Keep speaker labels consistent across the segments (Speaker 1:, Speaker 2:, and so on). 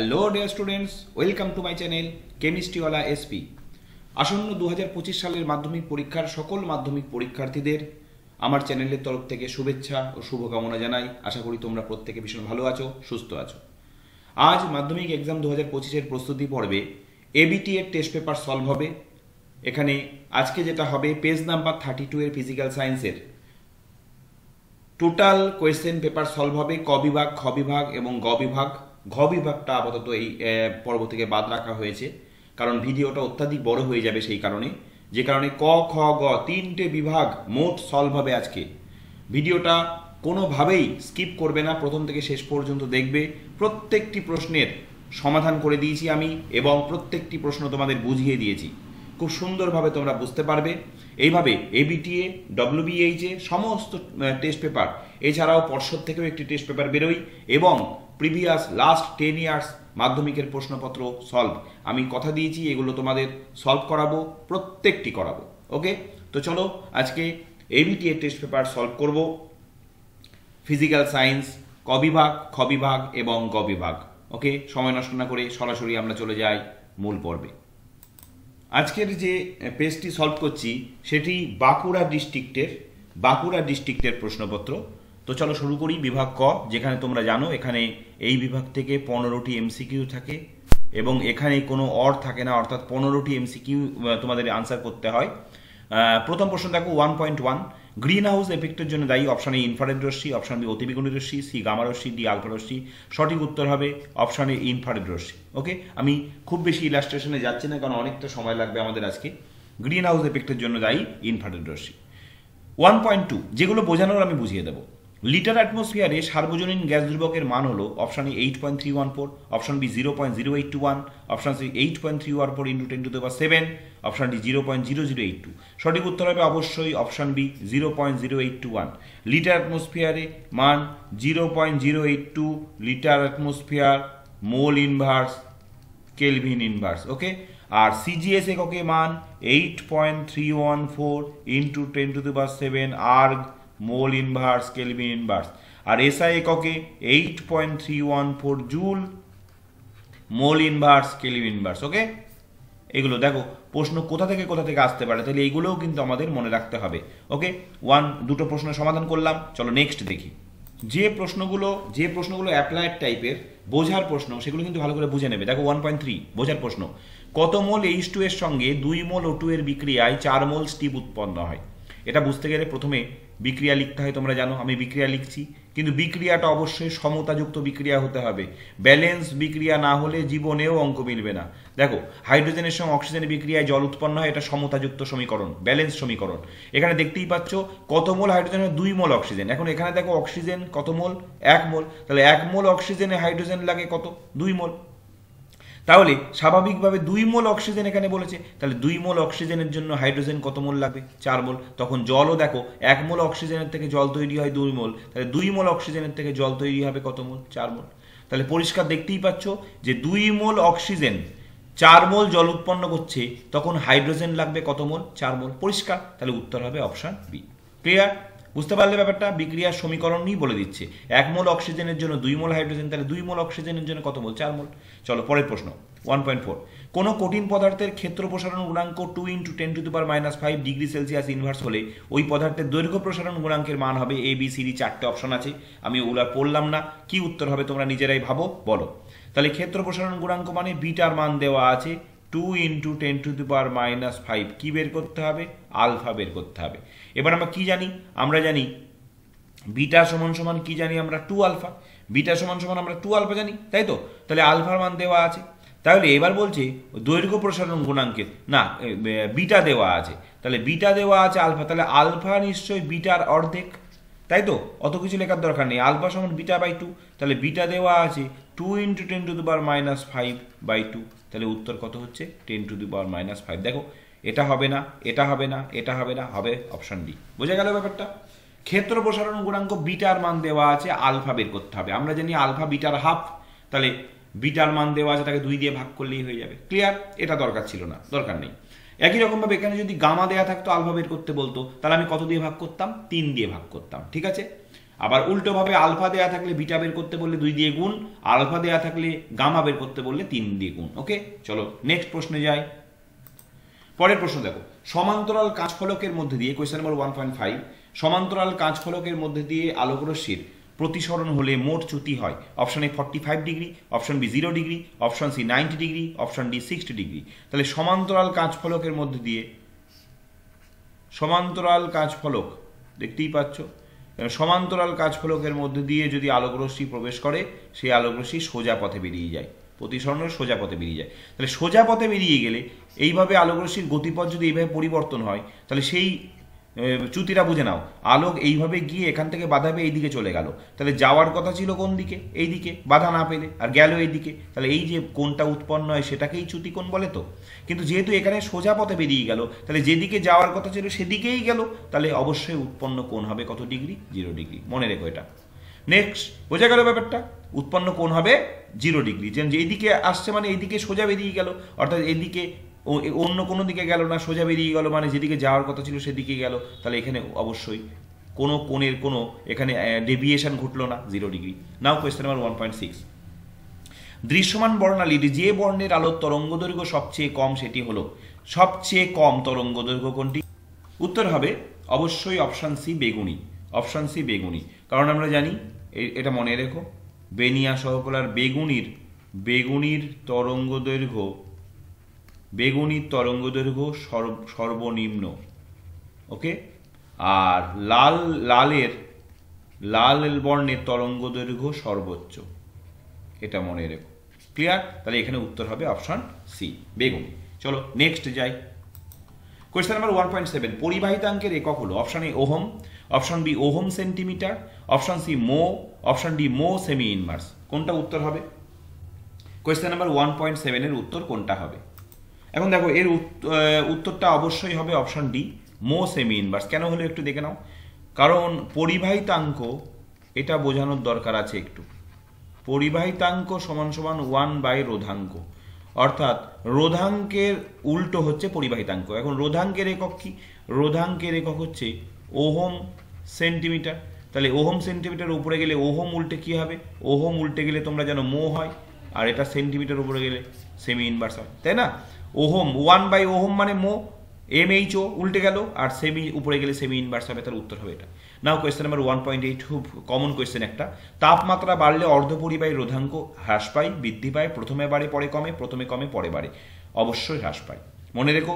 Speaker 1: Hello dear students, welcome to my channel কেমিস্ট্রিওয়ালা SP. আসন্ন 2025 সালের মাধ্যমিক পরীক্ষার সকল মাধ্যমিক পরীক্ষার্থীদের আমার চ্যানেলের তরফ থেকে শুভেচ্ছা ও শুভকামনা জানাই। আশা করি তোমরা প্রত্যেকে ভীষণ ভালো আছো, সুস্থ আছো। আজ মাধ্যমিক এক্সাম 2025-এর প্রস্তুতি পর্বে এবিটি এর টেস্ট পেপার সলভ হবে। এখানে আজকে যেটা হবে পেজ নাম্বার 32 এর ফিজিক্যাল সায়েন্সের টোটাল কোয়েশ্চেন পেপার সলভ হবে। ক বিভাগ, খ বিভাগ এবং গ বিভাগ। ঘ বিভাগটা আপাতত এই পর্ব থেকে বাদ রাখা হয়েছে, কারণ ভিডিওটা অত্যাধিক বড় হয়ে যাবে। সেই কারণে ক, খ, গ তিনটে বিভাগ মোট সলভ হবে আজকে। ভিডিওটা কোনোভাবেই স্কিপ করবে না, প্রথম থেকে শেষ পর্যন্ত দেখবে। প্রত্যেকটি প্রশ্নের সমাধান করে দিয়েছি আমি এবং প্রত্যেকটি প্রশ্ন তোমাদের বুঝিয়ে দিয়েছি। খুব সুন্দরভাবে তোমরা বুঝতে পারবে। এইভাবে এবিটিএ, ডব্লিউবিএইচএ সমস্ত টেস্ট পেপার, এছাড়াও পর্ষদ থেকেও একটি টেস্ট পেপার বেরোয় এবং প্রিভিয়াস লাস্ট 10 ইয়ার্স মাধ্যমিকের প্রশ্নপত্র সলভ। আমি কথা দিয়েছি এগুলো তোমাদের সলভ করাবো, প্রত্যেকটি করাবো। ওকে, তো চলো আজকে এবিটিএ টেস্ট পেপার সলভ করব। ফিজিক্যাল সায়েন্স ক বিভাগ, খ বিভাগ এবং গ বিভাগ। ওকে, সময় নষ্ট না করে সরাসরি আমরা চলে যাই মূল পর্বে। আজকের যে পেজটি সলভ করছি সেটি বাঁকুড়া ডিস্ট্রিক্টের প্রশ্নপত্র। তো চলো শুরু করি। বিভাগ ক, যেখানে তোমরা জানো এখানে এই বিভাগ থেকে 15টি এমসিকিউ থাকে এবং এখানে কোনো অর থাকে না, অর্থাৎ 15টি এমসিকিউ তোমাদের আনসার করতে হয়। প্রথম প্রশ্ন দেখো 1.1, গ্রিন হাউস এফেক্টের জন্য দায়ী অপশন এ ইনফ্রারেড রশ্মি, অপশন বি অতিবেগুনি রশ্মি, সি গামা রশ্মি, ডি আলফা রশ্মি। সঠিক উত্তর হবে অপশন এ ইনফ্রারেড রশ্মি। ওকে, আমি খুব বেশি ইলাস্ট্রেশনে যাচ্ছি না, কারণ অনেকটা সময় লাগবে আমাদের আজকে। গ্রিন হাউস এফেক্টের জন্য দায়ী ইনফ্রারেড রশ্মি। 1.2, যেগুলো বোঝানোর আমি বুঝিয়ে দেবো। লিটার অ্যাটমসফিয়ারে সার্বজনীন গ্যাস ধ্রুবকের মান হলো option A 8.314, option B 0.0821, option C 8.314 × 10⁻⁷, option D 0.0082। সঠিক উত্তর হবে অবশ্যই অপশন বি 0.0821। লিটার অ্যাটমসফিয়ারে মান 0.082 litre atmosphere mole inverse kelvin inverse. Okay, আর সিজিএস এককে মান 8.314 × 10⁻⁷ erg mole inverse kelvin inverse. আর এসআই এককে 8.314 joule mole inverse kelvin inverse. Okay, এগুলো দেখো প্রশ্ন কোথা থেকে আসতে পারে, তাহলে এইগুলোও কিন্তু আমাদের মনে রাখতে হবে। ওকে, দুটো প্রশ্নের সমাধান করলাম। চলো নেক্সট দেখি। যে প্রশ্নগুলো অ্যাপ্লাইড টাইপের বোঝার প্রশ্ন, সেগুলো কিন্তু ভালো করে বুঝে নেবে। দেখো 1.3 বোঝার প্রশ্ন, কত মোল H2 এর সঙ্গে 2 মোল O2 এর বিক্রিয়ায় 4 মোল স্টিপ উৎপন্ন হয়? এটা বুঝতে গেলে প্রথমে বিক্রিয়া লিখতে হয়। তোমরা জানো আমি বিক্রিয়া লিখছি, কিন্তু বিক্রিয়াটা অবশ্যই সমতাযুক্ত বিক্রিয়া হতে হবে। ব্যালেন্স বিক্রিয়া না হলে জীবনেও অঙ্ক মিলবে না। দেখো হাইড্রোজেনের সঙ্গে অক্সিজেনের বিক্রিয়ায় জল উৎপন্ন হয়, এটা সমতাযুক্ত সমীকরণ, ব্যালেন্স সমীকরণ। এখানে দেখতেই পাচ্ছ কত মোল হাইড্রোজেনের 2 মোল অক্সিজেন। এখন এখানে দেখো অক্সিজেন কত মোল, 1 মোল, তাহলে 1 মোল অক্সিজেনে হাইড্রোজেন লাগে কত, 2 মোল। তাহলে স্বাভাবিকভাবে 2 মোল অক্সিজেন এখানে বলেছে, তাহলে 2 মোল অক্সিজেনের জন্য হাইড্রোজেন কত মোল লাগবে, 4 মোল। তখন জলও দেখো 1 মোল অক্সিজেনের থেকে জল তৈরি হয় 2 মোল, তাহলে 2 মোল অক্সিজেনের থেকে জল তৈরি হবে কত মোল, 4 মোল। তাহলে পরিষ্কার দেখতেই পাচ্ছ যে 2 মোল অক্সিজেন 4 মোল জল উৎপন্ন করছে, তখন হাইড্রোজেন লাগবে কত মোল, 4 মোল। পরিষ্কার, তাহলে উত্তর হবে অপশন বি। ক্লিয়ার? বুঝতে পারলে ব্যাপারটা? বিক্রিয়ার সমীকরণই বলে দিচ্ছে। 1 মোল অক্সিজেনের জন্য 2 মোল হাইড্রোজেন, তাহলে 2 মোল অক্সিজেনের জন্য কত মোল, 4 মোল। চলো পরের প্রশ্ন 1.4, কোন কঠিন পদার্থের ক্ষেত্র প্রসারণ গুণাঙ্ক 2 × 10⁻⁵ ডিগ্রি সেলসিয়াস ইনভার্স হলে ওই পদার্থের দৈর্ঘ্য প্রসারণ গুণাঙ্কের মান হবে A B C D. 4টে option আছে, আমি ওগুলা পড়লাম না। কি উত্তর হবে তোমরা নিজেরাই ভাবো, বলো। তাহলে ক্ষেত্র প্রসারণ গুণাঙ্ক মানে বিটার মান দেওয়া আছে 2 × 10⁻⁵। কি বের করতে হবে, আলফা বের করতে হবে। এবার আমরা কি জানি, আমরা জানি বিটা সমান কি জানি আমরা, 2 আলফা। বিটা সমান আমরা 2 আলফা জানি, তাই তো? তাহলে আলফার মান দেওয়া আছে। তাহলে এবার বলছে দৈর্ঘ্য প্রসারণ গুণাঙ্কের, না বিটা দেওয়া আছে, তাহলে বিটা দেওয়া আছে আলফা, তাহলে আলফা নিশ্চয়ই বিটার অর্ধেক, তাই তো? অত কিছু লেখার দরকার নেই, আলফা সমান বিটা বাই 2, তাহলে বিটা দেওয়া আছে 2 × 10⁻⁵/2, তাহলে উত্তর কত হচ্ছে 10⁻⁵। দেখো এটা হবে না, এটা হবে না, এটা হবে না, হবে অপশন ডি। বোঝা গেল ব্যাপারটা? ক্ষেত্র প্রসারণ গুণাঙ্ক বিটার মান দেওয়া আছে, আলফা বের করতে হবে। আমরা জানি আলফা বিটার হাফ, তাহলে বিটার মান দেওয়া আছে, তাকে 2 দিয়ে ভাগ করলেই হয়ে যাবে। ক্লিয়ার? এটা দরকার ছিল না, দরকার নেই। একই রকমভাবে এখানে যদি গামা দেওয়া থাকতো, আলফা বের করতে বলতো, তাহলে আমি কত দিয়ে ভাগ করতাম, 3 দিয়ে ভাগ করতাম। ঠিক আছে? আবার উল্টোভাবে আলফা দেয়া থাকলে বিটা বের করতে বললে 2 দিয়ে গুণ, আলফা দেয়া থাকলে গামা বের করতে বললে 3 দিয়ে গুণ। ওকে, চলো নেক্সট প্রশ্নে যাই। পরের প্রশ্ন দেখো, সমান্তরাল কাঁচফলকের মধ্যে দিয়ে, কোয়েশ্চেন নাম্বার 1.5, সমান্তরাল কাঁচফলকের মধ্যে দিয়ে আলোকরশ্মির প্রতিসরণ হলে মোট চ্যুতি হয়। Option A 45 degree, option B 0 degree, option C 90 degree, option D 60 degree. তাহলে সমান্তরাল কাঁচফলকের মধ্যে দিয়ে, সমান্তরাল কাঁচফলক দেখতেই পাচ্ছ, সমান্তরাল কাঁচফলকের মধ্যে দিয়ে যদি আলোকরশ্মি প্রবেশ করে, সেই আলোকরশ্মি সোজা পথে বেরিয়ে যায়, প্রতিসরণের সোজা পথে বেরিয়ে যায়। তাহলে সোজা পথে বেরিয়ে গেলে এইভাবে আলোকরশ্মির গতিপথ যদি এইভাবে পরিবর্তন হয়, তাহলে সেই চ্যুতিটা বুঝে নাও, আলোক এইভাবে গিয়ে এখান থেকে বাধা পেয়ে এইদিকে চলে গেল, তাহলে যাওয়ার কথা ছিল কোন দিকে? এই দিকে, বাধা না পেলে, আর গেল এইদিকে, তাহলে এই যে কোণটা উৎপন্ন হয় সেটাকেই চ্যুতি কোণ বলে। তো কিন্তু যেহেতু এখানে সোজা পথে বেরিয়ে গেল, তাহলে যেদিকে যাওয়ার কথা ছিল সেদিকেই গেল, তাহলে অবশ্যই উৎপন্ন কোণ হবে কত ডিগ্রি? 0 ডিগ্রি। মনে রেখো এটা। নেক্সট, বোঝা গেল ব্যাপারটা? উৎপন্ন কোণ হবে 0 ডিগ্রি, যেন এইদিকে আসছে মানে এইদিকে সোজা বেরিয়ে গেল, অর্থাৎ এইদিকে অন্য কোনো দিকে গেল না, সোজা বেরিয়ে গেল, মানে যেদিকে যাওয়ার কথা ছিল সেদিকে গেল, তাহলে এখানে অবশ্যই কোনো কোণের কোনো এখানে ডেভিয়েশন ঘটলো না, 0 ডিগ্রি। নাও কোয়েশ্চেন নাম্বার 1.6, দৃশ্যমান বর্ণালীর যে বর্ণের আলোর তরঙ্গ দৈর্ঘ্য সবচেয়ে কম সেটি হলো, সবচেয়ে কম তরঙ্গ দৈর্ঘ্য কোনটি? উত্তর হবে অবশ্যই অপশন সি বেগুনি। অপশন সি বেগুনি, কারণ আমরা জানি, এটা মনে রেখো, বেনিয়া সহকলার বেগুনির তরঙ্গ দৈর্ঘ্য, বেগুনির তরঙ্গ দৈর্ঘ্য সর্বনিম্ন। ওকে, আর লাল বর্ণের তরঙ্গ দৈর্ঘ্য সর্বোচ্চ, এটা মনে রেখো। ক্লিয়ার? তাহলে এখানে উত্তর হবে অপশন সি বেগুনি। চলো নেক্সট যাই। কোয়েশ্চেন নাম্বার 1.7, পরিবাহিতাঙ্কের একক হলো, option A ohm, option B ohm centimetre, option C mho, option D mho cm inverse. কোনটা উত্তর হবে? কোয়েশ্চেন নাম্বার 1.7 এর উত্তর কোনটা হবে? এখন দেখো, এর উত্তরটা অবশ্যই হবে option D mho cm inverse. কেন হলো একটু দেখে নাও, কারণ পরিবাহিতাঙ্ক এটা বোঝানোর দরকার আছে একটু। পরিবাহিতাঙ্ক সমান সমান 1/রোধাঙ্ক, অর্থাৎ রোধাঙ্কের উল্টো হচ্ছে পরিবাহিতাঙ্ক। এখন রোধাঙ্কের একক কি? রোধাঙ্কের একক হচ্ছে ওহম সেন্টিমিটার। তাহলে ওহম সেন্টিমিটার উপরে গেলে ওহম উল্টে কি হবে? ওহম উল্টে গেলে তোমরা জানো মো হয়, আর এটা সেন্টিমিটার উপরে গেলে সেমি ইনভার্স হয়, তাই না? ওহম 1/ওহম মানে মো, MHO উল্টে গেল, আর সেমি উপরে গেলে সেমি ইনভার্স হবে, তার উত্তর হবে এটা। নাও কোয়েশ্চেন নাম্বার 1.8, খুব কমন কোয়েশ্চেন একটা, তাপমাত্রা বাড়লে অর্ধপরিবাহী রোধাঙ্ক হ্রাস পায়, বৃদ্ধি পায়, প্রথমে বাড়ে পরে কমে, প্রথমে কমে পরে বাড়ে? অবশ্যই হ্রাস পায়। মনে রেখো,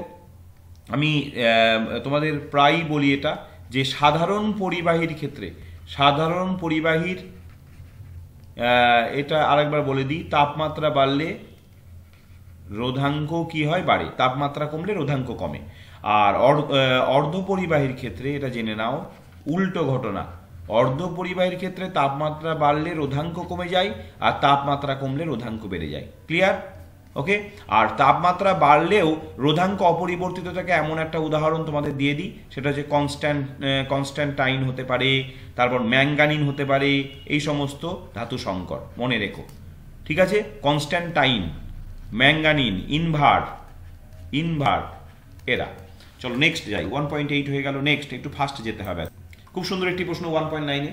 Speaker 1: আমি তোমাদের প্রায়ই বলি এটা, যে সাধারণ পরিবাহীর ক্ষেত্রে, সাধারণ পরিবাহীর এটা আরেকবার বলে দিই, তাপমাত্রা বাড়লে রোধাঙ্ক কি হয়? বাড়ে। তাপমাত্রা কমলে রোধাঙ্ক কমে। আর অর্ধপরিবাহীর ক্ষেত্রে এটা জেনে নাও, উল্টো ঘটনা। অর্ধপরিবাহীর ক্ষেত্রে তাপমাত্রা বাড়লে রোধাঙ্ক কমে যায়, আর তাপমাত্রা কমলে রোধাঙ্ক বেড়ে যায়। ক্লিয়ার? ওকে, আর তাপমাত্রা বাড়লেও রোধাঙ্ক অপরিবর্তিত থাকে এমন একটা উদাহরণ তোমাদের দিয়ে দিই, সেটা হচ্ছে কনস্ট্যান্টাইন হতে পারে, তারপর ম্যাঙ্গানিন হতে পারে, এই সমস্ত ধাতু সংকর। মনে রেখো, ঠিক আছে? কনস্ট্যান্টাইন, ম্যাঙ্গানিন, ইনভার্ট এরা। চলো নেক্সট যাই। 1.8 হয়ে গেল। নেক্সট একটু ফাস্ট যেতে হবে। খুব সুন্দর একটি প্রশ্ন 1.9-এ,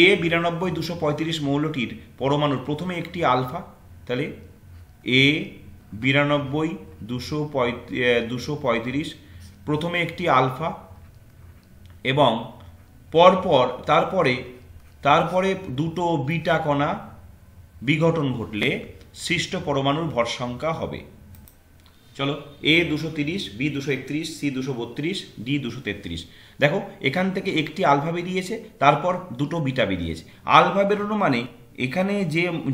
Speaker 1: A92-235 মৌলটির পরমাণুর প্রথমে একটি আলফা, তাহলে A92-235 প্রথমে একটি আলফা, এবং তারপরে দুটো বিটা কণা বিঘটন ঘটলে সৃষ্ট পরমাণুর ভর সংখ্যা হবে। চলো, A230, B231, C232, D233। দেখো, এখান থেকে একটি আলফা বেরিয়েছে, তারপর দুটো বিটা বেরিয়েছে। আলফা বেরোনো মানে এখানে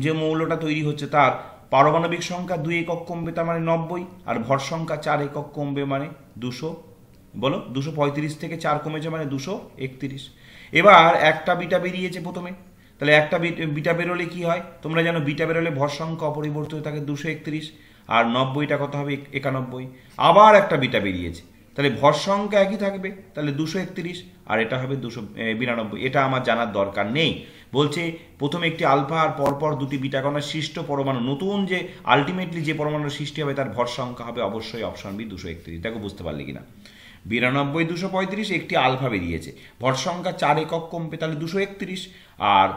Speaker 1: যে মৌলটা তৈরি হচ্ছে তার পারমাণবিক সংখ্যা 2 একক কমবে, তার মানে 90, আর ভর সংখ্যা 4 একক কমবে, মানে 200। বলো, 235 থেকে 4 কমেছে মানে 231। এবার একটা বিটা বেরিয়েছে প্রথমে, তাহলে একটা বিটা বেরোলে কি হয়? তোমরা জানো, বিটা বেরোলে ভর সংখ্যা অপরিবর্তিত থাকে 231, আর 90টা কত হবে? 91। আবার একটা বিটা বেরিয়েছে, তাহলে ভর সংখ্যা একই থাকবে, তাহলে 231, আর এটা হবে 292। এটা আমার জানার দরকার নেই। বলছে প্রথমে একটি আলফা আর পরপর দুটি বিটা কণার সৃষ্ট পরমাণু, নতুন যে আলটিমেটলি যে পরমাণুর সৃষ্টি হবে তার ভর সংখ্যা হবে অবশ্যই অপশন বি 231। দেখো বুঝতে পারলে কিনা? 92 235, একটি আলফা বেরিয়েছে, ভর সংখ্যা 4 একক কমবে, তাহলে 231। আর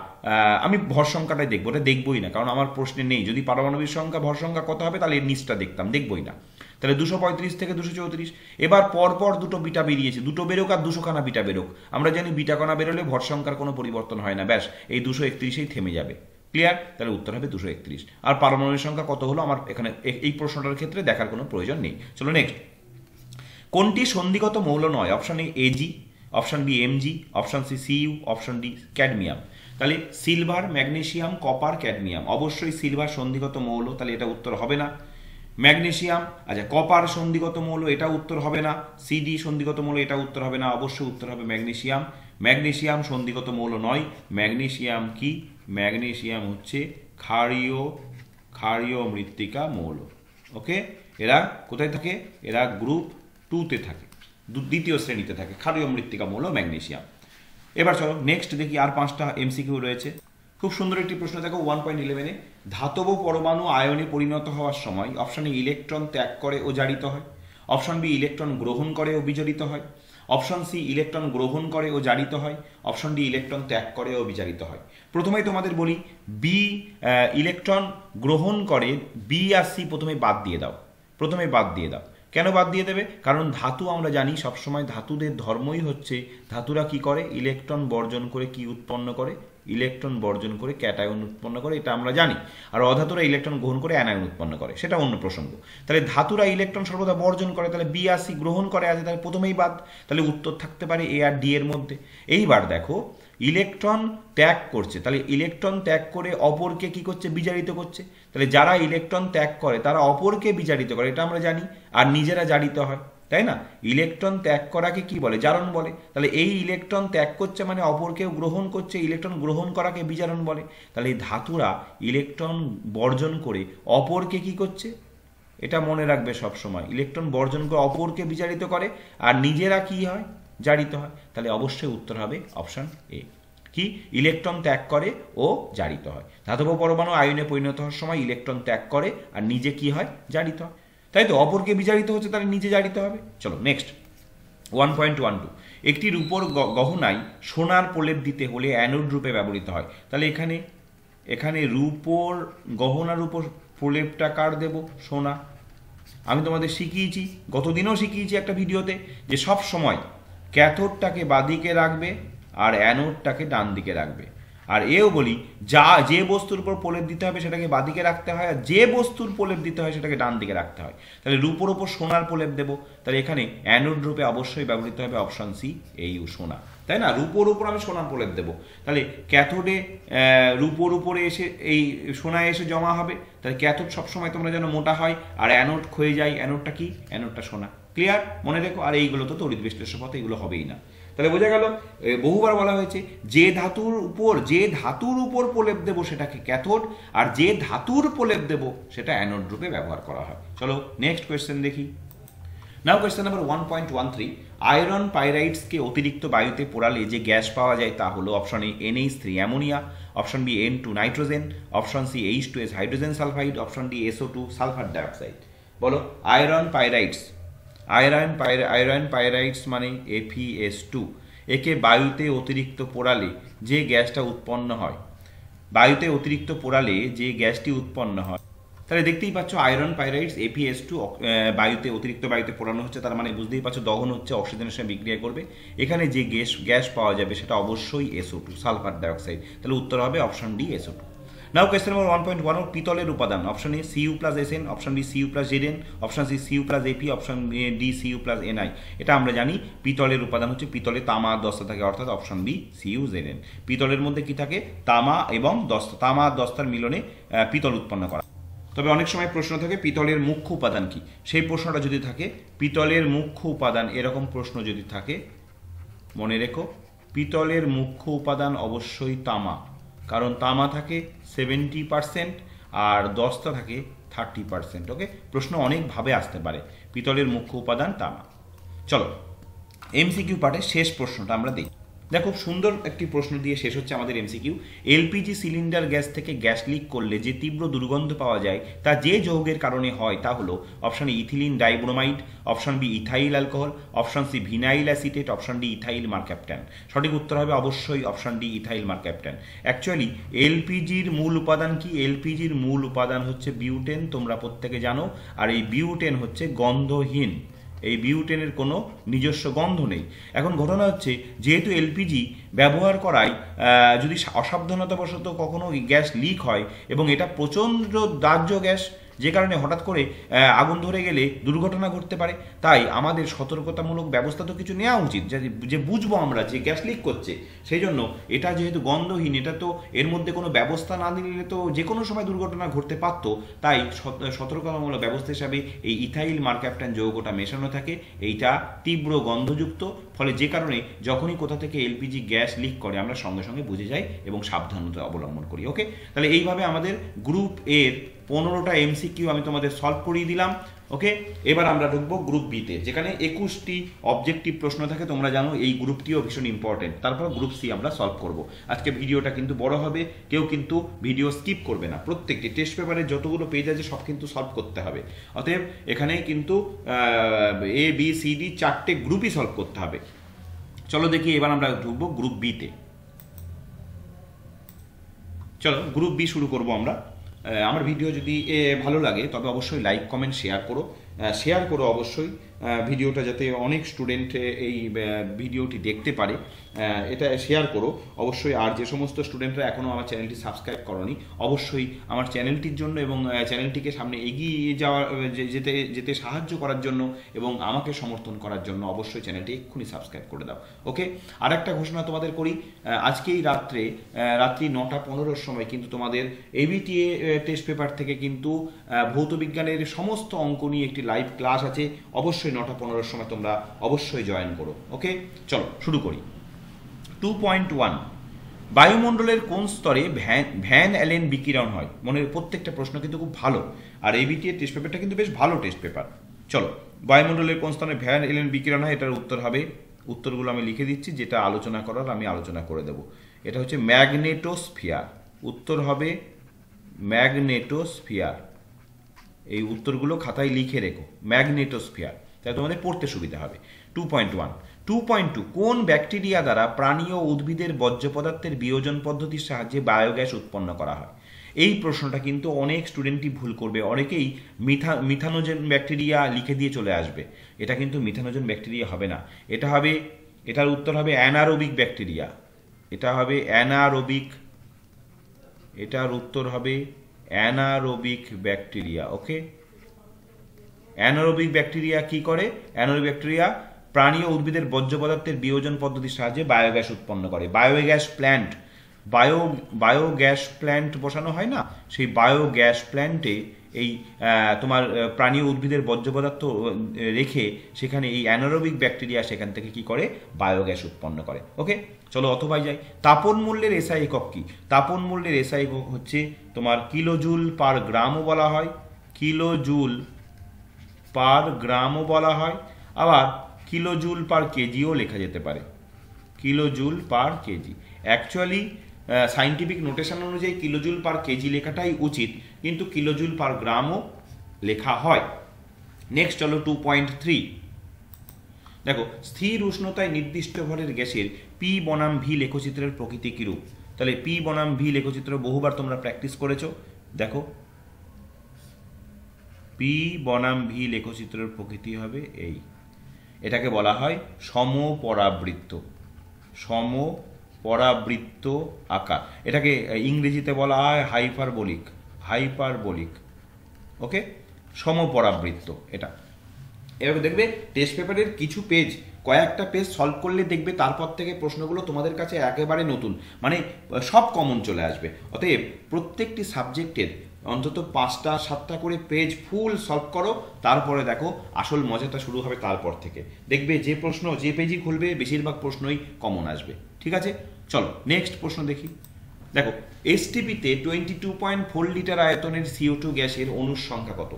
Speaker 1: আমি ভর সংখ্যাটাই দেখবো, ওটা দেখবই না কারণ আমার প্রশ্নে নেই। যদি পারমাণবিক সংখ্যা ভর সংখ্যা কত হবে তাহলে এর নিচটা দেখতাম, দেখবই না। তাহলে 235 থেকে 234। এবার পরপর দুটো বিটা বেরিয়েছে, দুটো বেরোক আর 200 খানা বিটা বেরোক। আমরা জানি বিটা কণা বেরোলে ভর সংখ্যার কোনো পরিবর্তন হয় না, ব্যাস এই 231এই থেমে যাবে। ক্লিয়ার? তাহলে উত্তর হবে 231। আর পারমাণবিক সংখ্যা কত হলো আমার এখানে এই প্রশ্নটার ক্ষেত্রে দেখার কোনো প্রয়োজন নেই। চলো নেক্সট। কোনটি সন্ধিগত মৌল নয়? Option A AG, option B MG, option C CU, option D cadmium. তাহলে সিলভার, ম্যাগনেসিয়াম, কপার, ক্যাডমিয়াম, অবশ্যই সিলভার সন্ধিগত মৌল, তাহলে এটা উত্তর হবে না। ম্যাগনেসিয়াম, আচ্ছা কপার সন্ধিগত মৌল, এটা উত্তর হবে না। সিডি সন্ধিগত মৌল, এটা উত্তর হবে না। অবশ্যই উত্তর হবে ম্যাগনেসিয়াম। ম্যাগনেসিয়াম সন্ধিগত মৌল নয়। ম্যাগনেসিয়াম কি? ম্যাগনেসিয়াম হচ্ছে ক্ষারীয় মৃত্তিকা মৌল। ওকে, এরা কোথায় থাকে? এরা গ্রুপ 2-তে থাকে, দ্বিতীয় শ্রেণীতে থাকে, ক্ষারীয় মৃত্তিকা মৌল ম্যাগনেসিয়াম। এবার চলো নেক্সট দেখি, আর 5টা এমসিকিউ রয়েছে। খুব সুন্দর একটি প্রশ্ন দেখো 1.11-এ, ধাতব পরমাণু আয়নে পরিণত হওয়ার সময় অপশন এ ইলেকট্রন ত্যাগ করে ও জারিত হয়, অপশন বি ইলেকট্রন গ্রহণ করে ও বিজারিত হয়, অপশন সি ইলেকট্রন গ্রহণ করে ও জারিত হয়, অপশন ডি ইলেকট্রন ত্যাগ করে ও বিজারিত হয়। প্রথমেই তোমাদের বলি বি ইলেকট্রন গ্রহণ করে, বি আর সি প্রথমে বাদ দিয়ে দাও, প্রথমে বাদ দিয়ে দাও। কেন বাদ দিয়ে দেবে? কারণ ধাতু আমরা জানি সবসময় ধাতুদের ধর্মই হচ্ছে, ধাতুরা কি করে? ইলেকট্রন বর্জন করে কি উৎপন্ন করে? ইলেকট্রন বর্জন করে ক্যাটায়ন উৎপন্ন করে, এটা আমরা জানি। আর অধাতুরা ইলেকট্রন গ্রহণ করে অ্যানায়ন উৎপন্ন করে, সেটা অন্য প্রসঙ্গ। তাহলে ধাতুরা ইলেকট্রন সর্বদা বর্জন করে, তাহলে বি আর সি গ্রহণ করে আছে, তাহলে প্রথমেই বাদ। তাহলে উত্তর থাকতে পারে এ আর ডি এর মধ্যে। এইবার দেখো ইলেকট্রন ত্যাগ করছে, তাহলে ইলেকট্রন ত্যাগ করে অপরকে কি করছে? বিজারিত করছে। তাহলে যারা ইলেকট্রন ত্যাগ করে তারা অপরকে বিজারিত করে, এটা আমরা জানি, আর নিজেরা জারিত হয়, তাই না? ইলেকট্রন ত্যাগ করাকে কি বলে? জারণ বলে। তাহলে এই ইলেকট্রন ত্যাগ করছে মানে অপরকেও গ্রহণ করছে, ইলেকট্রন গ্রহণ করাকে বিজারণ বলে। তাহলে এই ধাতুরা ইলেকট্রন বর্জন করে অপরকে কি করছে? এটা মনে রাখবে সব সময়, ইলেকট্রন বর্জন করে অপরকে বিজারিত করে আর নিজেরা কি হয়? জারিত হয়। তাহলে অবশ্যই উত্তর হবে অপশন এ, কি? ইলেকট্রন ত্যাগ করে ও জারিত হয়। ধাতব পরমাণু আয়নে পরিণত হওয়ার সময় ইলেকট্রন ত্যাগ করে আর নিজে কি হয়? জারিত হয়। তাই তো, অপরকে বিজারিত হচ্ছে তাহলে নিজে জারিত হবে। চলো নেক্সট 1.12, একটি রূপোর গহনায় সোনার প্রলেপ দিতে হলে অ্যানোড রূপে ব্যবহৃত হয়। তাহলে এখানে রূপোর গহনার উপর প্রলেপটা কার দেব? সোনা। আমি তোমাদের শিখিয়েছি, গতদিনও শিখিয়েছি একটা ভিডিওতে, যে সব সময় ক্যাথোডটাকে বাদিকে রাখবে আর অ্যানোডটাকে ডান দিকে রাখবে। আর এও বলি, যে বস্তুর উপর প্রলেপ দিতে হবে সেটাকে বাদিকে রাখতে হয়, আর যে বস্তুর প্রলেপ দিতে হয় সেটাকে ডান দিকে রাখতে হয়। তাহলে রূপোর ওপর সোনার প্রলেপ দেবো, তাহলে এখানে অ্যানোড রূপে অবশ্যই ব্যবহৃত হবে অপশন সি এইউ, সোনা, তাই না? রূপোর উপর আমি সোনার প্রলেপ দেবো, তাহলে ক্যাথোডে রূপোর উপরে এসে এই সোনায় এসে জমা হবে। তাহলে ক্যাথোড সবসময় তোমরা যেন মোটা হয় আর অ্যানোড ক্ষয়ে যায়, অ্যানোডটা কি? অ্যানোডটা সোনা। ক্লিয়ার? মনে রেখো। আর এইগুলো তো তড়িৎ বিশ্লেষণ পথে এগুলো হবেই না। তাহলে বোঝা গেল, বহুবার বলা হয়েছে যে ধাতুর উপর প্রলেপ দেবো সেটাকে ক্যাথোড, আর যে ধাতুর প্রলেপ দেবো সেটা অ্যানোড রূপে ব্যবহার করা হয়। চলো নেক্সট কোয়েশ্চেন দেখি। নাও কোয়েশ্চেন নাম্বার 1.13, আয়রন পাইরাইটসকে অতিরিক্ত বায়ুতে পোড়ালে যে গ্যাস পাওয়া যায় তা হলো option A NH3 ammonia, option B N2 nitrogen, option C H2S hydrogen sulphide, option D SO2 sulphur dioxide. বলো আয়রন পাইরাইটস মানে FeS2, একে বায়ুতে অতিরিক্ত পোড়ালে যে গ্যাসটা উৎপন্ন হয়, বায়ুতে অতিরিক্ত পোড়ালে যে গ্যাসটি উৎপন্ন হয়, তাহলে দেখতেই পাচ্ছ আয়রন পাইরাইটস FeS2 অতিরিক্ত বায়ুতে পোড়ানো হচ্ছে, তার মানে বুঝতেই পারছো দহন হচ্ছে, অক্সিজেনের সঙ্গে বিক্রিয়া করবে। এখানে যে গ্যাস পাওয়া যাবে সেটা অবশ্যই SO2 সালফার ডাইঅক্সাইড। তাহলে উত্তর হবে option D SO2। Now question number 1.1, পিতলের উপাদান option A Cu+Sn, option B Cu+Zn, option C Cu+Ap, option D Cu+Ni। এটা আমরা জানি পিতলের উপাদান হচ্ছে, পিতলে তামা আর দস্তা থাকে, অর্থাৎ অপশন বি Cu_Zn। পিতলের মধ্যে কি থাকে? তামা এবং দস্তা, তামা আর দস্তার মিলনে পিতল উৎপন্ন করা। তবে অনেক সময় প্রশ্ন থাকে পিতলের মুখ্য উপাদান কি, সেই প্রশ্নটা যদি থাকে পিতলের মুখ্য উপাদান, এরকম প্রশ্ন যদি থাকে মনে রেখো পিতলের মুখ্য উপাদান অবশ্যই তামা, কারণ তামা থাকে 70% আর দস্তা থাকে 30%। ওকে, প্রশ্ন অনেকভাবে আসতে পারে, পিতলের মুখ্য উপাদান তামা। চলো এমসিকিউ পার্টের শেষ প্রশ্নটা আমরা দেখি। দেখো সুন্দর একটি প্রশ্ন দিয়ে শেষ হচ্ছে আমাদের এমসিকিউ। এলপিজি সিলিন্ডার গ্যাস থেকে গ্যাস লিক করলে যে তীব্র দুর্গন্ধ পাওয়া যায় তা যে যৌগের কারণে হয় তা হলো option A ethylene dibromide, option B ethyl alcohol, option C vinyl acetate, option D ethyl mercaptan. সঠিক উত্তর হবে অবশ্যই option D ethyl mercaptan. Actually এলপিজির মূল উপাদান কি? এলপিজির মূল উপাদান হচ্ছে বিউটেন, তোমরা প্রত্যেকে জানো। আর এই বিউটেন হচ্ছে গন্ধহীন, এই বিউটেনের কোনো নিজস্ব গন্ধ নেই। এখন ঘটনা হচ্ছে যেহেতু এলপিজি ব্যবহার করায় যদি অসাবধানতাবশত কখনো গ্যাস লিক হয় এবং এটা প্রচণ্ড দাহ্য গ্যাস, যে কারণে হঠাৎ করে আগুন ধরে গেলে দুর্ঘটনা ঘটতে পারে। তাই আমাদের সতর্কতামূলক ব্যবস্থা তো কিছু নেওয়া উচিত, যে বুঝবো আমরা যে গ্যাস লিক করছে। সেই জন্য এটা যেহেতু গন্ধহীন, এটা তো এর মধ্যে কোনো ব্যবস্থা না নিলে তো যে কোনো সময় দুর্ঘটনা ঘটতে পারত। তাই সতর্কতামূলক ব্যবস্থা হিসাবে এই ইথাইল মারক্যাপটান যৌগটা মেশানো থাকে। এইটা তীব্র গন্ধযুক্ত, ফলে যে কারণে যখনই কোথা থেকে এলপিজি গ্যাস লিক করে আমরা সঙ্গে সঙ্গে বুঝে যাই এবং সাবধানতা অবলম্বন করি। ওকে, তাহলে এইভাবে আমাদের গ্রুপ এর 15টা এমসিকিউ আমি তোমাদের সলভ করিয়ে দিলাম। ওকে, এবার আমরা ঢুকবো গ্রুপ বিতে, যেখানে 21টি অবজেক্টিভ প্রশ্ন থাকে। তোমরা জানো এই গ্রুপটিও ভীষণ ইম্পর্টেন্ট। তারপর গ্রুপ সি আমরা সলভ করব। আজকে ভিডিওটা কিন্তু বড় হবে, কেউ কিন্তু ভিডিও স্কিপ করবে না। প্রত্যেকটি টেস্ট পেপারের যতগুলো পেজ আছে সব কিন্তু সলভ করতে হবে। অতএব এখানে কিন্তু A B C D 4টে গ্রুপই solve করতে হবে। চলো দেখি এবার আমরা ঢুকবো গ্রুপ বিতে। চলো গ্রুপ বি শুরু করব আমরা। আমার ভিডিও যদি ভালো লাগে তবে অবশ্যই লাইক কমেন্ট শেয়ার করো অবশ্যই ভিডিওটা, যাতে অনেক স্টুডেন্ট এই ভিডিওটি দেখতে পারে। এটা শেয়ার করো অবশ্যই। আর যে সমস্ত স্টুডেন্টরা এখনও আমার চ্যানেলটি সাবস্ক্রাইব করনি, অবশ্যই আমার চ্যানেলটির জন্য এবং চ্যানেলটিকে সামনে এগিয়ে যেতে সাহায্য করার জন্য এবং আমাকে সমর্থন করার জন্য অবশ্যই চ্যানেলটি এক্ষুনি সাবস্ক্রাইব করে দাও। ওকে, আর একটা ঘোষণা তোমাদের করি, আজকেই রাত্রি 9টা 15-র সময় কিন্তু তোমাদের এবিটিএ টেস্ট পেপার থেকে কিন্তু ভৌতবিজ্ঞানের সমস্ত অঙ্ক নিয়ে একটি লাইভ ক্লাস আছে। অবশ্যই 9টা 15-র সময় তোমরা অবশ্যই জয়েন করো। ওকে, চলো শুরু করি। 2.1 বায়ুমণ্ডলের কোন স্তরে ভ্যান অ্যালেন বিকিরণ হয়? মনে প্রত্যেকটা প্রশ্ন কিন্তু খুব ভালো, আর এবিটিএ টেস্ট পেপারটা কিন্তু বেশ ভালো টেস্ট পেপার। চলো, বায়ুমণ্ডলের কোন স্তরে ভ্যান অ্যালেন বিকিরণ হয়, এটার উত্তর হবে, উত্তরগুলো আমি লিখে দিচ্ছি, যেটা আলোচনা করার আমি আলোচনা করে দেব। এটা হচ্ছে ম্যাগনেটোস্ফিয়ার। উত্তর হবে ম্যাগনেটোস্ফিয়ার। এই উত্তরগুলো খাতায় লিখে রেখো, ম্যাগনেটোস্ফিয়ার, তাই তোমাদের পড়তে সুবিধা হবে। 2.2 কোন ব্যাকটেরিয়া দ্বারা প্রাণী ও উদ্ভিদের বর্জ্য পদার্থের বিয়োজন পদ্ধতির সাহায্যে বায়োগ্যাস উৎপন্ন করা হয়? এই প্রশ্নটা কিন্তু অনেক স্টুডেন্টই ভুল করবে। অনেকেই মিথানোজেন ব্যাকটেরিয়া লিখে দিয়ে চলে আসবে। এটা কিন্তু মিথানোজেন ব্যাকটেরিয়া হবে না, এটার উত্তর হবে অ্যানারোবিক ব্যাকটেরিয়া। এটার উত্তর হবে অ্যানারোবিক ব্যাকটেরিয়া। ওকে, অ্যানারোবিক ব্যাকটেরিয়া কি করে? অ্যানারোবিক ব্যাকটেরিয়া প্রাণী ও উদ্ভিদের বর্জ্য পদার্থের বিয়োজন পদ্ধতির সাহায্যে বায়োগ্যাস উৎপন্ন করে। বায়োগ্যাস প্ল্যান্ট বসানো হয় না, সেই বায়োগ্যাস প্ল্যান্টে এই তোমার প্রাণী ও উদ্ভিদের বর্জ্য পদার্থ রেখে সেখানে এই অ্যানারোবিক ব্যাকটেরিয়া সেখান থেকে কি করে? বায়োগ্যাস উৎপন্ন করে। ওকে, চলো অথবা যাই। তাপন মূল্যের এসআই একক কি? তাপন মূল্যের এসআই একক হচ্ছে তোমার কিলোজুল পার গ্রামও বলা হয়, কিলোজুল পার গ্রামও বলা হয়, আবার কিলোজুল পার কেজিও লেখা যেতে পারে, কিলোজুল পার কেজি। অ্যাকচুয়ালি সাইন্টিফিক নোটেশন অনুযায়ী কিলোজুল পার কেজি লেখাটাই উচিত, কিন্তু কিলোজুল পার গ্রামও লেখা হয়। নেক্সট চলো 2.3। দেখো, স্থির উষ্ণতায় নির্দিষ্ট ভরের গ্যাসের পি বনাম ভি লেখচিত্রের প্রকৃতি কিরূপ? তাহলে পি বনাম ভি লেখচিত্র বহুবার তোমরা প্র্যাকটিস করেছো। দেখো, পি বনাম ভি লেখচিত্রের প্রকৃতি হবে এই, এটাকে বলা হয় সমপরাবৃত্ত, সমপরাবৃত্ত আকার। এটাকে ইংরেজিতে বলা হয় হাইপারবোলিক। ওকে, সমপরাবৃত্ত এটা। এবার দেখবে টেস্ট পেপারের কিছু পেজ, কয়েকটা পেজ সলভ করলে দেখবে তারপর থেকে প্রশ্নগুলো তোমাদের কাছে একেবারে নতুন, মানে সব কমন চলে আসবে। অতএব প্রত্যেকটি সাবজেক্টের অন্তত 5টা 7টা করে পেজ ফুল সলভ করো, তারপরে দেখো আসল মজাটা শুরু হবে তারপর থেকে। দেখবে যে পেজই খুলবে বেশিরভাগ প্রশ্নই কমন আসবে। ঠিক আছে, চলো নেক্সট প্রশ্ন দেখি। দেখো, এসটিপিতে 22.4 লিটার আয়তনের CO2 গ্যাসের অণুর সংখ্যা কত?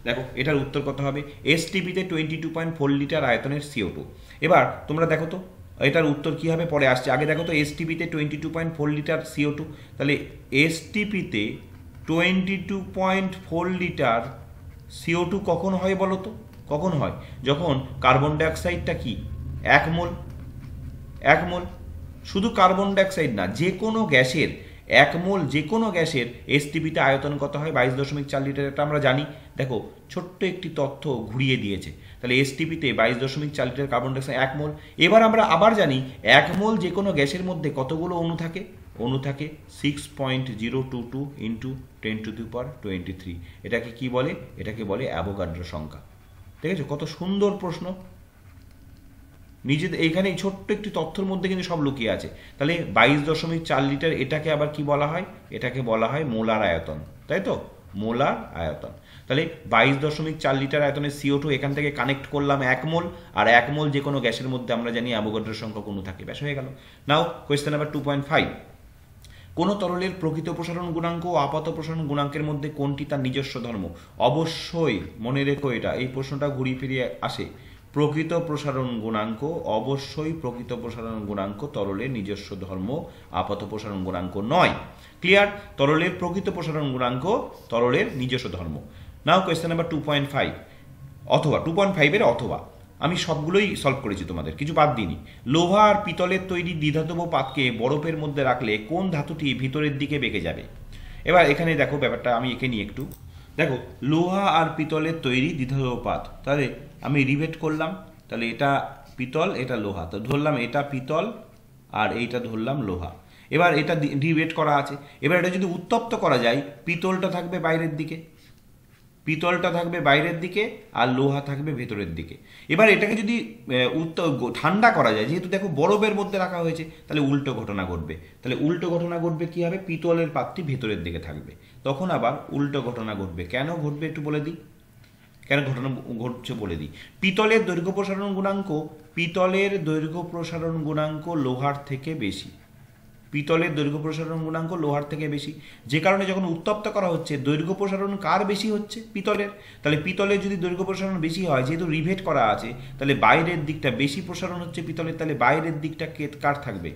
Speaker 1: দেখো, এটার উত্তর কত হবে? এসটিপিতে 22.4 লিটার আয়তনের CO2। এবার তোমরা দেখো তো এটার উত্তর কী হবে পরে আসছে। আগে দেখো তো এসটিপিতে 22.4 লিটার CO2, তাহলে এসটিপিতে 22.4 লিটার CO2 কখন হয় বলো তো? কখন হয়? যখন কার্বন ডাইঅক্সাইডটা কি 1 মোল। 1 মোল, শুধু কার্বন ডাইঅক্সাইড না, যে কোনো গ্যাসের 1 মোল, যে কোনো গ্যাসের এসটিপিতে আয়তন কত হয়? 22.4 লিটার। এটা আমরা জানি। দেখো ছোট্ট একটি তথ্য ঘুরিয়ে দিয়েছে। তাহলে এসটিপিতে 22.4 লিটার কার্বন ডাইঅক্সাইড 1 মোল। এবার আমরা আবার জানি 1 মোল যে কোনো গ্যাসের মধ্যে কতগুলো অণু থাকে? অণু থাকে 6.022 ইন্টু 10⁻23। এটাকে কি বলে? এটাকে বলে অ্যাভোগাড্রো সংখ্যা। ঠিক আছে, কত সুন্দর প্রশ্ন। নিজেদের এইখানে এই ছোট্ট একটি তথ্যের মধ্যে কিন্তু সব লুকিয়ে আছে। তাহলে 22.4 লিটার, এটাকে আবার কি বলা হয়? এটাকে বলা হয় মোলার আয়তন, তাই তো? মোলার আয়তন। তাহলে 22.4 লিটার আয়তনের CO2 এখান থেকে কানেক্ট করলাম 1 মোল, আর 1 মোল যে কোনো গ্যাসের মধ্যে আমরা জানি অ্যাভোগাড্রো সংখ্যক অণু থাকে। ব্যাস হয়ে গেল। নাও কোয়েশ্চেন নাম্বার 2.5, কোন তরলের প্রকৃত প্রসারণ গুণাঙ্ক ও আপাত প্রসারণ গুণাঙ্কের মধ্যে কোনটি তার নিজস্ব ধর্ম? অবশ্যই মনে রেখো এটা, এই প্রশ্নটা ঘুরিয়ে ফিরিয়ে আসে। প্রকৃত প্রসারণ গুণাঙ্ক, অবশ্যই প্রকৃত প্রসারণ গুণাঙ্ক তরলের নিজস্ব ধর্ম, আপাত প্রসারণ গুণাঙ্ক নয়। ক্লিয়ার? তরলের প্রকৃত প্রসারণ গুণাঙ্ক তরলের নিজস্ব ধর্ম। নাও কোয়েশ্চেন নাম্বার 2.5 অথবা 2.5 এর অথবা, আমি সবগুলোই সলভ করেছি তোমাদের, কিছু বাদ দিইনি। লোহা আর পিতলের তৈরি দ্বিধাতব পাতকে বরফের মধ্যে রাখলে কোন ধাতুটি ভিতরের দিকে বেঁকে যাবে? এবার এখানে দেখো ব্যাপারটা, আমি এঁকে নিই একটু। দেখো লোহা আর পিতলের তৈরি দ্বিধাতব পাত, তাহলে আমি রিভেট করলাম। তাহলে এটা পিতল, এটা লোহা, তো ধরলাম এটা পিতল আর এইটা ধরলাম লোহা। এবার এটা রিভেট করা আছে। এবার এটা যদি উত্তপ্ত করা যায়, পিতলটা থাকবে বাইরের দিকে, পিতলটা থাকবে বাইরের দিকে আর লোহা থাকবে ভেতরের দিকে। এবার এটাকে যদি ঠান্ডা করা যায়, যেহেতু দেখো বরফের মধ্যে রাখা হয়েছে, তাহলে উল্টো ঘটনা ঘটবে। তাহলে উল্টো ঘটনা ঘটবে কি হবে? পিতলের পাতটি ভেতরের দিকে থাকবে। তখন আবার উল্টো ঘটনা ঘটবে। কেন ঘটবে একটু বলে দিই, কেন ঘটনা ঘটছে বলে দিই। পিতলের দৈর্ঘ্য প্রসারণ গুণাঙ্ক, পিতলের দৈর্ঘ্য প্রসারণ গুণাঙ্ক লোহার থেকে বেশি। পিতলের দৈর্ঘ্য প্রসারণ গুণাঙ্ক লোহার থেকে বেশি, যে কারণে যখন উত্তপ্ত করা হচ্ছে দৈর্ঘ্য প্রসারণ কার বেশি হচ্ছে? পিতলের। তাহলে পিতলের যদি দৈর্ঘ্য প্রসারণ বেশি হয়, যেহেতু রিভেট করা আছে, তাহলে বাইরের দিকটা বেশি প্রসারণ হচ্ছে পিতলের, তাহলে বাইরের দিকটা কার থাকবে?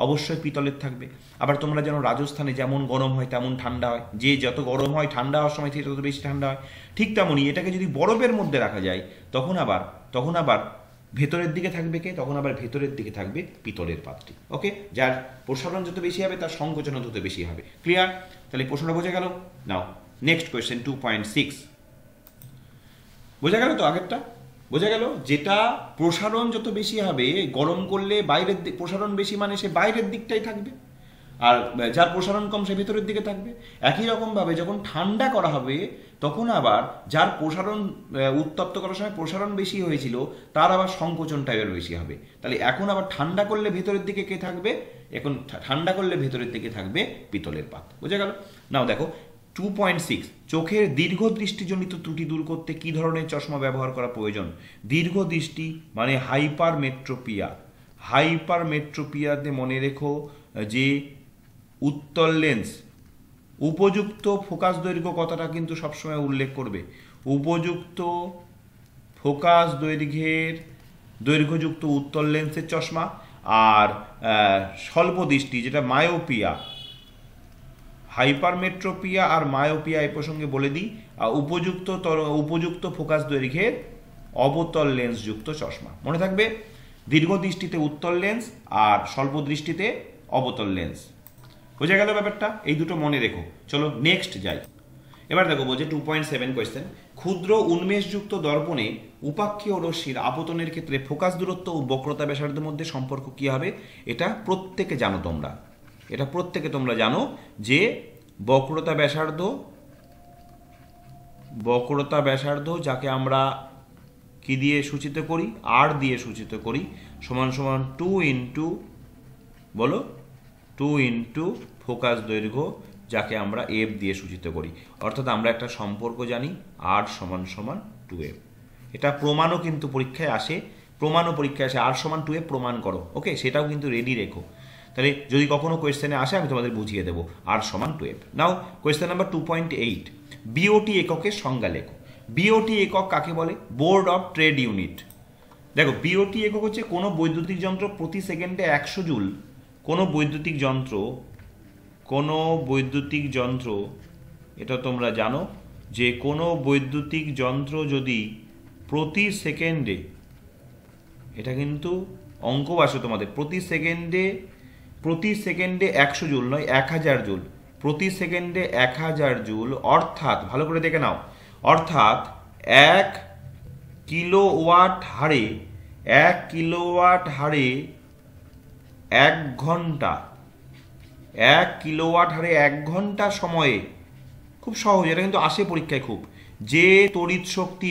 Speaker 1: অবশ্যই পিতলের থাকবে। আবার তোমরা যেন রাজস্থানে যেমন গরম হয় তেমন ঠান্ডা হয়, যে যত গরম হয় ঠান্ডা হওয়ার সময় থেকে তত বেশি ঠান্ডা হয়, ঠিক তেমনই এটাকে যদি বরফের মধ্যে রাখা যায়, তখন আবার ভেতরের দিকে থাকবে কে? তখন আবার ভেতরের দিকে থাকবে পিতলের পাতটি। ওকে, যার প্রসারণ যত বেশি হবে তার সংকোচন তত বেশি হবে। ক্লিয়ার? তাহলে প্রশ্নটা বোঝা গেল। নাও নেক্সট কোয়েশ্চেন 2.6, বোঝা গেল তো? আগেরটা বোঝা গেল, যেটা প্রসারণ যত বেশি হবে, গরম করলে বাইরের দিক প্রসারণ বেশি মানে সে বাইরের দিকটাই থাকবে, আর যার প্রসারণ কম সে ভেতরের দিকে থাকবে। একই রকমভাবে যখন ঠান্ডা করা হবে, তখন আবার যার প্রসারণ উত্তপ্ত করার সময় প্রসারণ বেশি হয়েছিল, তার আবার সংকোচন টাইপের বেশি হবে। তাহলে এখন আবার ঠান্ডা করলে ভেতরের দিকে কে থাকবে? এখন ঠান্ডা করলে ভেতরের দিকে থাকবে পিতলের পাত। বোঝা গেল? নাও দেখো 2.6, চোখের দীর্ঘ দৃষ্টিজনিত ত্রুটি দূর করতে কি ধরনের চশমা ব্যবহার করা প্রয়োজন? দীর্ঘ দৃষ্টি মানে হাইপারমেট্রোপিয়া। হাইপারমেট্রোপিয়াতে মনে রেখো যে উত্তল লেন্স, উপযুক্ত ফোকাস দৈর্ঘ্য কথাটা কিন্তু সবসময় উল্লেখ করবে। উপযুক্ত ফোকাস দৈর্ঘ্যযুক্ত উত্তল লেন্সের চশমা, আর স্বল্প দৃষ্টি যেটা মায়োপিয়া, হাইপারমেট্রোপিয়া আর মায়োপিয়া এই প্রসঙ্গে বলে দিই, উপযুক্ত ফোকাস দৈর্ঘ্যের অবতল লেন্সযুক্ত চশমা। মনে থাকবে, দীর্ঘ দৃষ্টিতে উত্তল লেন্স আর স্বল্প দৃষ্টিতে অবতল লেন্স। বোঝা গেল ব্যাপারটা? এই দুটো মনে রেখো। চলো নেক্সট যাই। এবার দেখো বলছে 2.7 কোয়েশ্চেন, ক্ষুদ্র উন্মেষযুক্ত দর্পণে উপাক্ষীয় রশ্মির আপতনের ক্ষেত্রে ফোকাস দূরত্ব ও বক্রতা ব্যাসার্ধের মধ্যে সম্পর্ক কি হবে? এটা প্রত্যেকে জানো তোমরা, এটা প্রত্যেকে তোমরা জানো যে বক্রতা ব্যাসার্ধ যাকে আমরা কি দিয়ে সূচিত করি? আর দিয়ে সূচিত করি, সমান সমান 2 ইন্টু ফোকাস দৈর্ঘ্য যাকে আমরা এফ দিয়ে সূচিত করি। অর্থাৎ আমরা একটা সম্পর্ক জানি, আর সমান সমান 2f। এটা প্রমাণও কিন্তু পরীক্ষায় আসে, আর সমান 2f প্রমাণ করো। ওকে, সেটাও কিন্তু রেডি রেখো। তাহলে যদি কখনো কোয়েশ্চেনে আসে আমি তোমাদের বুঝিয়ে দেবো, আর সমান 2f। নাও কোয়েশ্চেন নাম্বার 2.8, বিওটি এককের সংজ্ঞা লেখো। বিওটি একক কাকে বলে? Board of trade unit. দেখো বিওটি একক হচ্ছে কোনো বৈদ্যুতিক যন্ত্র প্রতি সেকেন্ডে 100 জুল, কোনো বৈদ্যুতিক যন্ত্র এটা তোমরা জানো যে কোনো বৈদ্যুতিক যন্ত্র যদি প্রতি সেকেন্ডে, এটা কিন্তু অঙ্ক আসে তোমাদের, প্রতি সেকেন্ডে 100 জুল নয় 1000 জুল, প্রতি সেকেন্ডে 1000 জুল, অর্থাৎ ভালো করে দেখে নাও, অর্থাৎ 1 কিলোওয়াট হারে 1 ঘন্টা, 1 কিলোওয়াট হারে 1 ঘন্টা সময়ে, খুব সহজ, এটা কিন্তু আসে পরীক্ষায় খুব, যে তড়িৎ শক্তি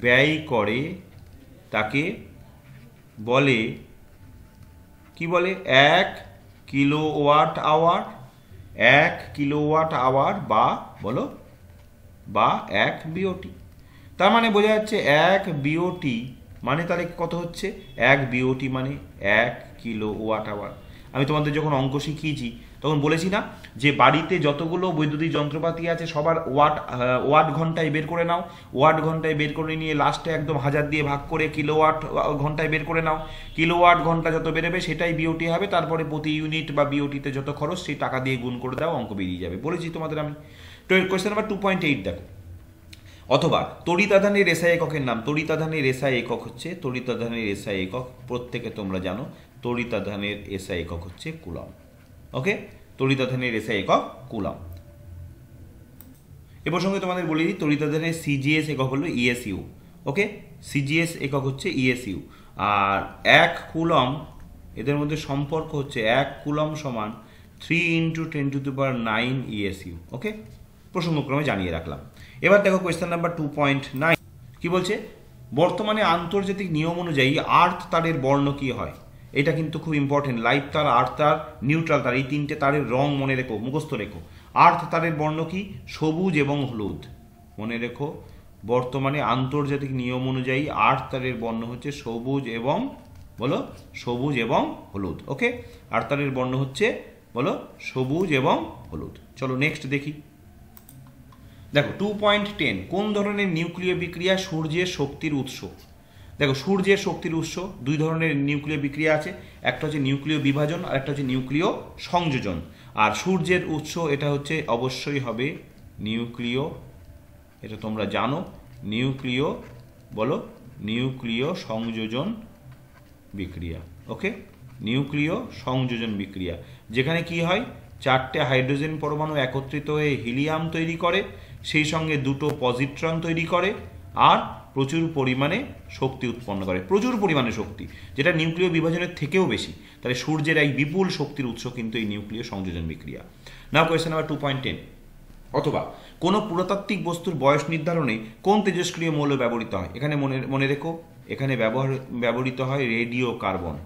Speaker 1: ব্যয় করে তাকে বলে, কি বলে, 1 কিলোওয়াট আওয়ার বা বলো বা 1 বিওটি। তার মানে বোঝা যাচ্ছে 1 বিওটি মানে তাহলে কত হচ্ছে, 1 বিওটি মানে 1 কিলোওয়াট আওয়ার। আমি তোমাদের যখন অঙ্ক শিখিয়েছি তখন বলেছি না যে বাড়িতে যতগুলো বৈদ্যুতিক যন্ত্রপাতি আছে সবার ওয়াট ঘন্টায় বের করে নাও, ওয়াট ঘন্টায় বের করে নিয়ে লাস্টে একদম 1000 দিয়ে ভাগ করে কিলোওয়াট ঘন্টায় বের করে নাও, কিলোওয়াট ঘন্টা যত বেরোবে সেটাই বিওটি হবে, তারপরে প্রতি ইউনিট বা বিওটিতে যত খরচ সেই টাকা দিয়ে গুণ করে দাও, অঙ্ক বেরিয়ে যাবে, বলেছি তোমাদের আমি। তো কোয়েশ্চেন নাম্বার 2.8 দেখো, অথবা তড়িতাধানের এসআই এককের নাম, তড়িতাধানের এসআই একক হচ্ছে, তড়িতাধানের এসআই একক প্রত্যেকে তোমরা জানো, তড়িতাধানের এসআই একক হচ্ছে কুলম। ওকে, তড়িতাধানের এসআই একক কুলম। এ প্রসঙ্গে তোমাদের বলে দিই তড়িতাধানের সিজিএস একক হলো ইএসইউ। ওকে, সিজিএস একক হচ্ছে ইএসইউ, আর 1 কুলম, এদের মধ্যে সম্পর্ক হচ্ছে 1 কুলম সমান 3 × 10⁹ ইএসইউ। ওকে, প্রসঙ্গক্রমে জানিয়ে রাখলাম। এবার দেখো কোয়েশ্চেন নাম্বার 2.9 কি বলছে, বর্তমানে আন্তর্জাতিক নিয়ম অনুযায়ী আর্থ তারের বর্ণ কি হয়? এটা কিন্তু খুব ইম্পর্টেন্ট, লাইট তার, আর্থ তার, নিউট্রাল তার, এই 3টে তারের রং মনে রেখো, মুখস্থ রেখো। আর্থ তারের বর্ণ কি? সবুজ এবং হলুদ, মনে রেখো। বর্তমানে আন্তর্জাতিক নিয়ম অনুযায়ী আর্থ তারের বর্ণ হচ্ছে সবুজ এবং, বলো, সবুজ এবং হলুদ। ওকে, আর্থ তারের বর্ণ হচ্ছে, বলো, সবুজ এবং হলুদ। চলো নেক্সট দেখি। দেখো 2.10 কোন ধরনের নিউক্লিয় বিক্রিয়া সূর্যের শক্তির উৎস? দেখো সূর্যের শক্তির উৎস 2 ধরনের নিউক্লিয় বিক্রিয়া আছে, একটা হচ্ছে নিউক্লিয় বিভাজন আর একটা হচ্ছে নিউক্লিয় সংযোজন। আর সূর্যের উৎস এটা হচ্ছে অবশ্যই হবে নিউক্লিয়, এটা তোমরা জানো, নিউক্লিয়, বলো, নিউক্লিয় সংযোজন বিক্রিয়া। ওকে, নিউক্লিয় সংযোজন বিক্রিয়া, যেখানে কি হয়, 4টে হাইড্রোজেন পরমাণু একত্রিত হয়ে হিলিয়াম তৈরি করে, সেই সঙ্গে 2টো পজিট্রন তৈরি করে, আর প্রচুর পরিমাণে শক্তি উৎপন্ন করে, প্রচুর পরিমাণে শক্তি, যেটা নিউক্লিয় বিভাজনের থেকেও বেশি। তাহলে সূর্যের এই বিপুল শক্তির উৎস কিন্তু এই নিউক্লিয় সংযোজন বিক্রিয়া। নাও কোয়েশ্চেন নাম্বার 2.10, অথবা কোনো পুরাতাত্ত্বিক বস্তুর বয়স নির্ধারণে কোন তেজস্ক্রিয় মৌল ব্যবহৃত হয়? এখানে মনে রেখো, এখানে ব্যবহৃত হয় রেডিও কার্বন,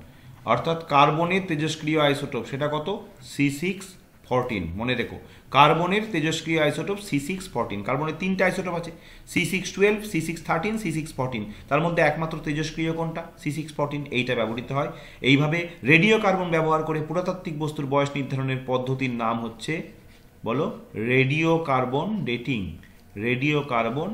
Speaker 1: অর্থাৎ কার্বনের তেজস্ক্রিয় আইসোটোপ সেটা কত? C614, মনে রেখো, কার্বনের তেজস্ক্রিয় আইসোটোপ C614। কার্বনের 3টে আইসোটোপ আছে, C612, C613, C614, তার মধ্যে একমাত্র তেজস্ক্রিয় কোনটা? C614, এইটা ব্যবহৃত হয়। এইভাবে রেডিও কার্বন ব্যবহার করে পুরাতাত্ত্বিক বস্তুর বয়স নির্ধারণের পদ্ধতির নাম হচ্ছে, বলো, radio carbon dating. Radio carbon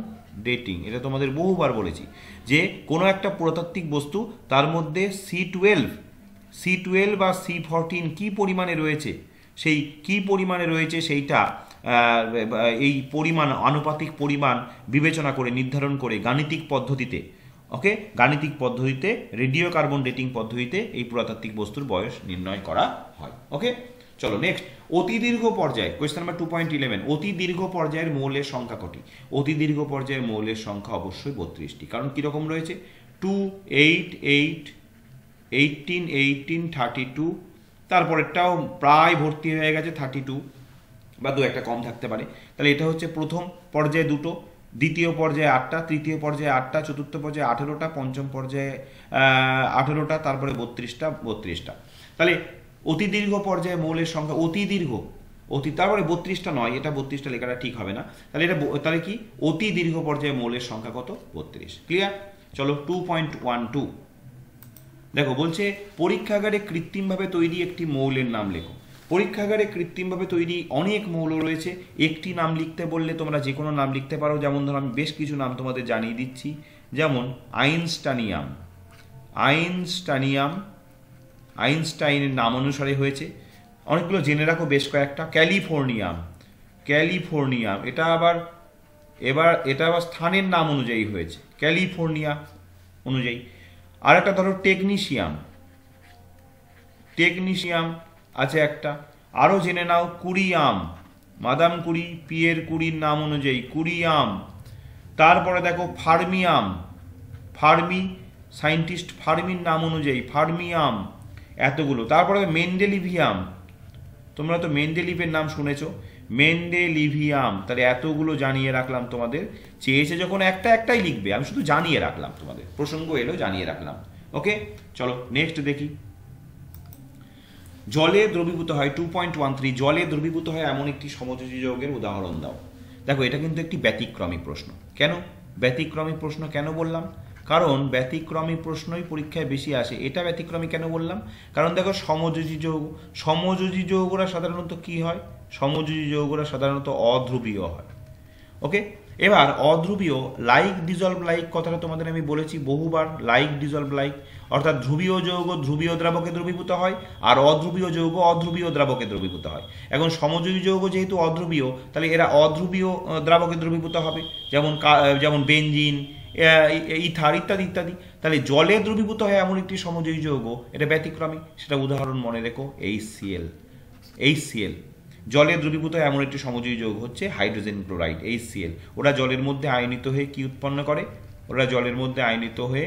Speaker 1: dating, এটা তোমাদের বহুবার বলেছি যে কোনো একটা পুরাতাত্ত্বিক বস্তু তার মধ্যে C12 বা C14 কি পরিমাণে রয়েছে, সেই কি পরিমাণে রয়েছে সেইটা এই পরিমাণ, আনুপাতিক পরিমাণ বিবেচনা করে নির্ধারণ করে গাণিতিক পদ্ধতিতে, ওকে, গাণিতিক পদ্ধতিতে, রেডিও কার্বন ডেটিং পদ্ধতিতে এই পুরাতাত্ত্বিক বস্তুর বয়স নির্ণয় করা হয়। ওকে, চলো নেক্সট। অতি দীর্ঘ পর্যায়ে কোয়েশ্চেন নাম্বার 2.11, অতি দীর্ঘ পর্যায়ের মৌলের সংখ্যা কটি? অতি দীর্ঘ পর্যায়ের মৌলের সংখ্যা অবশ্যই 32টি। কারণ কিরকম রয়েছে? 2, 8, 8, 18, 18, 32, তারপরেরটাও প্রায় ভর্তি হয়ে গেছে 32, বা 2-1টা কম থাকতে পারে। তাহলে এটা হচ্ছে প্রথম পর্যায়ে 2টো, দ্বিতীয় পর্যায়ে 8টা, তৃতীয় পর্যায়ে 8টা, চতুর্থ পর্যায়ে 18টা, পঞ্চম পর্যায়ে 18টা, তারপরে 32টা। তাহলে অতি দীর্ঘ পর্যায়ে মৌলের সংখ্যা, তারপরে 32টা নয়, এটা 32টা লেখাটা ঠিক হবে না। তাহলে কি অতি দীর্ঘ পর্যায়ে মৌলের সংখ্যা কত? 32। ক্লিয়ার? চলো 2.12 দেখো, বলছে পরীক্ষাগারে কৃত্রিমভাবে তৈরি একটি মৌলের নাম লেখো। পরীক্ষাগারে কৃত্রিমভাবে তৈরি অনেক মৌল রয়েছে। একটি নাম লিখতে বললে তোমরা যে কোনো নাম লিখতে পারো, যেমন ধরো আমি বেশ কিছু নাম তোমাদের জানিয়ে দিচ্ছি, যেমন আইনস্টাইনিয়াম, আইনস্টাইনের নাম অনুসারে হয়েছে। অনেকগুলো জেনে রাখো, বেশ কয়েকটা। ক্যালিফোর্নিয়াম, এটা আবার স্থানের নাম অনুযায়ী হয়েছে, ক্যালিফোর্নিয়া অনুযায়ী। আর একটা ধরো টেকনিশিয়াম আছে একটা। আরও জেনে নাও কুরিয়াম, মাদাম কুরি, পিয়ের কুরির নাম অনুযায়ী কুরিয়াম। তারপরে দেখো সায়েন্টিস্ট ফার্মির নাম অনুযায়ী ফার্মিয়াম, এতগুলো। তারপরে মেন্ডেলিভিয়াম, তোমরা তো মেন্ডেলিভের নাম শুনেছো, মেন্ডেলিভিয়াম। তাহলে এতগুলো জানিয়ে রাখলাম তোমাদের। চেয়েছে যখন একটাই লিখবে, আমি শুধু জানিয়ে রাখলাম তোমাদের, প্রসঙ্গ এলো জানিয়ে রাখলাম। ওকে, চলো নেক্সট দেখি। জলে দ্রবীভূত হয় 2.13, জলে দ্রবীভূত হয় এমন একটি সমযোজী যৌগের উদাহরণ দাও। দেখো, এটা কিন্তু একটি ব্যতিক্রমী প্রশ্ন। কেন ব্যতিক্রমী প্রশ্ন কেন বললাম? কারণ ব্যতিক্রমী প্রশ্নই পরীক্ষায় বেশি আসে। এটা ব্যতিক্রমী কেন বললাম? কারণ দেখো, সমযোজী যৌগরা সাধারণত কি হয়? সমযোজী যৌগরা সাধারণত অধ্রুবীয় হয়। ওকে, এবার অধ্রুবীয়, লাইক ডিজলভ লাইক কথাটা তোমাদের আমি বলেছি বহুবার, লাইক ডিজলভ লাইক, অর্থাৎ ধ্রুবীয় যৌগ ধ্রুবীয় দ্রাবকে দ্রবীভূত হয়, আর অধ্রুবীয় যৌগ অধ্রুবীয় দ্রাবকে দ্রবীভূত হয়। এখন সমযোজী যৌগ যেহেতু অধ্রুবীয়, তাহলে এরা অধ্রুবীয় দ্রাবকে দ্রবীভূত হবে, যেমন বেনজিন, ইথার ইত্যাদি ইত্যাদি। তাহলে জলে দ্রবীভূত হয় এমন একটি সমযোজী যৌগ, এটা ব্যতিক্রমী। সেটা উদাহরণ মনে রেখো, HCl। জলে দ্রবীভূত এমন একটি সমযোজী যৌগ হচ্ছে হাইড্রোজেন ক্লোরাইড, HCl। ওরা জলের মধ্যে আয়নিত হয়ে কি উৎপন্ন করে? ওরা জলের মধ্যে আয়নিত হয়ে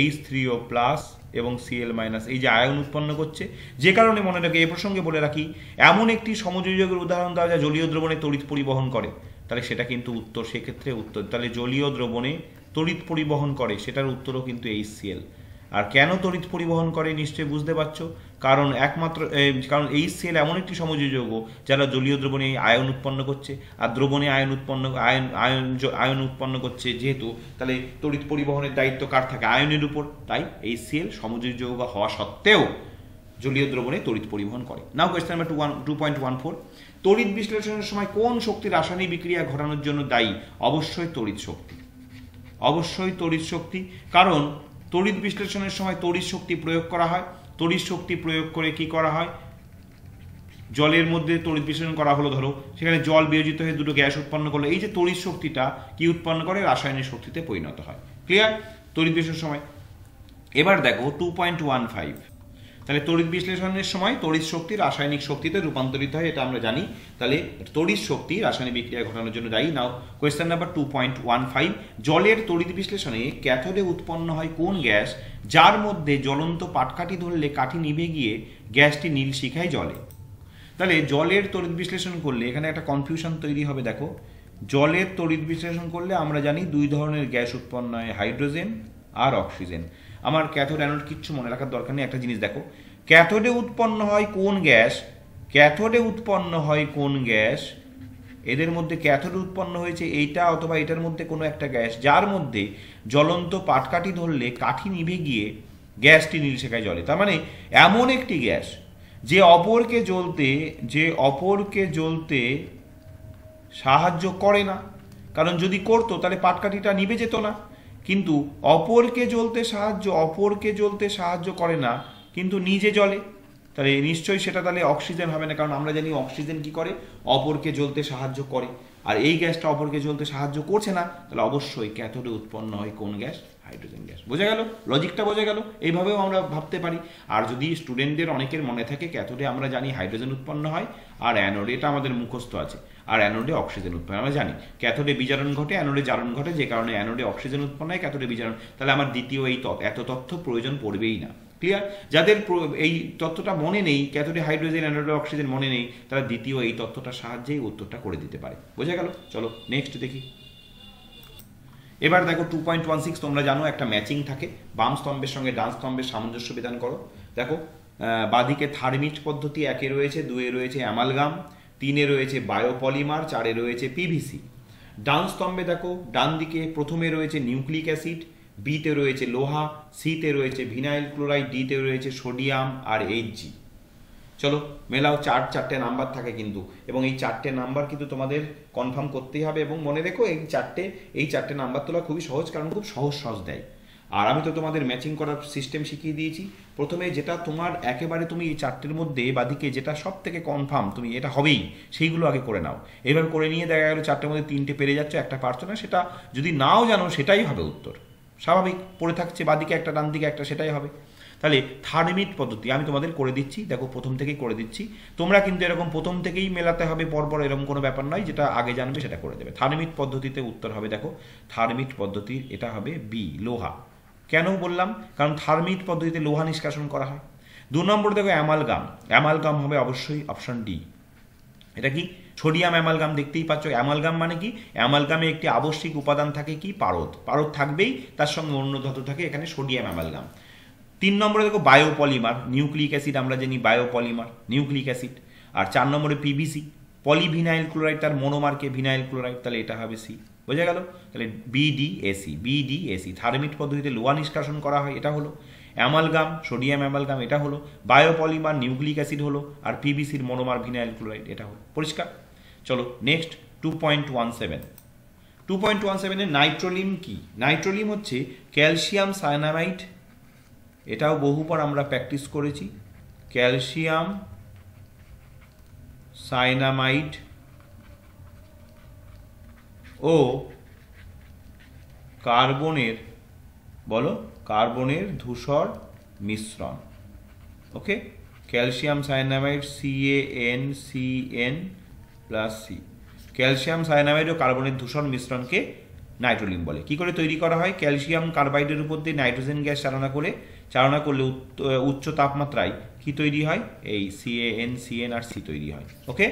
Speaker 1: H3O+ এবং Cl-, এই যে আয়ন উৎপন্ন করছে। যে কারণে মনে রাখি, এ প্রসঙ্গে বলে রাখি, এমন একটি সমযোজী যৌগের উদাহরণ দেওয়া যা জলীয় দ্রবণে তড়িৎ পরিবহন করে। তাহলে সেটা কিন্তু উত্তর, সেক্ষেত্রে উত্তর। তাহলে জলীয় দ্রবণে তড়িৎ পরিবহন করে, সেটার উত্তরও কিন্তু HCl। আর কেন তড়িৎ পরিবহন করে নিশ্চয়ই বুঝতে পারছো। কারণ HCl এমন একটি সমযোজী যৌগ যারা জলীয় দ্রবণে আয়ন উৎপন্ন করছে, আর দ্রবণে আয়ন উৎপন্ন করছে যেহেতু, তাহলে তড়িৎ পরিবহনের দায়িত্ব কার থাকে? আয়নের উপর। তাই HCl সমযোজী যৌগ হওয়া সত্ত্বেও জলীয় দ্রবণে তড়িৎ পরিবহন করে। নাও কোয়েশ্চেন নাম্বার 2.14, তড়িৎ বিশ্লেষণের সময় কোন শক্তি রাসায়নিক বিক্রিয়া ঘটানোর জন্য দায়ী? অবশ্যই তড়িৎ শক্তি। কারণ তড়িৎ বিশ্লেষণের সময় তড়িৎ শক্তি প্রয়োগ করা হয়। তড়িৎ শক্তি প্রয়োগ করে কি করা হয়? জলের মধ্যে তড়িৎ বিশ্লেষণ করা হলো, ধরো সেখানে জল বিয়োজিত হয়ে দুটো গ্যাস উৎপন্ন করলো। এই যে তড়িৎ শক্তিটা কি উৎপন্ন করে? রাসায়নিক শক্তিতে পরিণত হয়। ক্লিয়ার? তড়িৎ বিশ্লেষণের সময়। এবার দেখো 2.15, তাহলে তড়িৎ বিশ্লেষণের সময় তড়িৎ শক্তি রাসায়নিক শক্তিতে রূপান্তরিত হয়, এটা আমরা জানি। তাহলে তড়িৎ শক্তি রাসায়নিক বিক্রিয়া ঘটানোর জন্য দায়ী। নাও কোয়েশ্চেন নাম্বার 2.15, জলের তড়িৎ বিশ্লেষণে ক্যাথোডে উৎপন্ন হয় কোন গ্যাস যার মধ্যে জ্বলন্ত পাটকাঠি ধরলে কাঠি নিভে গিয়ে গ্যাসটি নীল শিখায় জ্বলে? তাহলে জলের তড়িৎ বিশ্লেষণ করলে এখানে একটা কনফিউশন তৈরি হবে। দেখো, জলের তড়িৎ বিশ্লেষণ করলে আমরা জানি দুই ধরনের গ্যাস উৎপন্ন হয়, হাইড্রোজেন আর অক্সিজেন। আমার ক্যাথোড অ্যানোড কিচ্ছু মনে রাখার দরকার নেই। একটা জিনিস দেখো, ক্যাথোডে উৎপন্ন হয় কোন গ্যাস, এদের মধ্যে ক্যাথোডে উৎপন্ন হয়েছে এইটা অথবা এটার মধ্যে কোনো একটা গ্যাস যার মধ্যে জ্বলন্ত পাটকাঠি ধরলে কাঠি নিভে গিয়ে গ্যাসটি নীল শিখায় জ্বলে। তার মানে এমন একটি গ্যাস যে অপরকে জ্বলতে সাহায্য করে না, কারণ যদি করতো তাহলে পাটকাঠিটা নিভে যেত না। কিন্তু অপরকে জ্বলতে সাহায্য করে না, কিন্তু নিজে জ্বলে, তাহলে নিশ্চয়ই সেটা তাহলে অক্সিজেন হবে না। কারণ আমরা জানি অক্সিজেন কি করে? অপরকে জ্বলতে সাহায্য করে। আর এই গ্যাসটা অপরকে জ্বলতে সাহায্য করছে না, তাহলে অবশ্যই ক্যাথোডে উৎপন্ন হয় কোন গ্যাস? Hydrogen gas. বোঝা গেল? লজিকটা বোঝা গেল? এইভাবেও আমরা ভাবতে পারি। আর যদি স্টুডেন্টদের অনেকের মনে থাকে ক্যাথোডে আমরা জানি হাইড্রোজেন উৎপন্ন হয়, আর অ্যানোডে, এটা আমাদের মুখস্থ আছে, আর অ্যানোডে অক্সিজেন উৎপন্ন আমরা জানি। ক্যাথোডে বিজারণ ঘটে, অ্যানোডে জারণ ঘটে, যে কারণে অ্যানোডে অক্সিজেন উৎপন্ন হয়, ক্যাথোডে বিজারণ। তাহলে আমার দ্বিতীয় এত তথ্য প্রয়োজন পড়বেই না। ক্লিয়ার? যাদের এই তথ্যটা মনে নেই, ক্যাথোডে হাইড্রোজেন অ্যানোডে অক্সিজেন মনে নেই, তারা দ্বিতীয় এই তথ্যটার সাহায্যেই উত্তরটা করে দিতে পারে। বোঝা গেল? চলো নেক্সট দেখি। এবার দেখো 2.16, তোমরা জানো একটা ম্যাচিং থাকে, বাম স্তম্ভের সঙ্গে ডান স্তম্ভের সামঞ্জস্য বিধান করো। দেখো, বাঁদিকে থার্মিট পদ্ধতি, 1-এ রয়েছে, 2-এ রয়েছে অ্যামালগাম, 3-এ রয়েছে বায়োপলিমার, 4-এ রয়েছে পিভিসি। ডান স্তম্ভে দেখো, ডান দিকে প্রথমে রয়েছে নিউক্লিক অ্যাসিড, বিতে রয়েছে লোহা, সিতে রয়েছে ভিনাইল ক্লোরাইড, ডিতে রয়েছে সোডিয়াম আর Hg। চলো মেলাও, চারটে নাম্বার থাকে কিন্তু, এবং এই চারটে নাম্বার কিন্তু তোমাদের কনফার্ম করতেই হবে। এবং মনে রেখো এই চারটে নাম্বার তোলা খুবই সহজ, কারণ খুব সহজ দেয়। আর আমি তো তোমাদের ম্যাচিং করার সিস্টেম শিখিয়ে দিয়েছি। প্রথমে যেটা তোমার একেবারে তুমি এই চারটের মধ্যে বাদিকে যেটা সব থেকে কনফার্ম তুমি এটা হবেই, সেইগুলো আগে করে নাও। এইভাবে করে নিয়ে দেখা গেলো চারটের মধ্যে তিনটে পেরে যাচ্ছ, একটা পারছো না, সেটা যদি নাও জানো সেটাই হবে উত্তর, স্বাভাবিক পড়ে থাকছে বাদিকে একটা ডান দিকে একটা, সেটাই হবে। তাহলে থার্মিট পদ্ধতি আমি তোমাদের করে দিচ্ছি, দেখো প্রথম থেকেই করে দিচ্ছি। তোমরা কিন্তু এরকম প্রথম থেকেই মেলাতে হবে পরপর, এরকম কোনো ব্যাপার নয়, যেটা আগে জানবে সেটা করে দেবে। থার্মিট পদ্ধতিতে উত্তর হবে, দেখো থার্মিট পদ্ধতির এটা হবে বি, লোহা। কেন বললাম? কারণ থার্মিট পদ্ধতিতে লোহা নিষ্কাশন করা হয়। 2 নম্বর দেখো অ্যামালগাম হবে অবশ্যই অপশন ডি। এটা কি? সোডিয়াম অ্যামালগাম, দেখতেই পাচ্ছ। অ্যামালগাম মানে কি? অ্যামালগামে একটি আবশ্যিক উপাদান থাকে কি? পারদ থাকবেই, তার সঙ্গে অন্য ধাতু থাকে, এখানে সোডিয়াম অ্যামালগাম। 3 নম্বরে দেখো বায়োপলিমার, নিউক্লিক অ্যাসিড, আমরা জানি বায়োপলিমার নিউক্লিক অ্যাসিড। আর 4 নম্বরে পিভিসি, পলিভিনাইল ক্লোরাইড, তার মনোমারকে ভিনাইল ক্লোরাইড, তাহলে এটা হবে সি। বোঝা গেল? তাহলে বিডিএসি থার্মিট পদ্ধতিতে লোহা নিষ্কাশন করা হয়, এটা হলো। অ্যামালগাম, সোডিয়াম অ্যামালগাম, এটা হলো। বায়োপলিমার, নিউক্লিক অ্যাসিড হলো। আর পিভিসির মনোমার ভিনাইল ক্লোরাইড, এটা হলো। পরিষ্কার? চলো নেক্সট 2.17 এর নাইট্রোলিম কি? নাইট্রোলিম হচ্ছে ক্যালসিয়াম সায়ানামাইড, এটাও বহুবার আমরা প্র্যাকটিস করেছি। ক্যালসিয়াম সায়ানামাইড ও কার্বনের ধূসর মিশ্রণ। Okay, calcium cyanamide CaNCN+C, calcium cyanamide ও কার্বনের ধূসর মিশ্রণকে নাইট্রোলিম বলে। কি করে তৈরি করা হয়? ক্যালসিয়াম কার্বাইডের উপর দিয়ে নাইট্রোজেন গ্যাস চালনা করলে উচ্চ তাপমাত্রায় কি তৈরি হয়? এই CaNCN আর C তৈরি হয়। ওকে,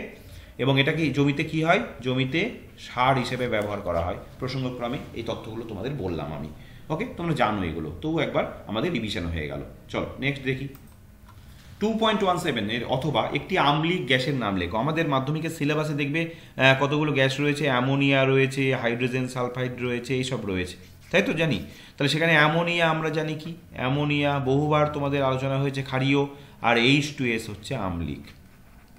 Speaker 1: এবং এটা কি জমিতে কি হয়? জমিতে সার হিসেবে ব্যবহার করা হয়। প্রসঙ্গক্রমে এই তথ্যগুলো তোমাদের বললাম আমি। ওকে, তোমরা জানো এগুলো, তবু একবার আমাদের রিভিশন হয়ে গেল। চলো নেক্সট দেখি 2.17 এর অথবা একটি আম্লিক গ্যাসের নাম লেখো। আমাদের মাধ্যমিকের সিলেবাসে দেখবে কতগুলো গ্যাস রয়েছে, অ্যামোনিয়া রয়েছে, হাইড্রোজেন সালফাইড রয়েছে, এইসব রয়েছে, তাই তো জানি। তাহলে সেখানে অ্যামোনিয়া আমরা জানি কি? অ্যামোনিয়া বহুবার তোমাদের আলোচনা হয়েছে ক্ষারীয়, আর H2S হচ্ছে আম্লিক,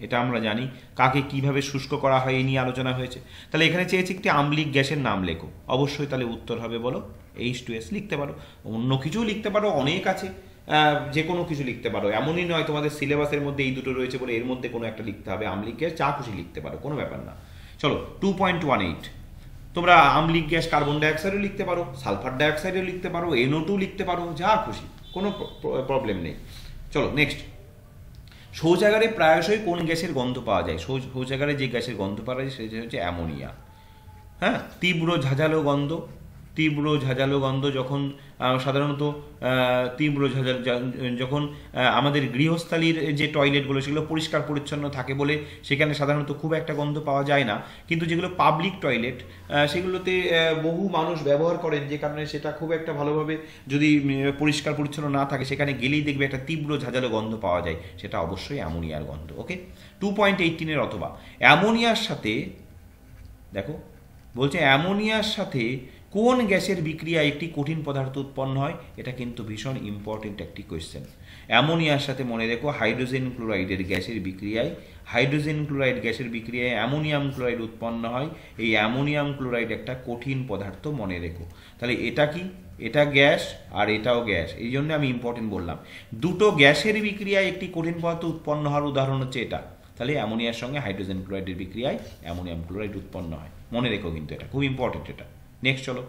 Speaker 1: এটা আমরা জানি। কাকে কিভাবে শুষ্ক করা হয় এই নিয়ে আলোচনা হয়েছে। তাহলে এখানে চেয়েছি একটি আম্লিক গ্যাসের নাম লেখো, অবশ্যই তাহলে উত্তর হবে বলো H2S। লিখতে পারো, অন্য কিছুও লিখতে পারো, অনেক আছে, যে কোনো কিছু লিখতে পারো, এমনই নয় তোমাদের সিলেবাসের মধ্যে এই দুটো রয়েছে বলে এর মধ্যে কোনো একটা লিখতে হবে। আম্লিক গ্যাস যা খুশি লিখতে পারো, কোনো ব্যাপার না। চলো 2.18, তোমরা আম্লিক গ্যাস কার্বন ডাইঅক্সাইডও লিখতে পারো, সালফার ডাইঅক্সাইডও লিখতে পারো, NO2 লিখতে পারো, যা খুশি, কোনো প্রবলেম নেই। চলো নেক্সট, শৌচাগারে প্রায়শই কোন গ্যাসের গন্ধ পাওয়া যায়? শৌচাগারে যে গ্যাসের গন্ধ পাওয়া যায় সেটা হচ্ছে অ্যামোনিয়া। হ্যাঁ, তীব্র ঝাঁঝালো গন্ধ যখন সাধারণত যখন আমাদের গৃহস্থালীর যে টয়লেটগুলো সেগুলো পরিষ্কার পরিচ্ছন্ন থাকে বলে সেখানে সাধারণত খুব একটা গন্ধ পাওয়া যায় না, কিন্তু যেগুলো পাবলিক টয়লেট সেগুলোতে বহু মানুষ ব্যবহার করেন, যে কারণে সেটা খুব একটা ভালোভাবে যদি পরিষ্কার পরিচ্ছন্ন না থাকে সেখানে গেলেই দেখবে একটা তীব্র ঝাঁঝালো গন্ধ পাওয়া যায়, সেটা অবশ্যই অ্যামোনিয়ার গন্ধ। ওকে, 2.18 এর অথবা অ্যামোনিয়ার সাথে, দেখো বলছে অ্যামোনিয়ার সাথে কোন গ্যাসের বিক্রিয়ায় একটি কঠিন পদার্থ উৎপন্ন হয়? এটা কিন্তু ভীষণ ইম্পর্টেন্ট একটি কোয়েশ্চেন। অ্যামোনিয়ার সাথে মনে রেখো হাইড্রোজেন ক্লোরাইড গ্যাসের বিক্রিয়ায় অ্যামোনিয়াম ক্লোরাইড উৎপন্ন হয়। এই অ্যামোনিয়াম ক্লোরাইড একটা কঠিন পদার্থ, মনে রেখো। তাহলে এটা কি? এটা গ্যাস আর এটাও গ্যাস, এই জন্য আমি ইম্পর্টেন্ট বললাম। দুটো গ্যাসের বিক্রিয়ায় একটি কঠিন পদার্থ উৎপন্ন হওয়ার উদাহরণ হচ্ছে এটা। তাহলে অ্যামোনিয়ার সঙ্গে হাইড্রোজেন ক্লোরাইডের বিক্রিয়ায় অ্যামোনিয়াম ক্লোরাইড উৎপন্ন হয়, মনে রেখো কিন্তু, এটা খুব ইম্পর্টেন্ট এটা। নেক্সট চলো,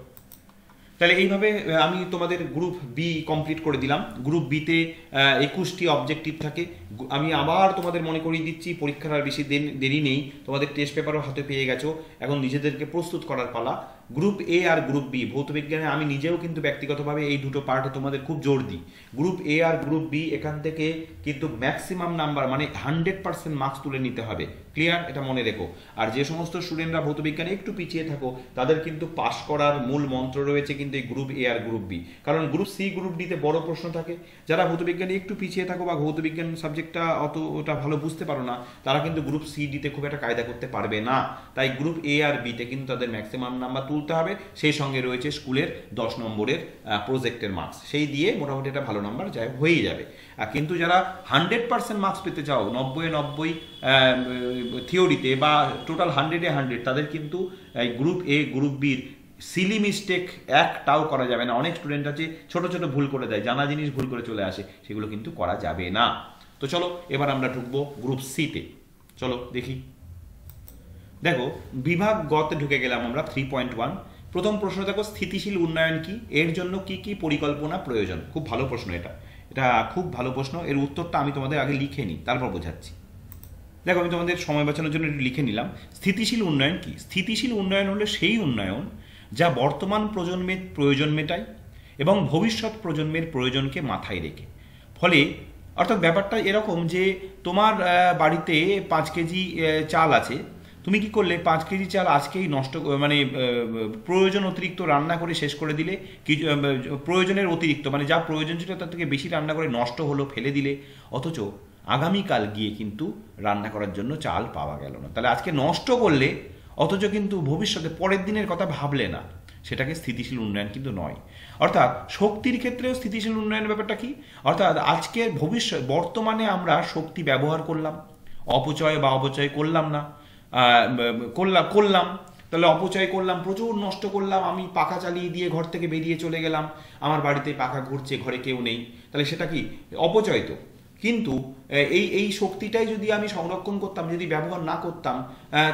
Speaker 1: তাহলে এইভাবে আমি তোমাদের গ্রুপ বি কমপ্লিট করে দিলাম। গ্রুপ বিতে 21টি অবজেক্টিভ থাকে। আমি আবার তোমাদের মনে করিয়ে দিচ্ছি, পরীক্ষার আর বেশি দেরি নেই, তোমাদের টেস্ট পেপারও হাতে পেয়ে গেছো, এখন নিজেদেরকে প্রস্তুত করার পালা। গ্রুপ এ আর গ্রুপ বি ভৌতবিজ্ঞানে আমি নিজেও কিন্তু ব্যক্তিগতভাবে এই দুটো পার্টে তোমাদের খুব জোর দিই। গ্রুপ এ আর গ্রুপ বি এখান থেকে কিন্তু ম্যাক্সিমাম নাম্বার মানে 100% মার্কস তুলে নিতে হবে, ক্লিয়ার? এটা মনে রেখো। আর যে সমস্ত স্টুডেন্টরা ভৌতবিজ্ঞানে একটু পিছিয়ে থাকো তাদের কিন্তু পাস করার মূল মন্ত্র রয়েছে কিন্তু এই গ্রুপ এ আর গ্রুপ বি, কারণ গ্রুপ সি গ্রুপ ডিতে বড় প্রশ্ন থাকে। যারা ভৌতবিজ্ঞানে একটু পিছিয়ে থাকো বা ভৌতবিজ্ঞান সাবজেক্টটা অতটা ভালো বুঝতে পারো না, তারা কিন্তু গ্রুপ সি ডিতে খুব একটা কায়দা করতে পারবে না। তাই গ্রুপ এ আর বিতে কিন্তু তাদের ম্যাক্সিমাম নাম্বার তুলতে হবে, সেই সঙ্গে রয়েছে স্কুলের 10 নম্বরের প্রজেক্টের মার্কস, সেই দিয়ে মোটামুটি একটা ভালো নাম্বার হয়ে যাবে। কিন্তু যারা 100% মার্কস পেতে চাও, 90-90 থিওরিতে বা টোটাল 100-এ 100, তাদের কিন্তু গ্রুপ এ গ্রুপ বির সিলি মিস্টেক একটাও করা যাবে না। অনেক স্টুডেন্ট আছে ছোট ছোট ভুল করে দেয়, জানা জিনিস ভুল করে চলে আসে, সেগুলো কিন্তু করা যাবে না। তো চলো এবার আমরা ঢুকবো গ্রুপ সিতে। চলো দেখি, দেখো বিভাগ গতে ঢুকে গেলাম আমরা। 3.1 প্রথম প্রশ্ন দেখো, স্থিতিশীল উন্নয়ন কি, এর জন্য কি কি পরিকল্পনা প্রয়োজন। খুব ভালো প্রশ্ন, এটা খুব ভালো প্রশ্ন। এর উত্তরটা আমি তোমাদের আগে লিখে নিই, তারপর বোঝাচ্ছি। দেখো আমি তোমাদের সময় বাঁচানোর জন্য একটু লিখে নিলাম। স্থিতিশীল উন্নয়ন কি? স্থিতিশীল উন্নয়ন হলো সেই উন্নয়ন যা বর্তমান প্রজন্মের প্রয়োজন মেটায় এবং ভবিষ্যৎ প্রজন্মের প্রয়োজনকে মাথায় রেখে। ফলে অর্থাৎ ব্যাপারটা এরকম যে তোমার বাড়িতে 5 কেজি চাল আছে, তুমি কি করলে 5 কেজি চাল আজকেই নষ্ট, মানে প্রয়োজন অতিরিক্ত রান্না করে শেষ করে দিলে, কিছু প্রয়োজনের অতিরিক্ত মানে যা প্রয়োজন ছিল তার থেকে বেশি রান্না করে নষ্ট হলো, ফেলে দিলে, অথচ আগামীকাল গিয়ে কিন্তু রান্না করার জন্য চাল পাওয়া গেল না। তাহলে আজকে নষ্ট করলে, অথচ কিন্তু ভবিষ্যতে পরের দিনের কথা ভাবলে না, সেটাকে স্থিতিশীল উন্নয়ন কিন্তু নয়। অর্থাৎ শক্তির ক্ষেত্রেও স্থিতিশীল উন্নয়নের ব্যাপারটা কি? অর্থাৎ আজকের ভবিষ্যৎ বর্তমানে আমরা শক্তি ব্যবহার করলাম, অপচয় বা অপচয় করলাম না, করলাম তাহলে অপচয় করলাম, প্রচুর নষ্ট করলাম। আমি পাখা চালিয়ে দিয়ে ঘর থেকে বেরিয়ে চলে গেলাম, আমার বাড়িতে পাখা ঘুরছে, ঘরে কেউ নেই, তাহলে সেটা কি অপচয়? তো কিন্তু এই শক্তিটাই যদি আমি সংরক্ষণ করতাম, যদি ব্যবহার না করতাম,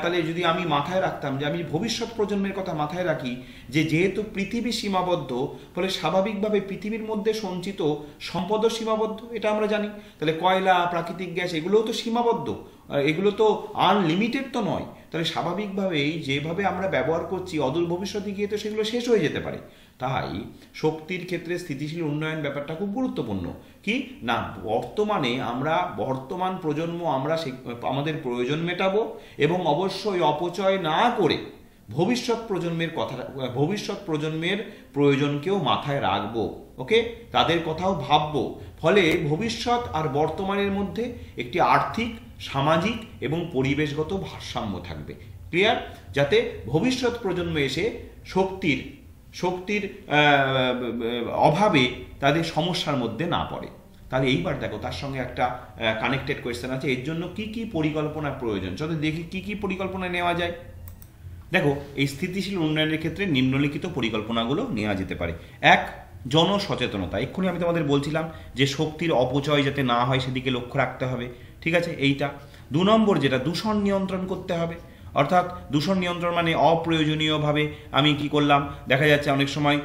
Speaker 1: তাহলে যদি আমি মাথায় রাখতাম যে আমি ভবিষ্যৎ প্রজন্মের কথা মাথায় রাখি, যে যেহেতু পৃথিবী সীমাবদ্ধ, ফলে স্বাভাবিকভাবে পৃথিবীর মধ্যে সঞ্চিত সম্পদও সীমাবদ্ধ, এটা আমরা জানি। তাহলে কয়লা, প্রাকৃতিক গ্যাস এগুলোও তো সীমাবদ্ধ, এগুলো তো আনলিমিটেড তো নয়। তাহলে স্বাভাবিকভাবেই যেভাবে আমরা ব্যবহার করছি, অদূর ভবিষ্যতে গিয়ে তো সেগুলো শেষ হয়ে যেতে পারে। তাই শক্তির ক্ষেত্রে স্থিতিশীল উন্নয়ন ব্যাপারটা খুব গুরুত্বপূর্ণ। কি না, বর্তমান প্রজন্ম আমরা আমাদের প্রয়োজন মেটাবো এবং অবশ্যই অপচয় না করে ভবিষ্যৎ প্রজন্মের প্রয়োজনকেও মাথায় রাখবো। ওকে, তাদের কথাও ভাববো। ফলে ভবিষ্যৎ আর বর্তমানের মধ্যে একটি আর্থিক, সামাজিক এবং পরিবেশগত ভারসাম্য থাকবে। ক্লিয়ার? যাতে ভবিষ্যৎ প্রজন্ম এসে শক্তির অভাবে তাদের সমস্যার মধ্যে না পড়ে। তাহলে এইবার দেখো তার সঙ্গে একটা কানেক্টেড কোয়েশ্চেন আছে, এর জন্য কি কি পরিকল্পনা প্রয়োজন। চলো দেখি কি কি পরিকল্পনা নেওয়া যায়। দেখো এই স্থিতিশীল উন্নয়নের ক্ষেত্রে নিম্নলিখিত পরিকল্পনাগুলো নেওয়া যেতে পারে। 1, জনসচেতনতা। এক্ষুনি আমি তোমাদের বলছিলাম যে শক্তির অপচয় যাতে না হয় সেদিকে লক্ষ্য রাখতে হবে, ঠিক আছে, এইটা। 2 নম্বর যেটা, দূষণ নিয়ন্ত্রণ করতে হবে। অর্থাৎ দূষণ নিয়ন্ত্রণ মানে অপ্রয়োজনীয়ভাবে আমি কি করলাম, দেখা যাচ্ছে অনেক সময়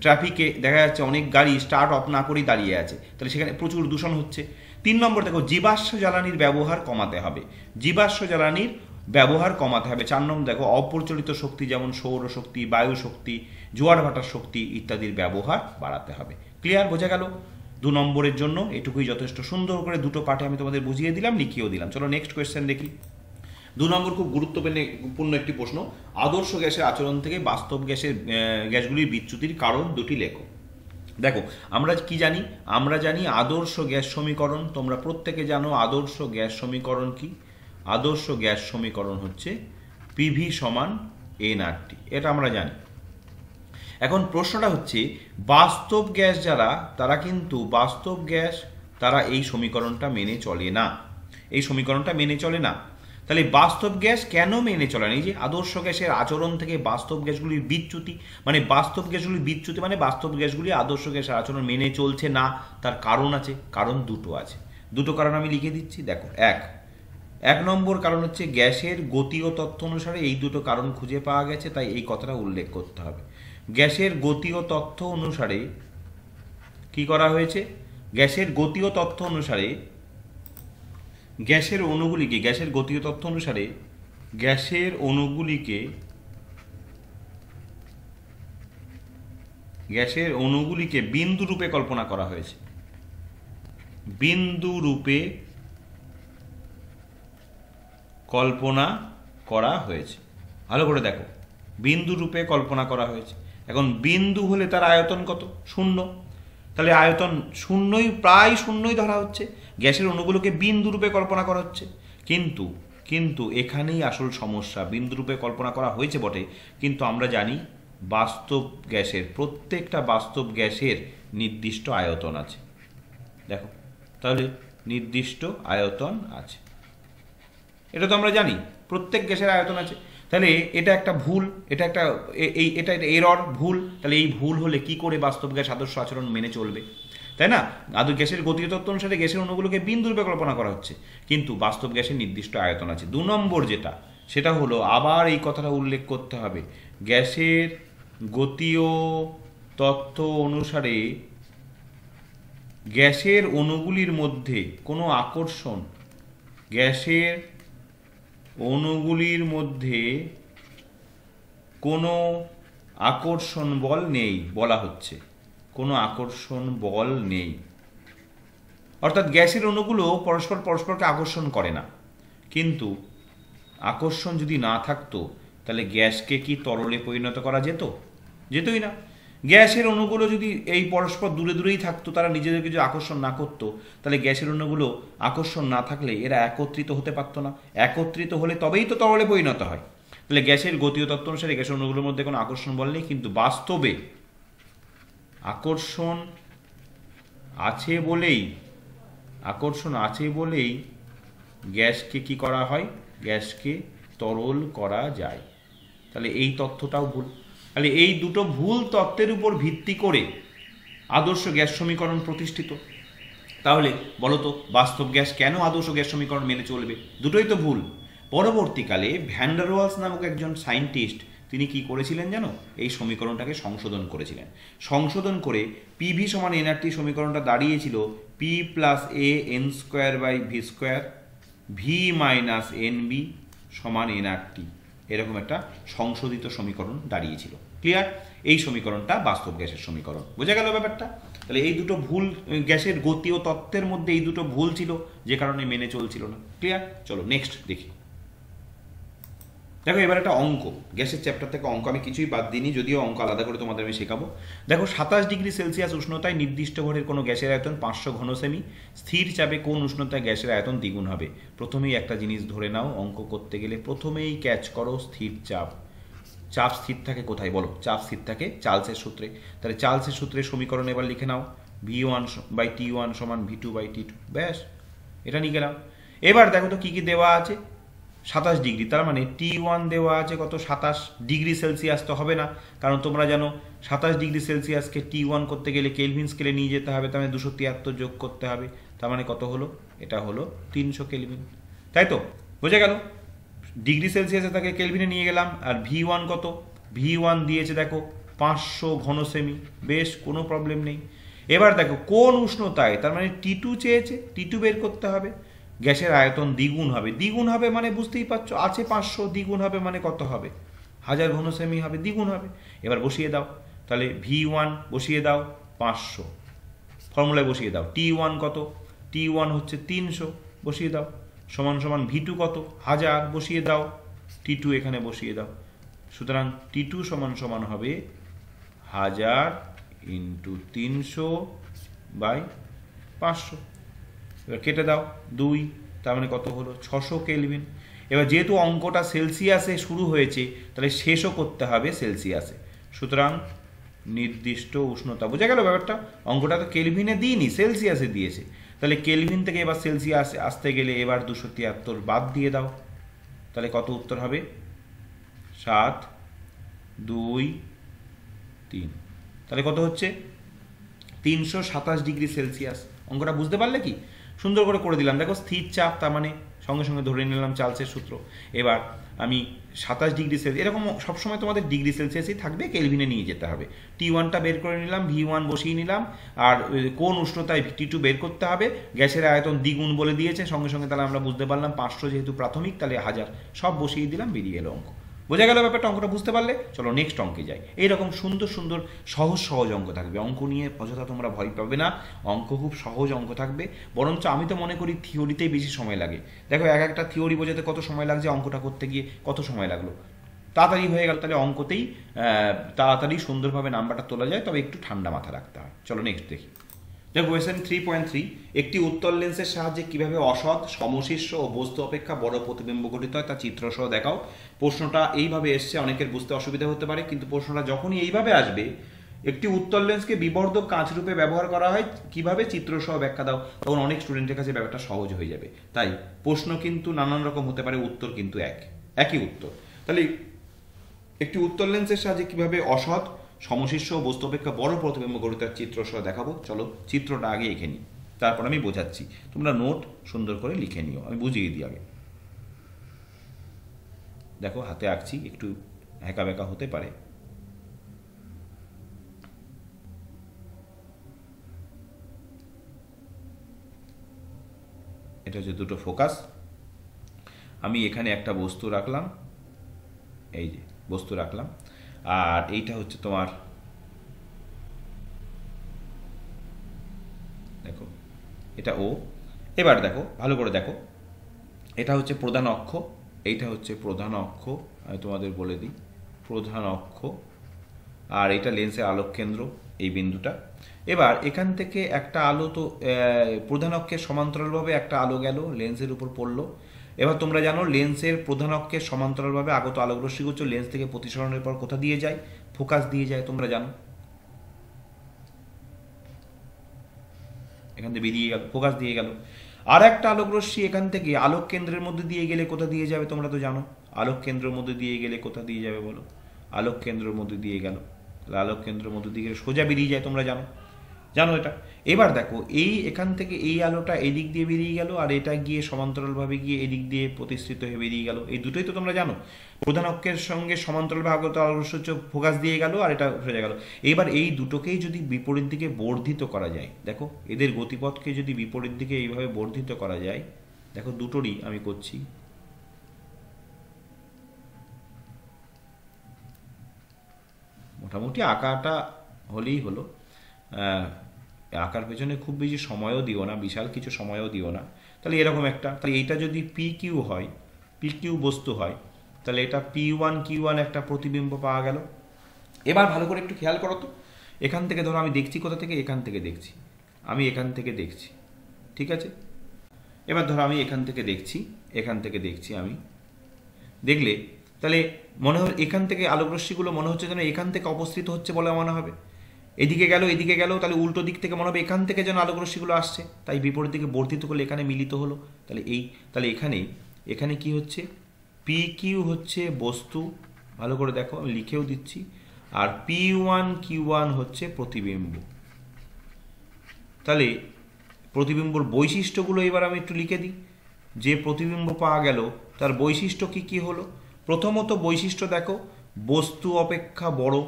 Speaker 1: ট্রাফিকে দেখা যাচ্ছে অনেক গাড়ি স্টার্ট অফ না করেই দাঁড়িয়ে আছে, তাহলে সেখানে প্রচুর দূষণ হচ্ছে। 3 নম্বর দেখো, জীবাশ্ম জ্বালানির ব্যবহার কমাতে হবে। জীবাশ্ম জ্বালানির ব্যবহার কমাতে হবে। 4 নম্বর দেখো, অপ্রচলিত শক্তি যেমন সৌরশক্তি, বায়ু শক্তি, জোয়ার ভাটার শক্তি ইত্যাদির ব্যবহার বাড়াতে হবে। ক্লিয়ার? বোঝা গেল? 2 নম্বরের জন্য এটুকুই যথেষ্ট। সুন্দর করে দুটো পাঠে আমি তোমাদের বুঝিয়ে দিলাম, লিখিয়েও দিলাম। চলো নেক্সট কোয়েশ্চেন দেখি। 2 নম্বর খুব গুরুত্বপূর্ণ একটি প্রশ্ন, আদর্শ গ্যাসের আচরণ থেকে বাস্তব গ্যাসগুলির বিচ্যুতির কারণ দুটি লেখো। দেখো আমরা কি জানি, আমরা জানি আদর্শ গ্যাস সমীকরণ। তোমরা প্রত্যেকে জানো আদর্শ গ্যাস সমীকরণ কি। আদর্শ গ্যাস সমীকরণ হচ্ছে PV = nRT, এটা আমরা জানি। এখন প্রশ্নটা হচ্ছে বাস্তব গ্যাস যারা, তারা কিন্তু বাস্তব গ্যাস তারা এই সমীকরণটা মেনে চলে না, এই সমীকরণটা মেনে চলে না। তাহলে বাস্তব গ্যাস কেন মেনে চলে না? এই যে আদর্শ গ্যাসের আচরণ থেকে বাস্তব গ্যাসগুলির বিচ্যুতি, মানে বাস্তব গ্যাসগুলির বিচ্যুতি মানে বাস্তব গ্যাসগুলি আদর্শ গ্যাসের আচরণ মেনে চলছে না। তার কারণ আছে, কারণ দুটো আছে। দুটো কারণ আমি লিখে দিচ্ছি। দেখো, 1 নম্বর কারণ হচ্ছে গ্যাসের গতীয় তথ্য অনুসারে এই দুটো কারণ খুঁজে পাওয়া গেছে, তাই এই কথাটা উল্লেখ করতে হবে। গ্যাসের গতীয় তথ্য অনুসারে কি করা হয়েছে? গ্যাসের গতীয় তথ্য অনুসারে গ্যাসের অণুগুলিকে বিন্দু রূপে কল্পনা করা হয়েছে। বিন্দু রূপে কল্পনা করা হয়েছে। ভালো করে দেখো, বিন্দু রূপে কল্পনা করা হয়েছে। এখন বিন্দু হলে তার আয়তন কত? 0। তাহলে আয়তন প্রায় শূন্যই ধরা হচ্ছে। গ্যাসের অণুগুলোকে বিন্দু রূপে কল্পনা করা হচ্ছে, কিন্তু এখানেই আসল সমস্যা। বিন্দুরূপে কল্পনা করা হয়েছে বটে, কিন্তু আমরা জানি বাস্তব গ্যাসের, প্রত্যেকটা বাস্তব গ্যাসের নির্দিষ্ট আয়তন আছে। দেখো তাহলে নির্দিষ্ট আয়তন আছে, এটা তো আমরা জানি, প্রত্যেক গ্যাসের আয়তন আছে। তাহলে এটা একটা ভুল, এটা একটা এটা এরর, ভুল। তাহলে এই ভুল হলে কি করে বাস্তব গ্যাস আদর্শ আচরণ মেনে চলবে, তাই না? গ্যাসের গতীয় তত্ত্ব অনুসারে গ্যাসের অণুগুলোকে বিন্দুরূপে কল্পনা করা হচ্ছে, কিন্তু বাস্তব গ্যাসের নির্দিষ্ট আয়তন আছে। 2 নম্বর যেটা, সেটা হলো আবার এই কথাটা উল্লেখ করতে হবে, গ্যাসের গতীয় তত্ত্ব অনুসারে গ্যাসের অণুগুলির মধ্যে কোনো আকর্ষণ, গ্যাসের অণুগুলির মধ্যে কোনো আকর্ষণ বল নেই বলা হচ্ছে, কোনো আকর্ষণ বল নেই। অর্থাৎ গ্যাসের অণুগুলো পরস্পরকে আকর্ষণ করে না। কিন্তু আকর্ষণ যদি না থাকতো তাহলে গ্যাসকে কি তরলে পরিণত করা যেতই না। গ্যাসের অণুগুলো যদি এই পরস্পর দূরে দূরেই থাকতো, তারা নিজেদেরকে যদি আকর্ষণ না করতো, তাহলে গ্যাসের অণুগুলো আকর্ষণ না থাকলে এরা একত্রিত হতে পারতো না। একত্রিত হলে তবেই তো তরলে পরিণত হয়। তাহলে গ্যাসের গতীয় তত্ত্ব অনুসারে গ্যাসের অণুগুলোর মধ্যে কোনো আকর্ষণ বল নেই, কিন্তু বাস্তবে আকর্ষণ আছে বলেই গ্যাসকে কি করা হয়, গ্যাসকে তরল করা যায়। তাহলে এই তথ্যটাও ভুল। তাহলে এই দুটো ভুল তত্ত্বের উপর ভিত্তি করে আদর্শ গ্যাস সমীকরণ প্রতিষ্ঠিত। তাহলে বলতো বাস্তব গ্যাস কেন আদর্শ গ্যাস সমীকরণ মেনে চলবে? দুটোই তো ভুল। পরবর্তীকালে ভ্যান ডার ওয়ালস নামক একজন সায়েন্টিস্ট, তিনি কি করেছিলেন জানো? এই সমীকরণটাকে সংশোধন করেছিলেন। সংশোধন করে পিভি সমান এনআরটি সমীকরণটা দাঁড়িয়েছিল P plus A N square by V square V minus N B সমান এনআরটি, এরকম একটা সংশোধিত সমীকরণ দাঁড়িয়েছিল। ক্লিয়ার? এই সমীকরণটা বাস্তব গ্যাসের সমীকরণ। বোঝা গেল ব্যাপারটা? তাহলে এই দুটো ভুল, গ্যাসের গতি ও তত্ত্বের মধ্যে এই দুটো ভুল ছিল, যে কারণে মেনে চলছিল না। ক্লিয়ার? চলো নেক্সট দেখি। দেখো এবার একটা অঙ্ক, গ্যাসের চ্যাপ্টার থেকে অঙ্ক আমি কিছুই বাদ দিইনি, যদিও অঙ্ক আলাদা করে তোমাদের আমি শেখাবো। দেখো 27 ডিগ্রি সেলসিয়াস উষ্ণতায় নির্দিষ্ট ভরের কোনো গ্যাসের আয়তন 500 ঘন সেমি, স্থির চাপে কোন উষ্ণতায় গ্যাসের আয়তন দ্বিগুণ হবে? প্রথমেই একটা জিনিস ধরে নাও, অঙ্ক করতে গেলে প্রথমেই ক্যাচ করো স্থির চাপ। চাপ স্থির থাকে কোথায় বলো? চাপ স্থির থাকে চার্লসের সূত্রে। তাহলে চার্লসের সূত্রের সমীকরণ এবার লিখে নাও, V1/T1 সমান V2/T2। ব্যাস, এটা নিয়ে গেলাম। এবার দেখো তো কি কি দেওয়া আছে। 27 ডিগ্রি, তার মানে T1 দেওয়া আছে কত? 27 ডিগ্রি সেলসিয়াস তো হবে না, কারণ তোমরা জানো 27 ডিগ্রি সেলসিয়াসকে T1 করতে গেলে কেলভিন স্কেলে নিয়ে যেতে হবে, তার মানে 273 যোগ করতে হবে, তার মানে কত হলো? এটা হলো 300 কেলভিন, তাই তো? বোঝা গেল? ডিগ্রি সেলসিয়াসে তাকে কেলভিনে নিয়ে গেলাম। আর V1 কত? V1 দিয়েছে দেখো 500 ঘন সেমি, বেশ, কোনো প্রবলেম নেই। এবার দেখো কোন উষ্ণতায়, তার মানে T2 চেয়েছে, T2 বের করতে হবে। গ্যাসের আয়তন দ্বিগুণ হবে মানে বুঝতেই পারছো, আছে 500, দ্বিগুণ হবে মানে কত হবে? 1000 ঘন সেমি হবে, দ্বিগুণ হবে। এবার বসিয়ে দাও, তাহলে V1 বসিয়ে দাও 500, ফর্মুলায় বসিয়ে দাও। T1 কত? T1 হচ্ছে 300, বসিয়ে দাও, সমান সমান V2 কত? 1000, বসিয়ে দাও, T2 এখানে বসিয়ে দাও। সুতরাং T2 সমান সমান হবে 1000 ইন্টু 300/500। এবার কেটে দাও 2, তার মানে কত হলো? 600 কেলভিন। এবার যেহেতু অঙ্কটা সেলসিয়াসে শুরু হয়েছে, তাহলে শেষও করতে হবে সেলসিয়াসে। সুতরাং নির্দিষ্ট উষ্ণতা, বোঝা গেল ব্যাপারটা? অঙ্কটা তো কেলভিনে দিইনি, সেলসিয়াসে দিয়েছে। তাহলে কেলভিন থেকে এবার সেলসিয়াসে আসতে গেলে এবার 273 বাদ দিয়ে দাও, তাহলে কত উত্তর হবে? 7, 2, 3, তাহলে কত হচ্ছে? 327 ডিগ্রি সেলসিয়াস। অঙ্কটা বুঝতে পারলে কি? সুন্দর করে দিলাম। দেখো স্থির চাপ, তার মানে সঙ্গে সঙ্গে ধরে নিলাম চার্লসের সূত্র। এবার আমি 27 ডিগ্রি সেলসিয়াস, এরকম সবসময় তোমাদের ডিগ্রি সেলসিয়াসই থাকবে, কেলভিনে নিয়ে যেতে হবে। T1টা বের করে নিলাম, V1 বসিয়ে নিলাম, আর কোন উষ্ণতায় T2 বের করতে হবে, গ্যাসের আয়তন দ্বিগুণ বলে দিয়েছে সঙ্গে সঙ্গে, তাহলে আমরা বুঝতে পারলাম 500 যেহেতু প্রাথমিক, তাহলে 1000, সব বসিয়ে দিলাম, বেরিয়ে এলো অঙ্ক। বোঝা গেল ব্যাপারটা? অঙ্কটা বুঝতে পারলে? চলো নেক্সট অঙ্কে যাই। এইরকম সুন্দর সুন্দর সহজ অঙ্ক থাকবে। অঙ্ক নিয়ে অযথা তোমরা ভয় পাবে না, অঙ্ক খুব সহজ অঙ্ক থাকবে। বরঞ্চ আমি তো মনে করি থিওরিতেই বেশি সময় লাগে। দেখো একটা থিওরি বোঝাতে কত সময় লাগছে, অঙ্কটা করতে গিয়ে কত সময় লাগলো, তাড়াতাড়ি হয়ে গেল। তাহলে অঙ্কতেই তাড়াতাড়ি সুন্দরভাবে নাম্বারটা তোলা যায়, তবে একটু ঠান্ডা মাথা রাখতে হয়। চলো নেক্সট দেখি। দেখো কোয়েশ্চেন 3.3, একটি উত্তল লেন্সের সাহায্যে কিভাবে অসৎ, সমশীর্ষ ও বস্তু অপেক্ষা বড় প্রতিবিম্ব গঠিত হয় তা চিত্রসহ দেখাও। প্রশ্নটা এইভাবে এসছে, অনেকের বুঝতে অসুবিধা হতে পারে, কিন্তু প্রশ্নটা যখনই এইভাবে আসবে, একটি উত্তল লেন্সকে বিবর্ধক কাঁচ রূপে ব্যবহার করা হয় কিভাবে চিত্রসহ ব্যাখ্যা দাও, তখন অনেক স্টুডেন্টের কাছে ব্যাপারটা সহজ হয়ে যাবে। তাই প্রশ্ন কিন্তু নানান রকম হতে পারে, উত্তর কিন্তু একই উত্তর। তাহলে একটি উত্তল লেন্সের সাহায্যে কিভাবে অসৎ, সমশীর্ষ ও বস্তু অপেক্ষা বড় প্রতিবিম্ব গঠিত চিত্রসহ দেখাবো। চলো চিত্রটা আগে এঁকে নিই, তারপর আমি বোঝাচ্ছি, তোমরা নোট সুন্দর করে লিখে নিও, আমি বুঝিয়ে দিই আগে। দেখো হাতে আঁকছি, একটু হ্যাঁকা ব্যাকা হতে পারে। এটা হচ্ছে দুটো ফোকাস, আমি এখানে একটা বস্তু রাখলাম, এই যে বস্তু রাখলাম, আর এইটা হচ্ছে তোমার, দেখো এটা ও। এবার দেখো ভালো করে দেখো, এটা হচ্ছে প্রধান অক্ষ, এইটা হচ্ছে প্রধান অক্ষ, আমি তোমাদের বলে দিই প্রধান অক্ষ, আর এটা লেন্সের আলোক কেন্দ্র, এই বিন্দুটা। এবার এখান থেকে একটা আলো তো প্রধান অক্ষের সমান্তরালভাবে একটা আলো গেল, লেন্সের উপর পড়লো। এবার তোমরা জানো লেন্সের প্রধান অক্ষের সমান্তরালভাবে আগত আলোকরশ্মিগুচ্ছ লেন্স থেকে প্রতিসরণের পর কোথা দিয়ে যায়, ফোকাস দিয়ে যায়, তোমরা জানো। এখান থেকে বেরিয়ে গেল, ফোকাস দিয়ে গেল। আর একটা আলোকরশ্মি এখান থেকে আলোক কেন্দ্রের মধ্যে দিয়ে গেলে কোথা দিয়ে যাবে, তোমরা তো জানো। আলোক কেন্দ্রের মধ্যে দিয়ে গেলে কোথা দিয়ে যাবে বলো, আলোক কেন্দ্রের মধ্যে দিয়ে গেল, আলোক কেন্দ্রের মধ্যে দিয়ে গেলে সোজা বেরিয়ে যায়, তোমরা জানো এটা। এবার দেখো এই এখান থেকে এই আলোটা এদিক দিয়ে বেরিয়ে গেল, আর এটা গিয়ে সমান্তরালভাবে গিয়ে এদিক দিয়ে প্রতিষ্ঠিত হয়ে বেরিয়ে গেল, এই দুটোই তো তোমরা জানো। প্রধান অক্ষের সঙ্গে সমান্তরালভাবে আগত আলোকরশ্মি হচ্ছে ফোকাস দিয়ে গেল, আর এটা সোজা গেল। এবার এই দুটোকেই যদি বিপরীত দিকে বর্ধিত করা যায়, দেখো এদের গতিপথকে যদি বিপরীত দিকে এইভাবে বর্ধিত করা যায়, দেখো দুটোরই আমি করছি, মোটামুটি আঁকাটা হলেই হলো। আঁকার পেছনে খুব বেশি সময়ও দিও না, বিশাল কিছু সময়ও দিও না। তাহলে এরকম একটা, তাহলে এইটা যদি পি কিউ হয়, পি কিউ বস্তু হয়, তাহলে এটা P1 Q1 একটা প্রতিবিম্ব পাওয়া গেল। এবার ভালো করে একটু খেয়াল করো তো, এখান থেকে ধরো আমি দেখছি কোথা থেকে, এখান থেকে দেখছি, আমি এখান থেকে দেখছি, ঠিক আছে। এবার ধরো আমি এখান থেকে দেখছি, আমি দেখলে তাহলে মনে হয় এখান থেকে আলোকরশ্মিগুলো মনে হচ্ছে যেন এখান থেকে অবস্থিত হচ্ছে বলে মনে হবে, এদিকে গেল, তাহলে উল্টো দিক থেকে মনে হবে এখান থেকে যেন আলোকরশ্মিগুলো আসছে, তাই বিপরীত দিকে বর্ধিত করলে এখানে মিলিত হলো। তাহলে এখানে কি হচ্ছে, পি কিউ হচ্ছে বস্তু, ভালো করে দেখো আমি লিখেও দিচ্ছি, আর P1 Q1 হচ্ছে প্রতিবিম্ব। তাহলে প্রতিবিম্বর বৈশিষ্ট্যগুলো এবার আমি একটু লিখে দিই, যে প্রতিবিম্ব পাওয়া গেল তার বৈশিষ্ট্য কি কি হলো। প্রথমত বৈশিষ্ট্য দেখো, বস্তু অপেক্ষা বড়,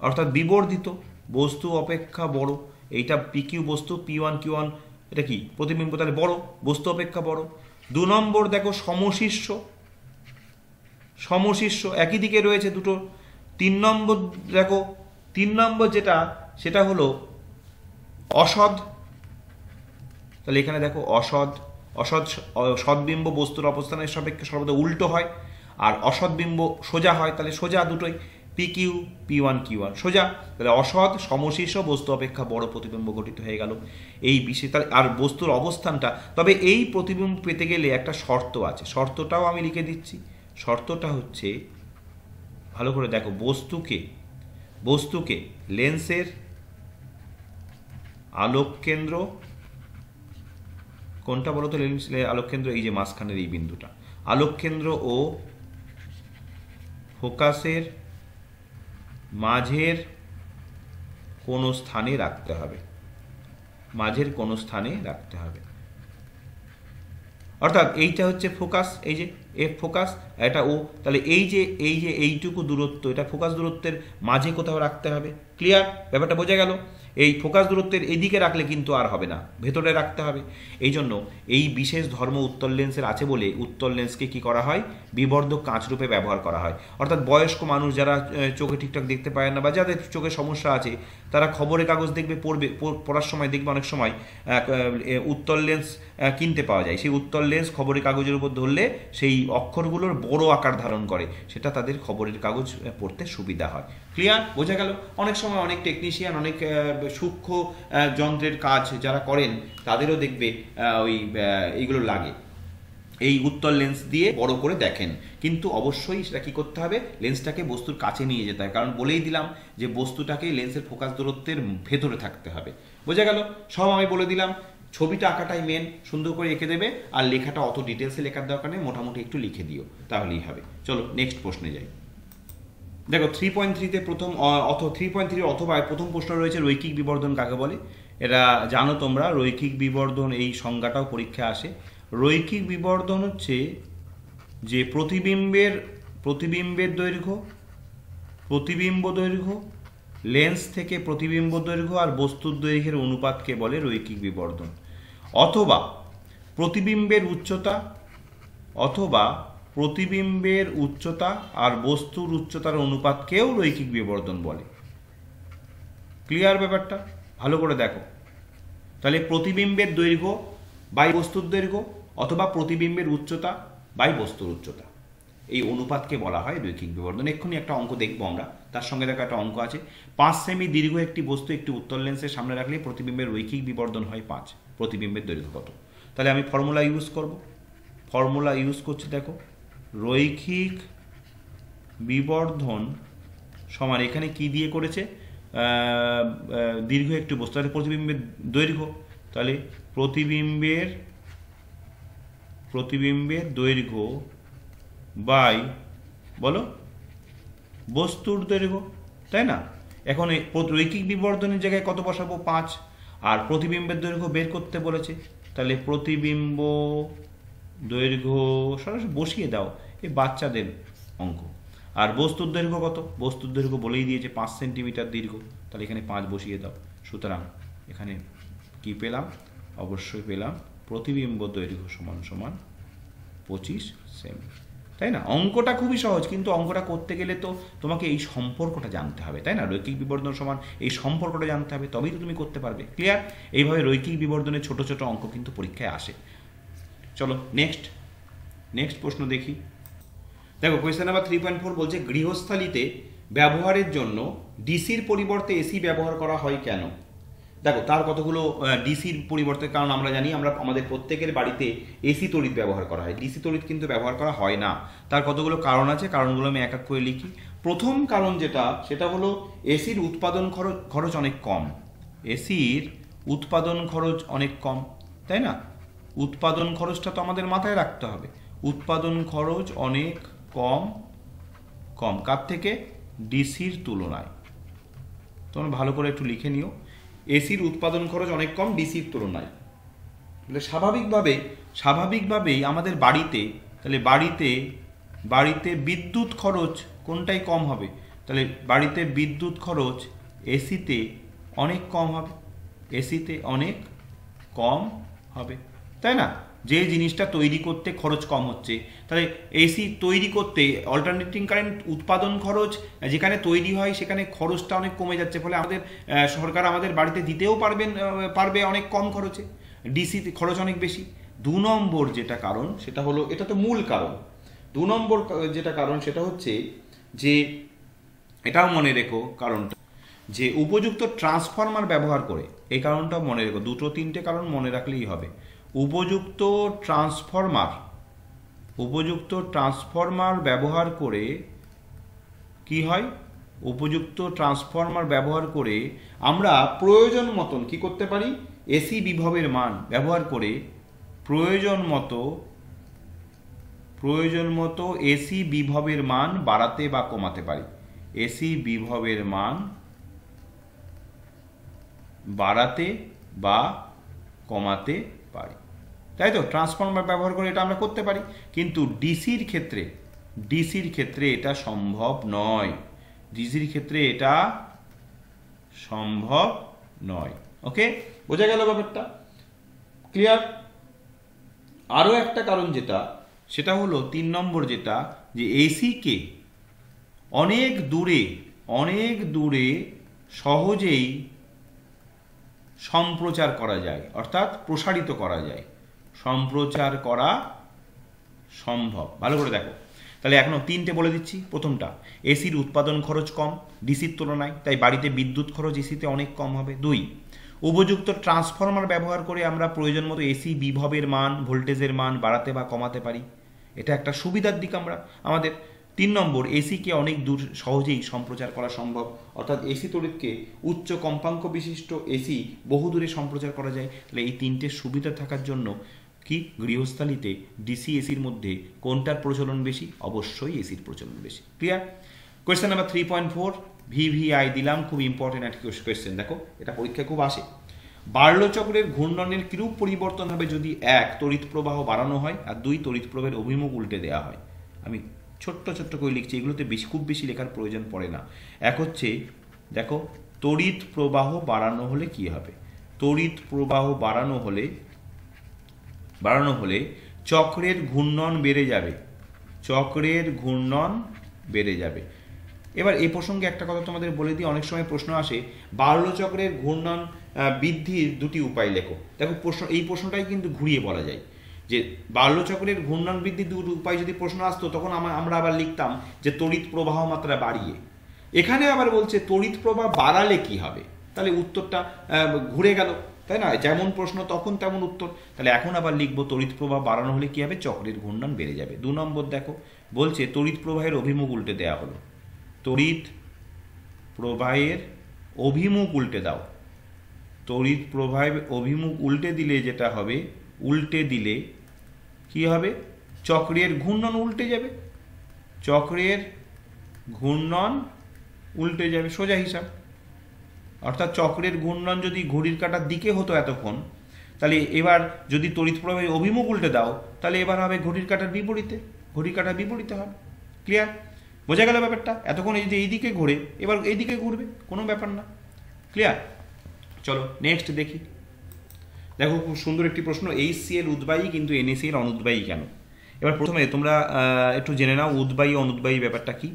Speaker 1: অর্থাৎ বিবর্ধিত, বস্তু অপেক্ষা বড়। এইটা পিকিউ বস্তু, P1 Q1 এটা কি প্রতিবিম্ব, তাহলে বড়, বস্তু অপেক্ষা বড়। 2 নম্বর দেখো সমশীর্ষ একই দিকে রয়েছে দুটো। 3 নম্বর দেখো, 3 নম্বর যেটা সেটা হলো অসৎ, তাহলে এখানে দেখো সদ্বিম্ব বস্তুর অবস্থানের সাপেক্ষে সর্বদা উল্টো হয়, আর অসৎবিম্ব সোজা হয়, তাহলে সোজা দুটোই PQ P1 Q1 সোজা। তাহলে অসৎ সমশীর্ষ বস্তু অপেক্ষা বড় প্রতিবিম্ব গঠিত হয়ে গেল এই বিশেষ। আর বস্তুর অবস্থানটা, তবে এই প্রতিবিম্ব পেতে গেলে একটা শর্ত আছে, শর্তটাও আমি লিখে দিচ্ছি। শর্তটা হচ্ছে, ভালো করে দেখো, বস্তুকে লেন্সের আলোক কেন্দ্র কোনটা বলো তো, লেন্সের আলোক কেন্দ্র এই যে মাঝখানের এই বিন্দুটা, আলোক কেন্দ্র ও ফোকাসের মাঝের কোনো স্থানে রাখতে হবে, অর্থাৎ এইটা হচ্ছে ফোকাস, এই যে এফ ফোকাস, এটা ও, তাহলে এই যে এইটুকু দূরত্ব, এটা ফোকাস দূরত্বের মাঝে কোথাও রাখতে হবে। ক্লিয়ার, ব্যাপারটা বোঝা গেল। এই ফোকাস দূরত্বের এদিকে রাখলে কিন্তু আর হবে না, ভেতরে রাখতে হবে। এই জন্য এই বিশেষ ধর্ম উত্তল লেন্সের আছে বলে উত্তল লেন্সকে কি করা হয়, বিবর্ধক কাঁচ রূপে ব্যবহার করা হয়। অর্থাৎ বয়স্ক মানুষ যারা চোখে ঠিকঠাক দেখতে পায় না, বা যাদের চোখে সমস্যা আছে, তারা খবরের কাগজ দেখবে, পড়ার সময় দেখবে অনেক সময় উত্তল লেন্স কিনতে পাওয়া যায়, সেই উত্তল লেন্স খবরের কাগজের উপর ধরলে সেই অক্ষরগুলোর বড় আকার ধারণ করে, সেটা তাদের খবরের কাগজ পড়তে সুবিধা হয়। ক্লিয়ার? বোঝা গেল? অনেক সময় অনেক টেকনিশিয়ান, অনেক সূক্ষ্ম যন্ত্রের কাজ যারা করেন তাদেরও দেখবে এইগুলো লাগে, এই উত্তল লেন্স দিয়ে বড় করে দেখেন, কিন্তু অবশ্যই সেটা কি করতে হবে, লেন্সটাকে বস্তুর কাছে নিয়ে যেতে হয়, কারণ বলেই দিলাম যে বস্তুটাকে লেন্সের ফোকাস দূরত্বের ভেতরে থাকতে হবে। বোঝা গেল? সব আমি বলে দিলাম। ছবিটা আঁকাটাই মেন, সুন্দর করে এঁকে দেবে, আর লেখাটা অত ডিটেলসে লেখার দরকার নেই, মোটামুটি একটু লিখে দিও, তাহলেই হবে। চলো নেক্সট প্রশ্নে যাই। দেখো 3.3-তে প্রথম 3.3 অথবা প্রথম প্রশ্ন রয়েছে রৈখিক বিবর্ধন কাকে বলে। এটা জানো তোমরা, রৈখিক বিবর্ধন এই সংজ্ঞাটাও পরীক্ষা আসে। রৈখিক বিবর্ধন হচ্ছে যে প্রতিবিম্বের দৈর্ঘ্য, প্রতিবিম্ব দৈর্ঘ্য, লেন্স থেকে প্রতিবিম্ব দৈর্ঘ্য আর বস্তুর দৈর্ঘ্যের অনুপাতকে বলে রৈখিক বিবর্ধন। অথবা প্রতিবিম্বের উচ্চতা, অথবা প্রতিবিম্বের উচ্চতা আর বস্তুর উচ্চতার অনুপাতকেও রৈখিক বিবর্ধন বলে। ক্লিয়ার ব্যাপারটা? ভালো করে দেখো। তাহলে প্রতিবিম্বের দৈর্ঘ্য বাই বস্তুর দৈর্ঘ্য, অথবা প্রতিবিম্বের উচ্চতা বাই বস্তুর উচ্চতা, এই অনুপাতকে বলা হয় রৈখিক বিবর্ধন। এক্ষুনি একটা অঙ্ক দেখবো আমরা, তার সঙ্গে দেখো একটা অঙ্ক আছে। 5 সেমি দীর্ঘ একটি বস্তু একটি উত্তল লেন্সের সামনে রাখলে প্রতিবিম্বের রৈখিক বিবর্ধন হয় 5, প্রতিবিম্বের দৈর্ঘ্য কত? তাহলে আমি ফর্মুলা ইউজ করব। ফর্মুলা ইউজ করছি, দেখো রৈখিক বিবর্ধন সমান, এখানে কি দিয়ে করেছে, দীর্ঘ একটি বস্তু, তাহলে প্রতিবিম্বের দৈর্ঘ্য, তাহলে প্রতিবিম্বের দৈর্ঘ্য বাই বলো বস্তুর দৈর্ঘ্য, তাই না? এখন রৈখিক বিবর্ধনের জায়গায় কত বসাবো? 5, আর প্রতিবিম্বের দৈর্ঘ্য বের করতে বলেছে, তাহলে প্রতিবিম্ব দৈর্ঘ্য সরাসরি বসিয়ে দাও, এই বাচ্চাদের অঙ্ক। আর বস্তুর দৈর্ঘ্য কত? বস্তুর দৈর্ঘ্য বলেই দিয়েছে 5 সেন্টিমিটার দীর্ঘ, তাহলে এখানে 5 বসিয়ে দাও। সুতরাং এখানে কি পেলাম? অবশ্যই পেলাম প্রতিবিম্ব দৈর্ঘ্য সমান সমান 25 সেমি, তাই না? অঙ্কটা খুবই সহজ, কিন্তু অঙ্কটা করতে গেলে তো তোমাকে এই সম্পর্কটা জানতে হবে, তাই না? রৈখিক বিবর্ধন সমান এই সম্পর্কটা জানতে হবে, তবেই তো তুমি করতে পারবে। ক্লিয়ার? এইভাবে রৈখিক বিবর্ধনের ছোট ছোট অঙ্ক কিন্তু পরীক্ষায় আসে। চলো নেক্সট প্রশ্ন দেখি। দেখো কোয়েশ্চেন নাম্বার 3.4 বলছে গৃহস্থালিতে ব্যবহারের জন্য ডিসির পরিবর্তে এসি ব্যবহার করা হয় কেন? দেখো তার কতগুলো ডিসির পরিবর্তে, কারণ আমরা জানি আমাদের প্রত্যেকের বাড়িতে এসি তড়িৎ ব্যবহার করা হয়, ডিসি তড়িৎ কিন্তু ব্যবহার করা হয় না। তার কতগুলো কারণ আছে, কারণগুলো আমি এক এক করে লিখি। প্রথম কারণ সেটা হলো এসির উৎপাদন খরচ অনেক কম। এসির উৎপাদন খরচ অনেক কম, তাই না? উৎপাদন খরচটা তো আমাদের মাথায় রাখতে হবে। উৎপাদন খরচ অনেক কম কার থেকে? ডিসির তুলনায়। তোমরা ভালো করে একটু লিখে নিও, এসির উৎপাদন খরচ অনেক কম ডিসির তুলনায়। তাহলে স্বাভাবিকভাবেই আমাদের বাড়িতে, তাহলে বাড়িতে বিদ্যুৎ খরচ কোনটাই কম হবে? তাহলে বাড়িতে বিদ্যুৎ খরচ এসিতে অনেক কম হবে, এসিতে অনেক কম হবে, তাই না? যে জিনিসটা তৈরি করতে খরচ কম হচ্ছে, তাহলে এসি তৈরি করতে অল্টারনেটিং কারেন্ট উৎপাদন খরচ যেখানে তৈরি হয় সেখানে খরচটা অনেক কমে যাচ্ছে, ফলে সরকার আমাদের বাড়িতে দিতেও পারবে অনেক কম খরচে। ডিসিতে খরচ অনেক বেশি। 2 নম্বর যেটা কারণ সেটা হলো, এটা তো মূল কারণ, 2 নম্বর যেটা কারণ সেটা হচ্ছে যে, এটাও মনে রেখো কারণটা, যে উপযুক্ত ট্রান্সফরমার ব্যবহার করে, এই কারণটাও মনে রেখো, 2-3টে কারণ মনে রাখলেই হবে। উপযুক্ত ট্রান্সফরমার ব্যবহার করে কি হয়? উপযুক্ত ট্রান্সফরমার ব্যবহার করে আমরা প্রয়োজন মতন কি করতে পারি? এসি বিভবের মান ব্যবহার করে প্রয়োজন মতো এসি বিভবের মান বাড়াতে বা কমাতে পারি। এসি বিভবের মান বাড়াতে বা কমাতে পারি, তাই তো? ট্রান্সফরমার ব্যবহার করে এটা আমরা করতে পারি, কিন্তু ডিসির ক্ষেত্রে এটা সম্ভব নয়। ডিসির ক্ষেত্রে এটা সম্ভব নয়। ওকে, বোঝা গেল ব্যাপারটা? ক্লিয়ার? আরও একটা কারণ সেটা হলো 3 নম্বর, যেটা যে এসিকে অনেক দূরে সহজেই সম্প্রচার করা যায়, অর্থাৎ প্রসারিত করা যায়। সম্প্রচার করা সম্ভব। ভালো করে দেখো, তাহলে এখনো 3টে বলে দিচ্ছি। প্রথমটা, এসির উৎপাদন খরচ কম ডিসির তুলনায়, তাই বাড়িতে বিদ্যুৎ খরচ এসিতে অনেক কম হবে। 2, উপযুক্ত ট্রান্সফরমার ব্যবহার করে আমরা প্রয়োজন মতো এসি বিভবের মান, ভোল্টেজের মান বাড়াতে বা কমাতে পারি, এটা একটা সুবিধার দিক আমাদের। 3 নম্বর, এসিকে অনেক দূর সহজেই সম্প্রচার করা সম্ভব, অর্থাৎ এসি তড়িৎকে উচ্চ কম্পাঙ্ক বিশিষ্ট এসি বহু দূরে সম্প্রচার করা যায়। তাহলে এই 3টে সুবিধা থাকার জন্য কি গৃহস্থালিতে ডিসি এসির মধ্যে কোনটার প্রচলন বেশি? অবশ্যই এসির প্রচলন বেশি। ক্লিয়ার? কোয়েশ্চেন নাম্বার 3.4 ভিভিআই দিলাম, খুব ইম্পর্টেন্ট একটা কোয়েশ্চেন। দেখো, এটা পরীক্ষা খুব আসে। বার্লো চক্রের ঘূর্ণনের কিরূপ পরিবর্তন হবে যদি 1 তড়িৎ প্রবাহ বাড়ানো হয় আর 2 তড়িৎ প্রবাহের অভিমুখ উল্টে দেওয়া হয়? আমি ছোট্ট ছোট্ট করে লিখছি, এগুলোতে খুব বেশি লেখার প্রয়োজন পড়ে না। এক হচ্ছে, দেখো, তড়িৎ প্রবাহ বাড়ানো হলে কি হবে? তড়িৎ প্রবাহ বাড়ানো হলে চক্রের ঘূর্ণন বেড়ে যাবে, চক্রের ঘূর্ণন বেড়ে যাবে। এবার এই প্রসঙ্গে একটা কথা তোমাদের বলে দিই, অনেক সময় প্রশ্ন আসে বার্লো চক্রের ঘূর্ণন বৃদ্ধির 2টি উপায় লেখো। দেখো, এই প্রশ্নটাই কিন্তু ঘুরিয়ে বলা যায় যে বার্লো চক্রের ঘূর্ণন বৃদ্ধির 2টি উপায় যদি প্রশ্ন আসতো, তখন আমরা আবার লিখতাম যে তড়িৎ প্রবাহ মাত্রা বাড়িয়ে। এখানে আবার বলছে তড়িৎ প্রবাহ বাড়ালে কি হবে, তাহলে উত্তরটা ঘুরে গেল, তাই না? যেমন প্রশ্ন তখন তেমন উত্তর। তাহলে এখন আবার লিখবো তড়িৎ প্রবাহ বাড়ানো হলে কি হবে? চক্রের ঘূর্ণন বেড়ে যাবে। 2 নম্বর, দেখো, বলছে তড়িৎ প্রবাহের অভিমুখ উল্টে দেওয়া হলো। তড়িৎ প্রবাহের অভিমুখ উল্টে দাও। তড়িৎ প্রবাহের অভিমুখ উল্টে দিলে যেটা হবে, উল্টে দিলে কি হবে? চক্রের ঘূর্ণন উল্টে যাবে, চক্রের ঘূর্ণন উল্টে যাবে, সোজা হিসাব। অর্থাৎ চক্রের ঘূর্ণন যদি ঘড়ির কাঁটার দিকে হতো এতক্ষণ, তাহলে এবার যদি তড়িৎ প্রবাহের অভিমুখ উল্টে দাও, তাহলে এবার হবে ঘড়ির কাঁটার বিপরীতে, ঘড়ির কাঁটার বিপরীতে হবে। ক্লিয়ার? বোঝা গেল ব্যাপারটা? এতক্ষণ এই যে এইদিকে ঘুরে, এবার এইদিকে ঘুরবে, কোনো ব্যাপার না। ক্লিয়ার? চলো নেক্সট দেখি। দেখো, খুব সুন্দর একটি প্রশ্ন, HCl উদ্বায়ী কিন্তু NaCl অনুদ্বায়ী কেন? এবার প্রথমে তোমরা একটু জেনে নাও উদ্বায়ী অনুদ্বায়ী ব্যাপারটা কি।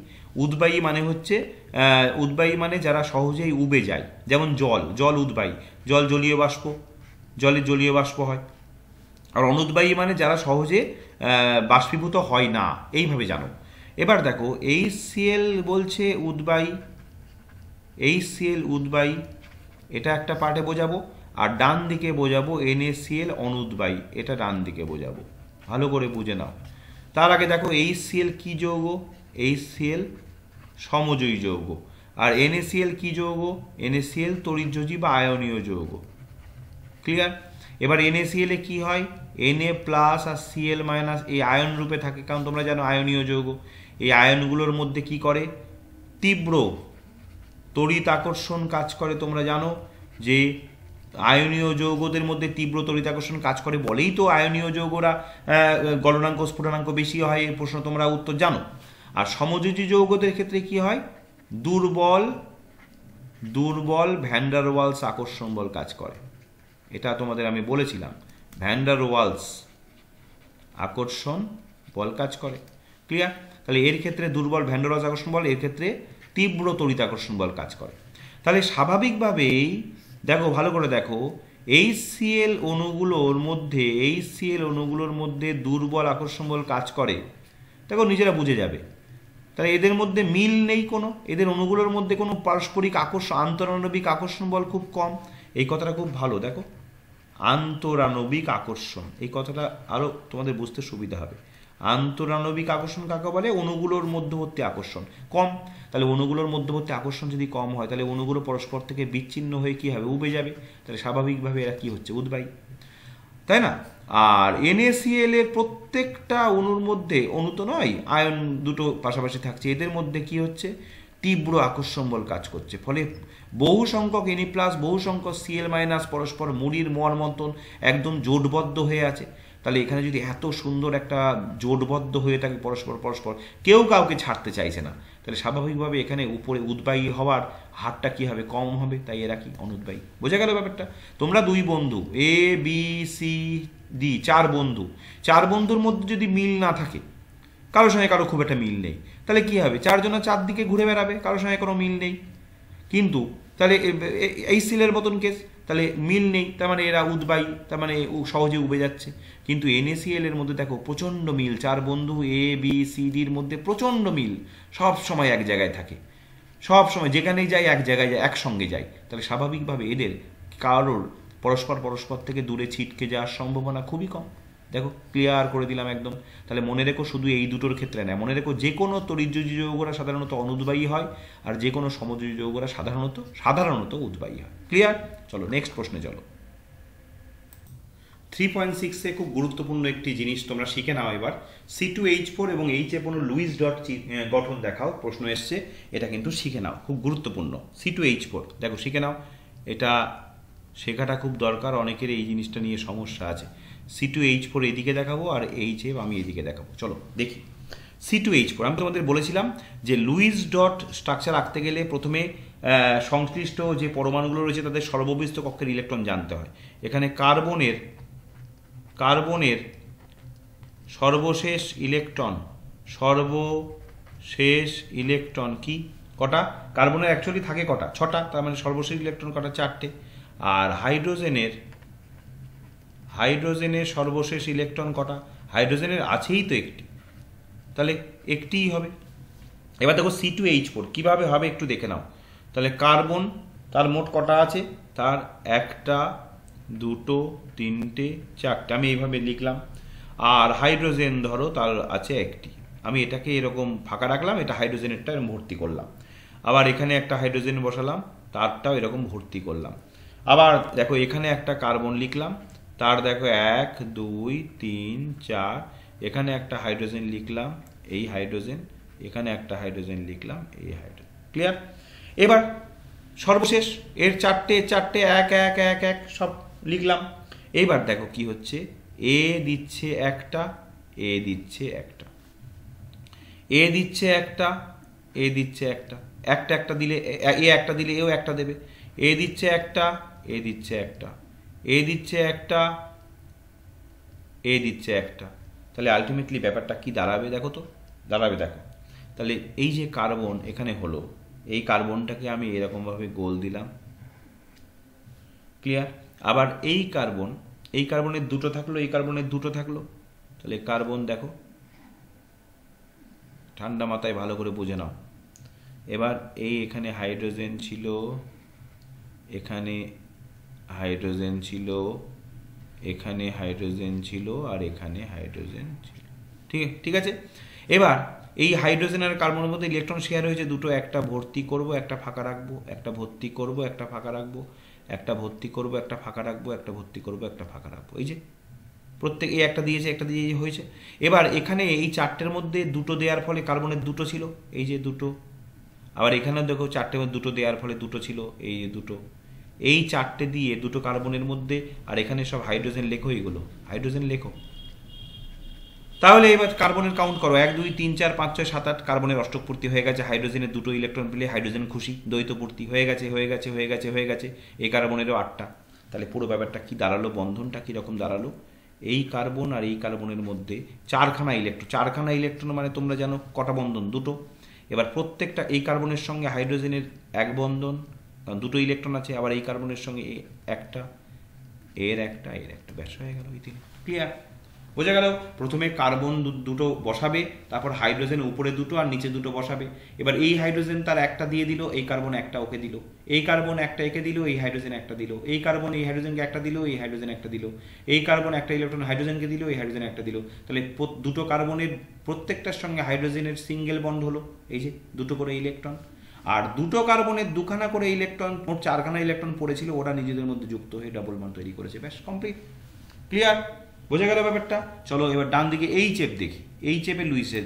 Speaker 1: উদ্বায়ী মানে হচ্ছে, উদ্বায়ী মানে যারা সহজেই উবে যায়, যেমন জল উদ্বায়ী, জল জলীয় বাষ্প, জলের জলীয় বাষ্প হয়। আর অনুদ্বায়ী মানে যারা সহজে বাষ্পীভূত হয় না, এইভাবে জানো। এবার দেখো, HCl বলছে উদ্বায়ী, HCl উদ্বায়ী, এটা একটা পার্টে বোঝাবো। আর ডান দিকে বোঝাবো NaCl অনুদ্বায়ী, এটা ডান দিকে বোঝাবো। ভালো করে বুঝে নাও। তার আগে দেখো, HCl কি যৌগ? HCl সমযোজী যৌগ। আর NaCl কি যৌগ? NaCl তড়িৎযোজী বা আয়নীয় যৌগ। ক্লিয়ার? এবার NaCl এ কি হয়? Na প্লাস আর Cl মাইনাস এই আয়ন রূপে থাকে, কারণ তোমরা জানো আয়নীয় যৌগ। এই আয়নগুলোর মধ্যে কি করে? তীব্র তড়িৎ আকর্ষণ কাজ করে। তোমরা জানো যে আয়নীয় যৌগদের মধ্যে তীব্র তড়িৎ আকর্ষণ কাজ করে বলেই তো আয়নীয় যৌগরা গলনাঙ্ক স্ফুটনাঙ্ক বেশি হয়। এই প্রশ্ন তোমরা উত্তর জানো। আর সমযোজী যৌগদের ক্ষেত্রে কি হয়? দুর্বল ভ্যান ডার ওয়ালস আকর্ষণ বল কাজ করে। এটা তোমাদের আমি বলেছিলাম, ভ্যান ডার ওয়ালস আকর্ষণ বল কাজ করে। ক্লিয়ার? তাহলে এর ক্ষেত্রে দুর্বল ভ্যান ডার ওয়ালস আকর্ষণ বল, এর ক্ষেত্রে তীব্র তড়িৎ আকর্ষণ বল কাজ করে। তাহলে স্বাভাবিকভাবেই দেখো, ভালো করে দেখো, HCl অণুগুলোর মধ্যে দুর্বল আকর্ষণ বল কাজ করে। দেখো, নিজেরা বুঝে যাবে। তাহলে এদের মধ্যে মিল নেই কোনো, এদের অণুগুলোর মধ্যে কোনো পারস্পরিক আন্তরাণবিক আকর্ষণ বল খুব কম। এই কথাটা খুব ভালো, দেখো, আন্তরাণবিক আকর্ষণ, এই কথাটা আরও তোমাদের বুঝতে সুবিধা হবে। আন্তরাণবিক আকর্ষণ কাকে বলে? অণুগুলোর মধ্যবর্তী আকর্ষণ কম। তাহলে অণুগুলোর মধ্যবর্তী আকর্ষণ যদি কম হয়, তাহলে অণুগুলো পরস্পর থেকে বিচ্ছিন্ন হয়ে কি হবে? উবে যাবে। তাহলে স্বাভাবিকভাবে এরা কি হচ্ছে? উদ্বায়ী, তাই না? আর NaCl এর প্রত্যেকটা অণুর মধ্যে, অণু তো নয়, আয়ন দুটো পাশাপাশি থাকছে, এদের মধ্যে কি হচ্ছে? তীব্র আকর্ষণ বল কাজ করছে। ফলে বহু সংখ্যক Na+, বহু সংখ্যক Cl- পরস্পর মুড়ির মোয়ার মতন একদম জোটবদ্ধ হয়ে আছে। তাহলে এখানে যদি এত সুন্দর একটা জোটবদ্ধ হয়ে থাকে পরস্পর, কেউ কাউকে ছাড়তে চাইছে না, তাহলে স্বাভাবিকভাবে এখানে উপরে উদ্বায়ী হওয়ার হারটা কি হবে? কম হবে। তাই এরা কি? অনুদ্বায়ী। বোঝা গেল ব্যাপারটা? তোমরা 2 বন্ধু, ABCD 4 বন্ধু, 4 বন্ধুর মধ্যে যদি মিল না থাকে, কারোর সঙ্গে কারো খুব একটা মিল নেই, তাহলে কি হবে? 4 জনা 4 দিকে ঘুরে বেড়াবে, কারোর সঙ্গে কোনো মিল নেই। কিন্তু তাহলে HCl এর মতন কেস, তাহলে মিল নেই, তার মানে এরা উদ্বায়ী, তার মানে সহজে উবে যাচ্ছে। কিন্তু NaCl এর মধ্যে দেখো প্রচণ্ড মিল, 4 বন্ধু ABCDর মধ্যে প্রচণ্ড মিল, সব সময় এক জায়গায় থাকে, সব সময় যেখানেই যায় এক জায়গায় যায়, একসঙ্গে যায়। তাহলে স্বাভাবিকভাবে এদের কারোর পরস্পর থেকে দূরে ছিটকে যাওয়ার সম্ভাবনা খুবই কম। দেখো ক্লিয়ার করে দিলাম একদম। তাহলে মনে রেখো শুধু এই দুটোর ক্ষেত্রে না, মনে রেখো যে কোনো তড়িৎযোজী যৌগরা সাধারণত অনুদ্বায়ী হয়, আর যে কোনো সমযোজী যৌগরা সাধারণত উদ্বায়ী হয়। ক্লিয়ার? চলো নেক্সট প্রশ্নে চলো। 3.6-এ খুব গুরুত্বপূর্ণ একটি জিনিস তোমরা শিখে নাও এবার। C2H4 এবং HF লুইস ডট গঠন দেখাও, প্রশ্ন এসছে, এটা কিন্তু শিখে নাও, খুব গুরুত্বপূর্ণ। C2H4 দেখো শিখে নাও, এটা শেখাটা খুব দরকার, অনেকের এই জিনিসটা নিয়ে সমস্যা আছে। C2H4 এদিকে দেখাবো আর HF আমি এদিকে দেখাবো। চলো দেখি C2H4। আমি তোমাদের বলেছিলাম যে লুইস ডট স্ট্রাকচার আঁকতে গেলে প্রথমে সংশ্লিষ্ট যে পরমাণুগুলো রয়েছে তাদের সর্ববিষ্ট কক্ষের ইলেকট্রন জানতে হয়। এখানে কার্বনের সর্বশেষ ইলেকট্রন কি কটা? কার্বনের অ্যাকচুয়ালি থাকে কটা? 6টা, তার মানে সর্বশেষ ইলেকট্রন কটা? 4টে। আর হাইড্রোজেনের সর্বশেষ ইলেকট্রন কটা? হাইড্রোজেনের আছেই তো একটি, তাহলে একটিই হবে। এবার দেখো C2H4 কিভাবে হবে একটু দেখে নাও। তাহলে কার্বন তার মোট কটা আছে? তার 1টা 2টো 3টে 4টে, আমি এইভাবে লিখলাম। আর হাইড্রোজেন ধরো তার আছে একটি, আমি এটাকে এরকম ফাঁকা রাখলাম, এটা হাইড্রোজেনেরটা এরকম ভর্তি করলাম। আবার এখানে একটা হাইড্রোজেন বসালাম, তারটাও এরকম ভর্তি করলাম। আবার দেখো এখানে একটা কার্বন লিখলাম, তার দেখো 1 2 3 4, এখানে একটা হাইড্রোজেন লিখলাম, এই হাইড্রোজেন, এখানে একটা হাইড্রোজেন লিখলাম, এই হাইড্রোজেন। ক্লিয়ার? এবার সর্বশেষ এর 4টে 1 1 1 1 সব লিখলাম। এইবার দেখো কি হচ্ছে, এ দিচ্ছে একটা, এ দিচ্ছে একটা, এ দিচ্ছে একটা, এ দিচ্ছে একটা, একটা দিলে এ একটা দিলে এও একটা দেবে, এ দিচ্ছে একটা, এ দিচ্ছে একটা, এ দিচ্ছে একটা, এ দিচ্ছে একটা। তাহলে আলটিমেটলি ব্যাপারটা কি দাঁড়াবে দেখো তো, দাঁড়াবে দেখো। তাহলে এই যে কার্বন এখানে হলো, এই কার্বনটাকে আমি এরকমভাবে গোল দিলাম। ক্লিয়ার? আবার এই কার্বনের 2টো থাকলো, এই কার্বনের 2টো থাকলো, তাহলে কার্বন দেখো, ঠান্ডা মাথায় ভালো করে বুঝে নাও। এবার এখানে হাইড্রোজেন ছিল, এখানে হাইড্রোজেন ছিল, এখানে হাইড্রোজেন ছিল, আর এখানে হাইড্রোজেন ছিল। ঠিক আছে? এবার এই হাইড্রোজেন আর কার্বনের মধ্যে ইলেকট্রন শেয়ার হয়েছে দুটো, একটা ভর্তি করব, একটা ফাঁকা রাখবো, একটা ভর্তি করব, একটা ফাঁকা রাখবো, একটা ভর্তি করব, একটা ফাঁকা রাখবো, একটা ভর্তি করব, একটা ফাঁকা রাখবো। এই যে প্রত্যেক এই একটা দিয়েছে, একটা দিয়ে হয়েছে। এবার এখানে এই 4টের মধ্যে 2টো দেওয়ার ফলে কার্বনের 2টো ছিল, এই যে 2টো। আবার এখানেও দেখো 4টের মধ্যে 2টো দেওয়ার ফলে 2টো ছিল, এই যে 2টো। এই 4টে দিয়ে 2টো কার্বনের মধ্যে, আর এখানে সব হাইড্রোজেন লেখো, এইগুলো হাইড্রোজেন লেখো। তাহলে এবার কার্বনের কাউন্ট করো, 1 2 3 4 5 6 7 8, কার্বনের অষ্টক পূর্তি হয়ে গেছে। হাইড্রোজেনের 2টো ইলেকট্রন পেলে হাইড্রোজেন খুশি, দ্বৈত পূর্তি হয়ে গেছে, হয়ে গেছে, হয়ে গেছে, হয়ে গেছে। এই কার্বনেরও 8টা। তাহলে পুরো ব্যাপারটা কি দাঁড়ালো, বন্ধনটা কীরকম দাঁড়ালো? এই কার্বন আর এই কার্বনের মধ্যে 4খানা ইলেকট্রন, 4খানা ইলেকট্রন মানে তোমরা জানো কটা বন্ধন? 2টো। এবার প্রত্যেকটা এই কার্বনের সঙ্গে হাইড্রোজেনের 1 বন্ধন, কারণ 2টো ইলেকট্রন আছে। আবার এই কার্বনের সঙ্গে একটা, এর একটা, এর একটা, ব্যাস হয়ে গেল। ক্লিয়ার? বোঝা গেল? প্রথমে কার্বন 2টো বসাবে, তারপর হাইড্রোজেন উপরে 2টো আর নিচে 2টো বসাবে। এবার এই হাইড্রোজেন তার একটা দিয়ে দিল, এই কার্বন একটা ওকে দিল, এই কার্বন একটা একে দিল, এই হাইড্রোজেন একটা দিল, এই কার্বন এই হাইড্রোজেনকে একটা দিল, এই হাইড্রোজেন একটা দিল, এই কার্বন একটা ইলেকট্রন হাইড্রোজেনকে দিল, এই হাইড্রোজেন একটা দিল। তাহলে 2টো কার্বনের প্রত্যেকটার সঙ্গে হাইড্রোজেনের সিঙ্গেল বন্ড হলো, এই যে 2টো করে ইলেকট্রন। আর 2টো কার্বনের 2খানা করে ইলেকট্রন, মোট 4খানা ইলেকট্রন পড়েছিল, ওরা নিজেদের মধ্যে যুক্ত হয়ে ডাবল বন্ড তৈরি করেছে। ব্যাস কমপ্লিট। ক্লিয়ার? বোঝা গেল ব্যাপারটা? চলো এবার ডান দিকে HF দেখি। HF লুইসের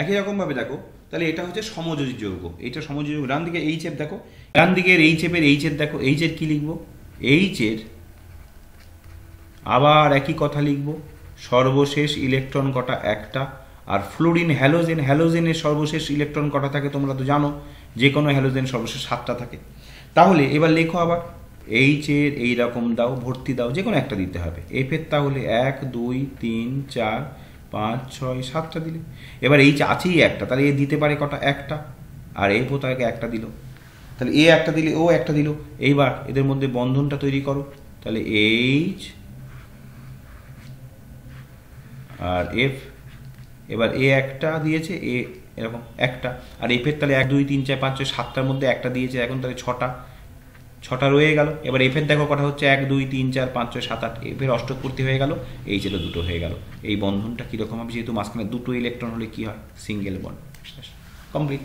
Speaker 1: একই রকমভাবে দেখো, তাহলে এটা হচ্ছে সমযোজী যৌগ, এটা সমযোজী যৌগ। ডান দিকে HF দেখো, ডান দিকের HF দেখো, H এর কি লিখবো? H এর আবার একই কথা লিখবো, সর্বশেষ ইলেকট্রন কটা? একটা। আর ফ্লুরিন হ্যালোজেনের সর্বশেষ ইলেকট্রন কটা থাকে তোমরা তো জানো, যে কোনো হ্যালোজেন সর্বশেষ 7টা থাকে। তাহলে এবার লেখো আবার H এর এইরকম দাও, ভর্তি দাও, যে কোনো একটা দিতে হবে। F এর তাহলে 1 2 3 4 5 6 7টা দিলে। এবার H আছেই একটা, তাহলে এ দিতে পারে কটা? একটা। আর F ও তাকে একটা দিল। তাহলে এ একটা দিলে ও একটা দিল। এইবার এদের মধ্যে বন্ধনটা তৈরি করো, তাহলে এইচ আর এফ। এবার এ একটা দিয়েছে, এ এরকম একটা, আর এফের তাহলে 1 2 3 4 5 6 7টার মধ্যে একটা দিয়েছে, এখন তাহলে ছটা রয়ে গেল। এবার এফের দেখো কটা হচ্ছে 1 2 3 4 5 6 7 8, এফের অষ্টকপূর্তি হয়ে গেল, এইচ এর দুটো হয়ে গেল। এই বন্ধনটা কীরকম হবে, যেহেতু মাঝখানে দুটো ইলেকট্রন হলে কী হয়, সিঙ্গেল বন্ড। কমপ্লিট।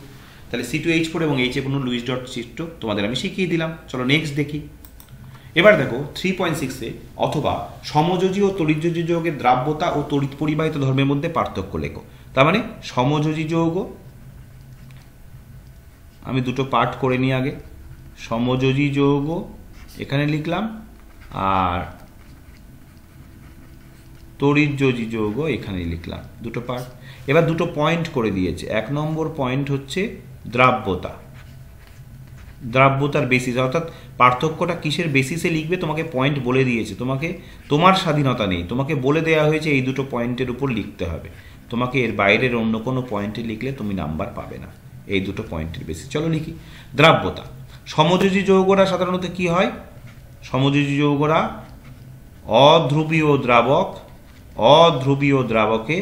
Speaker 1: তাহলে C2H4 এবং H লুইস ডট চিত্র তোমাদের আমি শিখিয়ে দিলাম। চলো নেক্সট দেখি। এবার দেখো 3.6-এ অথবা সমযোজী ও তড়িৎযোজী যৌগের দ্রাব্যতা ও তড়িৎ পরিবাহিত ধর্মের মধ্যে পার্থক্য লেখো। তার মানে সমযোজী যৌগ, আমি দুটো পার্ট করে নিই আগে। সমযোজী যৌগ এখানে লিখলাম, আর তড়িৎযোজী যৌগ এখানে লিখলাম, দুটো পার্ট। এবার দুটো পয়েন্ট করে দিয়েছে। 1 নম্বর পয়েন্ট হচ্ছে দ্রাব্যতা, দ্রাব্যতার বেসিস, অর্থাৎ পার্থক্যটা কিসের বেসিসে লিখবে তোমাকে পয়েন্ট বলে দিয়েছে। তোমাকে তোমার স্বাধীনতা নেই, তোমাকে বলে দেওয়া হয়েছে এই দুটো পয়েন্টের উপর লিখতে হবে। তোমাকে এর বাইরের অন্য কোনো পয়েন্টে লিখলে তুমি নাম্বার পাবে না, এই দুটো পয়েন্টের বেসিস। চলো লিখি। দ্রাব্যতা, সমযোজী যৌগরা সাধারণত কি হয়, সমযোজী যৌগরা অধ্রুবীয় দ্রাবক, অধ্রুবীয় দ্রাবকে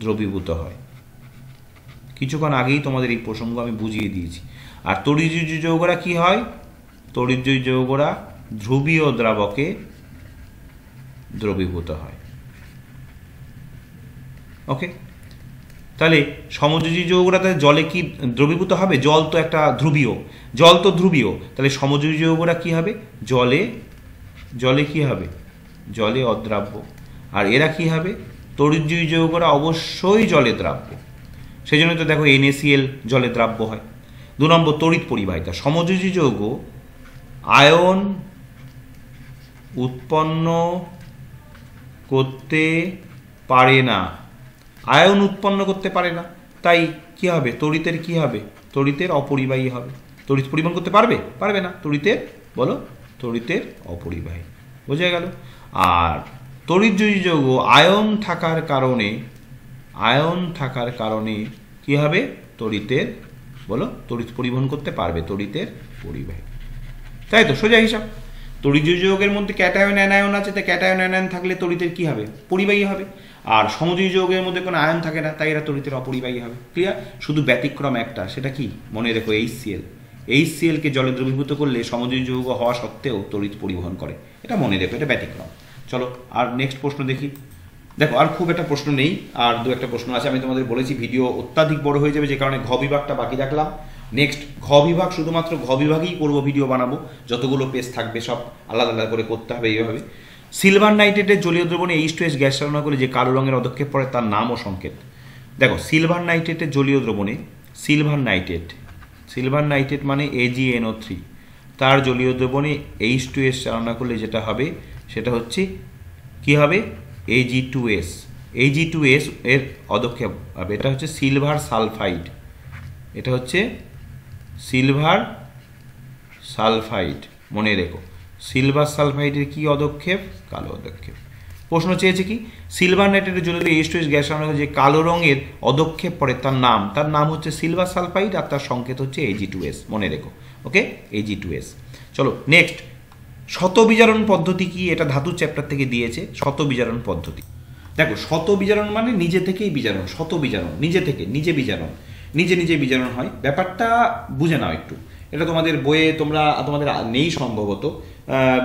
Speaker 1: দ্রবীভূত হয়। কিছুক্ষণ আগেই তোমাদের এই প্রসঙ্গ আমি বুঝিয়ে দিয়েছি। আর তড়িৎযোজী যৌগরা কি হয়, তড়িৎযোজী যৌগরা ধ্রুবীয় দ্রাবকে দ্রবীভূত হয়। ওকে, তাহলে সমযোজী যৌগরা তাহলে জলে কি দ্রবীভূত হবে, জল তো একটা ধ্রুবীয়, জল তো ধ্রুবীয়, তাহলে সমযোজী যৌগরা কি হবে, জলে, জলে কি হবে, জলে অদ্রাব্য। আর এরা কি হবে, তড়িৎযোজী যৌগরা অবশ্যই জলে দ্রাব্য, সেই জন্য তো দেখো NaCl জলে দ্রাব্য হয়। 2 নম্বর তড়িৎ পরিবাহিতা, সমযোজী যৌগ আয়ন উৎপন্ন করতে পারে না, আয়ন উৎপন্ন করতে পারে না, তাই কি হবে, তড়িতের কি হবে, তড়িতের অপরিবাহী হবে। তড়িৎ পরিবহন করতে পারবে, পারবে না, তড়িতের বলো, তড়িতের অপরিবাহী। বোঝা গেল। আর তড়িৎযোজী যৌগ আয়ন থাকার কারণে, আয়ন থাকার কারণে কি হবে, তড়িতের বলো, তড়িৎ পরিবহন করতে পারবে, তড়িতের পরিবাহী। তাই তো, সোজা হিসাব। তড়িৎযোজী যৌগের মধ্যে ক্যাটায়ন অ্যানায়ন আছে, তাই ক্যাটায়ন অ্যানায়ন থাকলে তড়িতের কি হবে, পরিবাহী হবে। আর সমযোজী যৌগের মধ্যে কোনো আয়ন থাকে না, তাই এরা তড়িতের অপরিবাহী হবে। ক্লিয়ার। শুধু ব্যতিক্রম একটা, সেটা কি মনে রেখো, HCl। HClকে জলে দ্রবীভূত করলে সমযোজী যৌগ হওয়া সত্ত্বেও তড়িৎ পরিবহন করে, এটা মনে রেখো, এটা ব্যতিক্রম। চলো আর নেক্সট প্রশ্ন দেখি। দেখো আর খুব একটা প্রশ্ন নেই, আর 2-1টা প্রশ্ন আছে। আমি তোমাদের বলেছি ভিডিও অত্যাধিক বড় হয়ে যাবে, যে কারণে ঘ বিভাগটা বাকি রাখলাম। নেক্সট ঘ বিভাগ, শুধুমাত্র ঘ বিভাগেই করব, ভিডিও বানাবো, যতগুলো পেজ থাকবে সব আলাদা আলাদা করে করতে হবে এইভাবে। সিলভার নাইট্রেটের জলীয় দ্রবণে H2S গ্যাস চালনা করে যে কালো রঙের পদক্ষেপ পড়ে তার নাম ও সংকেত। দেখো সিলভার নাইট্রেটের জলীয় দ্রবণে, সিলভার নাইট্রেট, সিলভার নাইট্রেট মানে AgNO3, তার জলীয় দ্রবণে H2S চালনা করলে যেটা হবে সেটা হচ্ছে কি হবে, Ag2S। Ag2S এর পদক্ষেপ হবে, এটা হচ্ছে সিলভার সালফাইড, এটা হচ্ছে সিলভার সালফাইড, মনে রেখো। সিলভার সালফাইডের কি পদক্ষেপ, কালো পদক্ষেপ। প্রশ্ন চেয়েছে কি, সিলভার নাইট্রেটের জন্য H2S গ্যাস চালনা যে কালো রঙের পদক্ষেপ পড়ে তার নাম হচ্ছে সিলভার সালফাইড, আর তার সংকেত হচ্ছে Ag2S, মনে রেখো। ওকে, Ag2S। চলো নেক্সট, শতবিজারণ পদ্ধতি কি, এটা ধাতু চ্যাপ্টার থেকে দিয়েছে। শতবিজারণ পদ্ধতি, দেখো শতবিজারণ মানে নিজে থেকেই বিজারণ, শতবিজারণ নিজে থেকে, নিজে বিজারণ, নিজে নিজে বিজারণ হয়। ব্যাপারটা বুঝে নাও একটু, এটা তোমাদের বইয়ে তোমাদের নেই সম্ভবত,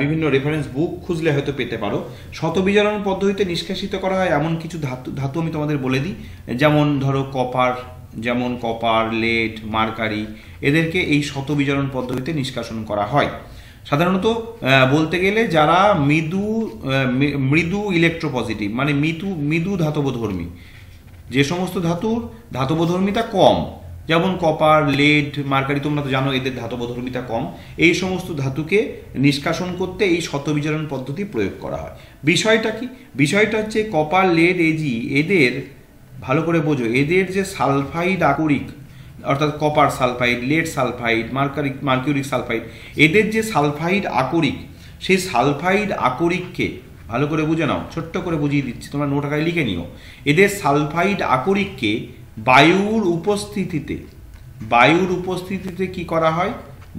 Speaker 1: বিভিন্ন রেফারেন্স বুক খুঁজলে হয়তো পেতে পারো। শতবিজারণ পদ্ধতিতে নিষ্কাশিত করা হয় এমন কিছু ধাতু আমি তোমাদের বলে দিই, যেমন ধরো কপার, লেড, মার্কারি, এদেরকে এই শতবিজারণ পদ্ধতিতে নিষ্কাশন করা হয়। সাধারণত বলতে গেলে যারা মৃদু ইলেকট্রোপজিটিভ, মানে মৃদু ধাতবধর্মী, যে সমস্ত ধাতুর ধাতবধর্মিতা কম, যেমন কপার, লেড, মার্কারি, তোমরা তো জানো এদের ধাতবধর্মিতা কম, এই সমস্ত ধাতুকে নিষ্কাশন করতে এই শতবিজারণ পদ্ধতি প্রয়োগ করা হয়। বিষয়টা কি, বিষয়টা হচ্ছে কপার, লেড, Ag, এদের ভালো করে বোঝো, এদের যে সালফাইড আকরিক, অর্থাৎ copper sulphide, lead sulphide, mercuric sulphide, এদের যে সালফাইড আকরিক, সেই সালফাইড আকরিককে ভালো করে বুঝে নাও, ছোট্ট করে বুঝিয়ে দিচ্ছি, তোমরা নোট আকারে লিখে নিও। এদের সালফাইড আকরিককে বায়ুর উপস্থিতিতে কি করা হয়,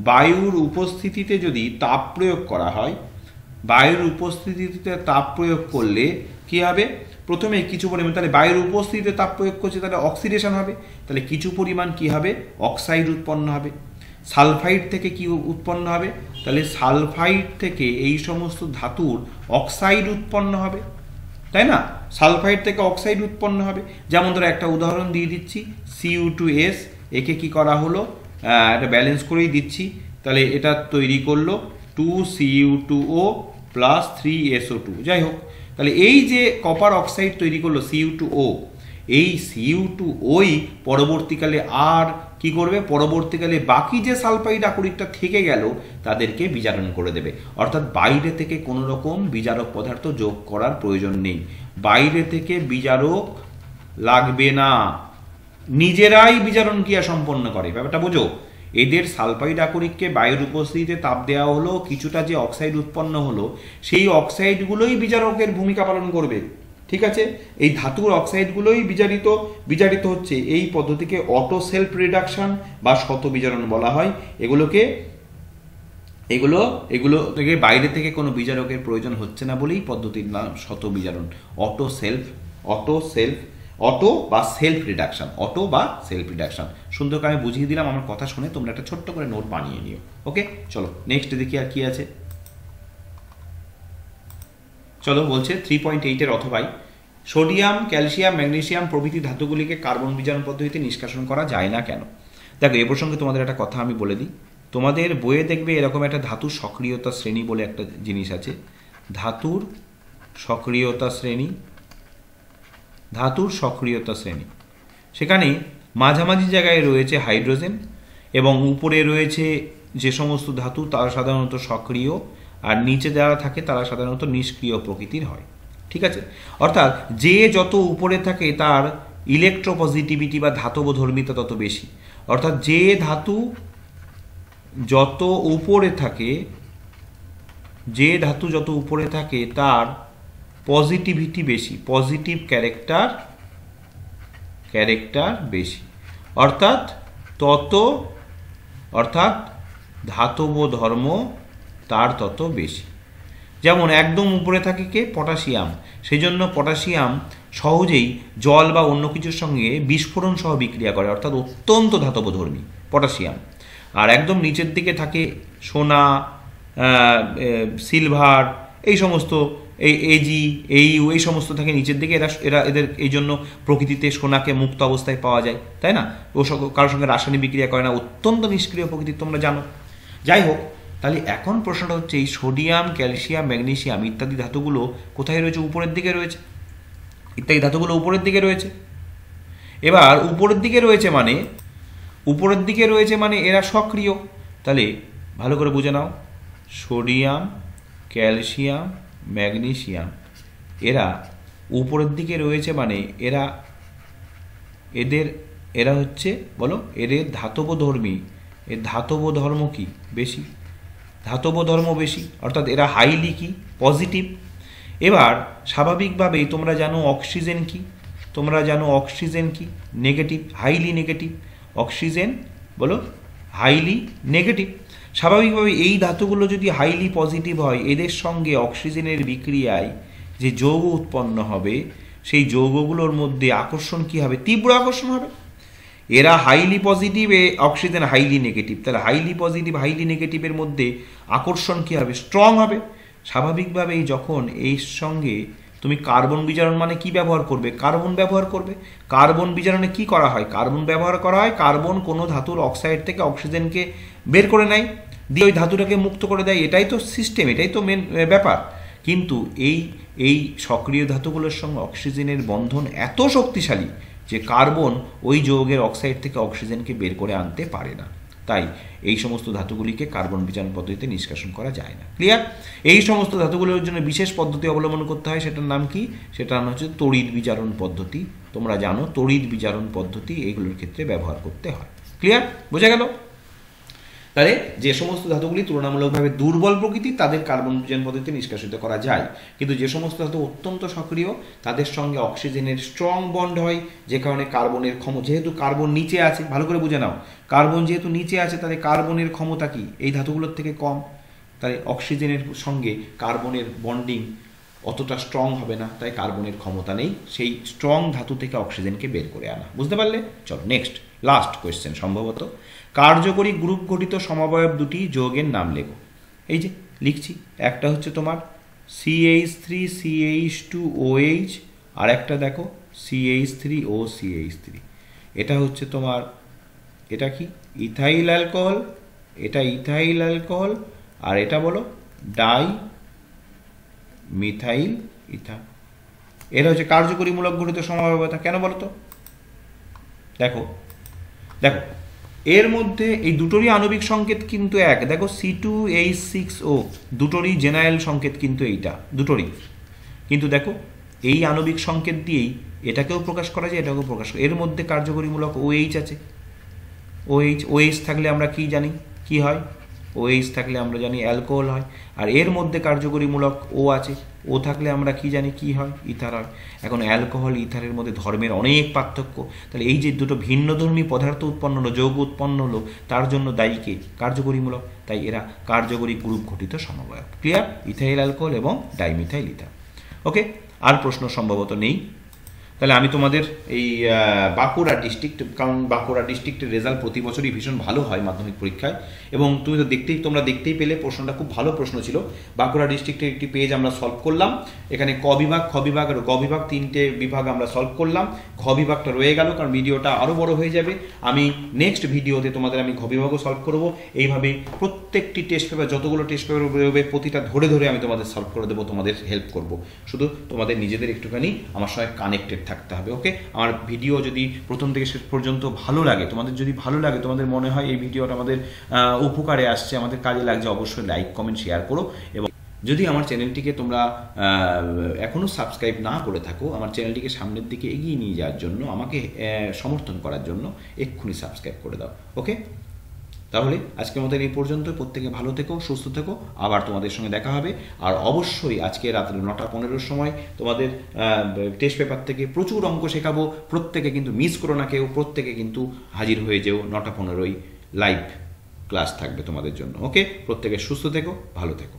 Speaker 1: বায়ুর উপস্থিতিতে যদি তাপ প্রয়োগ করা হয়, বায়ুর উপস্থিতিতে তাপ প্রয়োগ করলে কি হবে, প্রথমে কিছু পরিমাণ, তাহলে বায়ুর উপস্থিতিতে তাপ প্রয়োগ করছে তাহলে অক্সিডেশন হবে, তাহলে কিছু পরিমাণ কি হবে, অক্সাইড উৎপন্ন হবে। সালফাইড থেকে কি উৎপন্ন হবে, তাহলে সালফাইড থেকে এই সমস্ত ধাতুর অক্সাইড উৎপন্ন হবে, তাই না? সালফাইড থেকে অক্সাইড উৎপন্ন হবে। যেমন ধরো একটা উদাহরণ দিয়ে দিচ্ছি, Cu2S, একে কি করা হলো, এটা ব্যালেন্স করেই দিচ্ছি, তাহলে এটা তৈরি করলো 2Cu2O প্লাস 3SO2, যাই হোক, তাহলে এই যে কপার অক্সাইড তৈরি করলো Cu2O, এই Cu2ওই পরবর্তীকালে আর কি করবে, পরবর্তীকালে বাকি যে সালফাইড আকরিকটা থেকে গেল তাদেরকে বিজারণ করে দেবে। অর্থাৎ বাইরে থেকে কোনো রকম বিজারক পদার্থ যোগ করার প্রয়োজন নেই, বাইরে থেকে বিজারক লাগবে না, নিজেরাই বিজারণ ক্রিয়া সম্পন্ন করে। ব্যাপারটা বোঝো, এদের সালফাইড আকরিককে বায়ুর উপস্থিতিতে তাপ দেওয়া হলো, কিছুটা যে অক্সাইড উৎপন্ন হলো সেই অক্সাইডগুলোই বিজারকের ভূমিকা পালন করবে, ঠিক আছে? এই ধাতুর অক্সাইডগুলোই বিজারিত হচ্ছে। এই পদ্ধতিকে অটো সেলফ রিডাকশন বা শত বিজারণ বলা হয়। এগুলো থেকে বাইরে থেকে কোনো বিজারকের প্রয়োজন হচ্ছে না বলেই পদ্ধতির নাম শত বিজারণ। অটো বা সেলফ রিডাকশন। সুন্দর করে আমি বুঝিয়ে দিলাম, আমার কথা শুনে তোমরা একটা ছোট্ট করে নোট বানিয়ে নিও। ওকে, চলো নেক্সট দেখি আর কি আছে। চলো, বলছে 3.8 অথবাই সোডিয়াম, ক্যালসিয়াম, ম্যাগনেসিয়াম প্রভৃতি ধাতুগুলিকে কার্বন বিজারণ পদ্ধতিতে নিষ্কাশন করা যায় না কেন? দেখো, এ প্রসঙ্গে তোমাদের একটা কথা আমি বলে দিই। তোমাদের বইয়ে দেখবে এরকম একটা ধাতুর সক্রিয়তা শ্রেণী বলে একটা জিনিস আছে, ধাতুর সক্রিয়তা শ্রেণী। সেখানে মাঝামাঝি জায়গায় রয়েছে হাইড্রোজেন এবং উপরে রয়েছে যে সমস্ত ধাতু তারা সাধারণত সক্রিয়, আর নিচে যারা থাকে তারা সাধারণত নিষ্ক্রিয় প্রকৃতির হয়, ঠিক আছে? অর্থাৎ যে যত উপরে থাকে তার ইলেকট্রোপজিটিভিটি বা ধাতব ধর্মিতা তত বেশি। অর্থাৎ যে ধাতু যত উপরে থাকে তার পজিটিভিটি বেশি, পজিটিভ ক্যারেক্টার বেশি, অর্থাৎ ধাতব ধর্ম তার তত বেশি। যেমন একদম উপরে থাকে কে, পটাশিয়াম, সেই জন্য পটাশিয়াম সহজেই জল বা অন্য কিছুর সঙ্গে বিস্ফোরণ সহ বিক্রিয়া করে, অর্থাৎ অত্যন্ত ধাতবধর্মী পটাশিয়াম। আর একদম নিচের দিকে থাকে সোনা, সিলভার, এই সমস্ত এজি, এইউ, এই সমস্ত থাকে নিচের দিকে। এদের এই জন্য প্রকৃতিতে সোনাকে মুক্ত অবস্থায় পাওয়া যায়, তাই না? ও কারোর সঙ্গে রাসায়নিক বিক্রিয়া করে না, অত্যন্ত নিষ্ক্রিয় প্রকৃতির, তোমরা জানো। যাই হোক, তাহলে এখন প্রশ্নটা হচ্ছে এই সোডিয়াম, ক্যালসিয়াম, ম্যাগনেসিয়াম ইত্যাদি ধাতুগুলো কোথায় রয়েছে? উপরের দিকে রয়েছে। এবার উপরের দিকে রয়েছে মানে এরা সক্রিয়। তাহলে ভালো করে বুঝে নাও, সোডিয়াম, ক্যালসিয়াম, ম্যাগনেসিয়াম এরা উপরের দিকে রয়েছে মানে এরা হচ্ছে, বলো, এদের ধাতব ধর্মী, এর ধাতব ধর্ম কি বেশি, ধাতব ধর্ম বেশি, অর্থাৎ এরা হাইলি কি পজিটিভ। এবার স্বাভাবিকভাবেই তোমরা জানো অক্সিজেন কি নেগেটিভ, হাইলি নেগেটিভ। অক্সিজেন বলো হাইলি নেগেটিভ। স্বাভাবিকভাবে এই ধাতুগুলো যদি হাইলি পজিটিভ হয়, এদের সঙ্গে অক্সিজেনের বিক্রিয়ায় যে যৌগ উৎপন্ন হবে সেই যৌগগুলোর মধ্যে আকর্ষণ কি হবে? তীব্র আকর্ষণ হবে। এরা highly positive, oxygen highly negative, তাহলে হাইলি পজিটিভ হাইলি নেগেটিভের মধ্যে আকর্ষণ কি হবে? স্ট্রং হবে। স্বাভাবিকভাবেই যখন এই সঙ্গে তুমি কার্বন বিজারণ মানে কি ব্যবহার করবে? কার্বন ব্যবহার করবে। কার্বন বিজারণে কি করা হয়? কার্বন ব্যবহার করা হয়। কার্বন কোনো ধাতুর অক্সাইড থেকে অক্সিজেনকে বের করে নেয়, দিয়ে ওই ধাতুটাকে মুক্ত করে দেয়। এটাই তো সিস্টেম, এটাই তো মেন ব্যাপার। কিন্তু এই সক্রিয় ধাতুগুলোর সঙ্গে অক্সিজেনের বন্ধন এত শক্তিশালী যে কার্বন ওই যৌগের অক্সাইড থেকে অক্সিজেনকে বের করে আনতে পারে না। তাই এই সমস্ত ধাতুগুলিকে কার্বন বিজারণ পদ্ধতিতে নিষ্কাশন করা যায় না। ক্লিয়ার? এই সমস্ত ধাতুগুলোর জন্য বিশেষ পদ্ধতি অবলম্বন করতে হয়, সেটার নাম কি? সেটার নাম হচ্ছে তড়িৎ বিজারণ পদ্ধতি। তোমরা জানো তড়িৎ বিজারণ পদ্ধতি এইগুলোর ক্ষেত্রে ব্যবহার করতে হয়। ক্লিয়ার? বোঝা গেল? তাহলে যে সমস্ত ধাতুগুলি তুলনামূলকভাবে দুর্বল প্রকৃতির তাদের কার্বন বিয়োজন পদ্ধতিতে নিষ্কাশিত করা যায়, কিন্তু যে সমস্ত ধাতু অত্যন্ত সক্রিয় তাদের সঙ্গে অক্সিজেনের স্ট্রং বন্ড হয়, যে কারণে কার্বনের যেহেতু কার্বন নিচে আছে, ভালো করে বুঝে নাও, কার্বন যেহেতু নিচে আছে তাহলে কার্বনের ক্ষমতা কি এই ধাতুগুলোর থেকে কম, তাই অক্সিজেনের সঙ্গে কার্বনের বন্ডিং অতটা স্ট্রং হবে না, তাই কার্বনের ক্ষমতা নেই সেই স্ট্রং ধাতু থেকে অক্সিজেনকে বের করে আনা। বুঝতে পারলে? চলো নেক্সট লাস্ট কোয়েশ্চেন সম্ভবত, কার্যকরী গ্রুপ গঠিত সমবয়ব দুটি যৌগের নাম লেখো। এই যে লিখছি, একটা হচ্ছে তোমার CH3CH2OH, আর একটা দেখো CH3OCH3, এটা হচ্ছে তোমার, এটা কি ইথাইল অ্যালকোহল, এটা ইথাইল অ্যালকোহল, আর এটা বলো ডাই মিথাইল ইথা। এরা হচ্ছে কার্যকরীমূলক গঠিত সমবায়বতা। কেন বলো তো? দেখো দেখো এর মধ্যে এই দুটোরই আণবিক সংকেত কিন্তু এক। দেখো C2H6O দুটোরই জেনারেল সংকেত কিন্তু এইটা দুটোরই, কিন্তু দেখো এই আণবিক সংকেত দিয়েই এটাকেও প্রকাশ করা যায়, এটাকেও প্রকাশ করা। এর মধ্যে কার্যকরীমূলক OH আছে, OH থাকলে আমরা কি জানি কি হয়, OH থাকলে আমরা জানি অ্যালকোহল হয়। আর এর মধ্যে কার্যকরীমূলক O আছে, O থাকলে আমরা কি জানি কি হয়, ইথার হয়। এখন অ্যালকোহল ইথারের মধ্যে ধর্মের অনেক পার্থক্য, তাহলে এই যে দুটো ভিন্নধর্মী পদার্থ উৎপন্ন হলো, যৌগ উৎপন্ন হলো, তার জন্য দায়ী কে? কার্যকরীমূলক, তাই এরা কার্যকরী গ্রুপ গঠিত সমবায়ক। ক্লিয়ার? ইথাইল অ্যালকোহল এবং ডাইমিথাইল ইথার। ওকে, আর প্রশ্ন সম্ভবত নেই। তাহলে আমি তোমাদের এই বাঁকুড়া ডিস্ট্রিক্ট, কারণ বাঁকুড়া ডিস্ট্রিক্টের রেজাল্ট প্রতি বছরই ভীষণ ভালো হয় মাধ্যমিক পরীক্ষায়, এবং তুমি তো তোমরা দেখতেই পেলে প্রশ্নটা খুব ভালো প্রশ্ন ছিল। বাঁকুড়া ডিস্ট্রিক্টের একটি পেজ আমরা সলভ করলাম, এখানে ক বিভাগ, খ বিভাগ আর গ বিভাগ তিনটে বিভাগ আমরা সলভ করলাম। ঘ বিভাগটা রয়ে গেল, কারণ ভিডিওটা আরও বড় হয়ে যাবে। আমি নেক্সট ভিডিওতে তোমাদের আমি ঘ বিভাগও সলভ করব। এইভাবে প্রত্যেকটি টেস্ট পেপার, যতগুলো টেস্ট পেপার বেরোবে প্রতিটা ধরে ধরে আমি তোমাদের সলভ করে দেবো, তোমাদের হেল্প করব। শুধু তোমাদের নিজেদের একটুখানি আমার সঙ্গে কানেক্টেড থাকতে হবে। ওকে, আমার ভিডিও যদি প্রথম থেকে শেষ পর্যন্ত ভালো লাগে, তোমাদের যদি ভালো লাগে, তোমাদের মনে হয় এই ভিডিওটা আমাদের উপকারে আসছে, আমাদের কাজে লাগছে, অবশ্যই লাইক কমেন্ট শেয়ার করো। এবং যদি আমার চ্যানেলটিকে তোমরা এখনও সাবস্ক্রাইব না করে থাকো, আমার চ্যানেলটিকে সামনের দিকে এগিয়ে নিয়ে যাওয়ার জন্য, আমাকে সমর্থন করার জন্য এক্ষুনি সাবস্ক্রাইব করে দাও। ওকে, তাহলে আজকের মতো এই পর্যন্ত। প্রত্যেকে ভালো থেকো, সুস্থ থেকো, আবার তোমাদের সঙ্গে দেখা হবে। আর অবশ্যই আজকে রাত্রে 9:15 সময় তোমাদের টেস্ট পেপার থেকে প্রচুর অঙ্ক শেখাবো। প্রত্যেকে কিন্তু মিস করো না কেউ, প্রত্যেকে কিন্তু হাজির হয়ে যেও। 9:15 লাইভ ক্লাস থাকবে তোমাদের জন্য। ওকে, প্রত্যেকে সুস্থ থেকো, ভালো থেকো।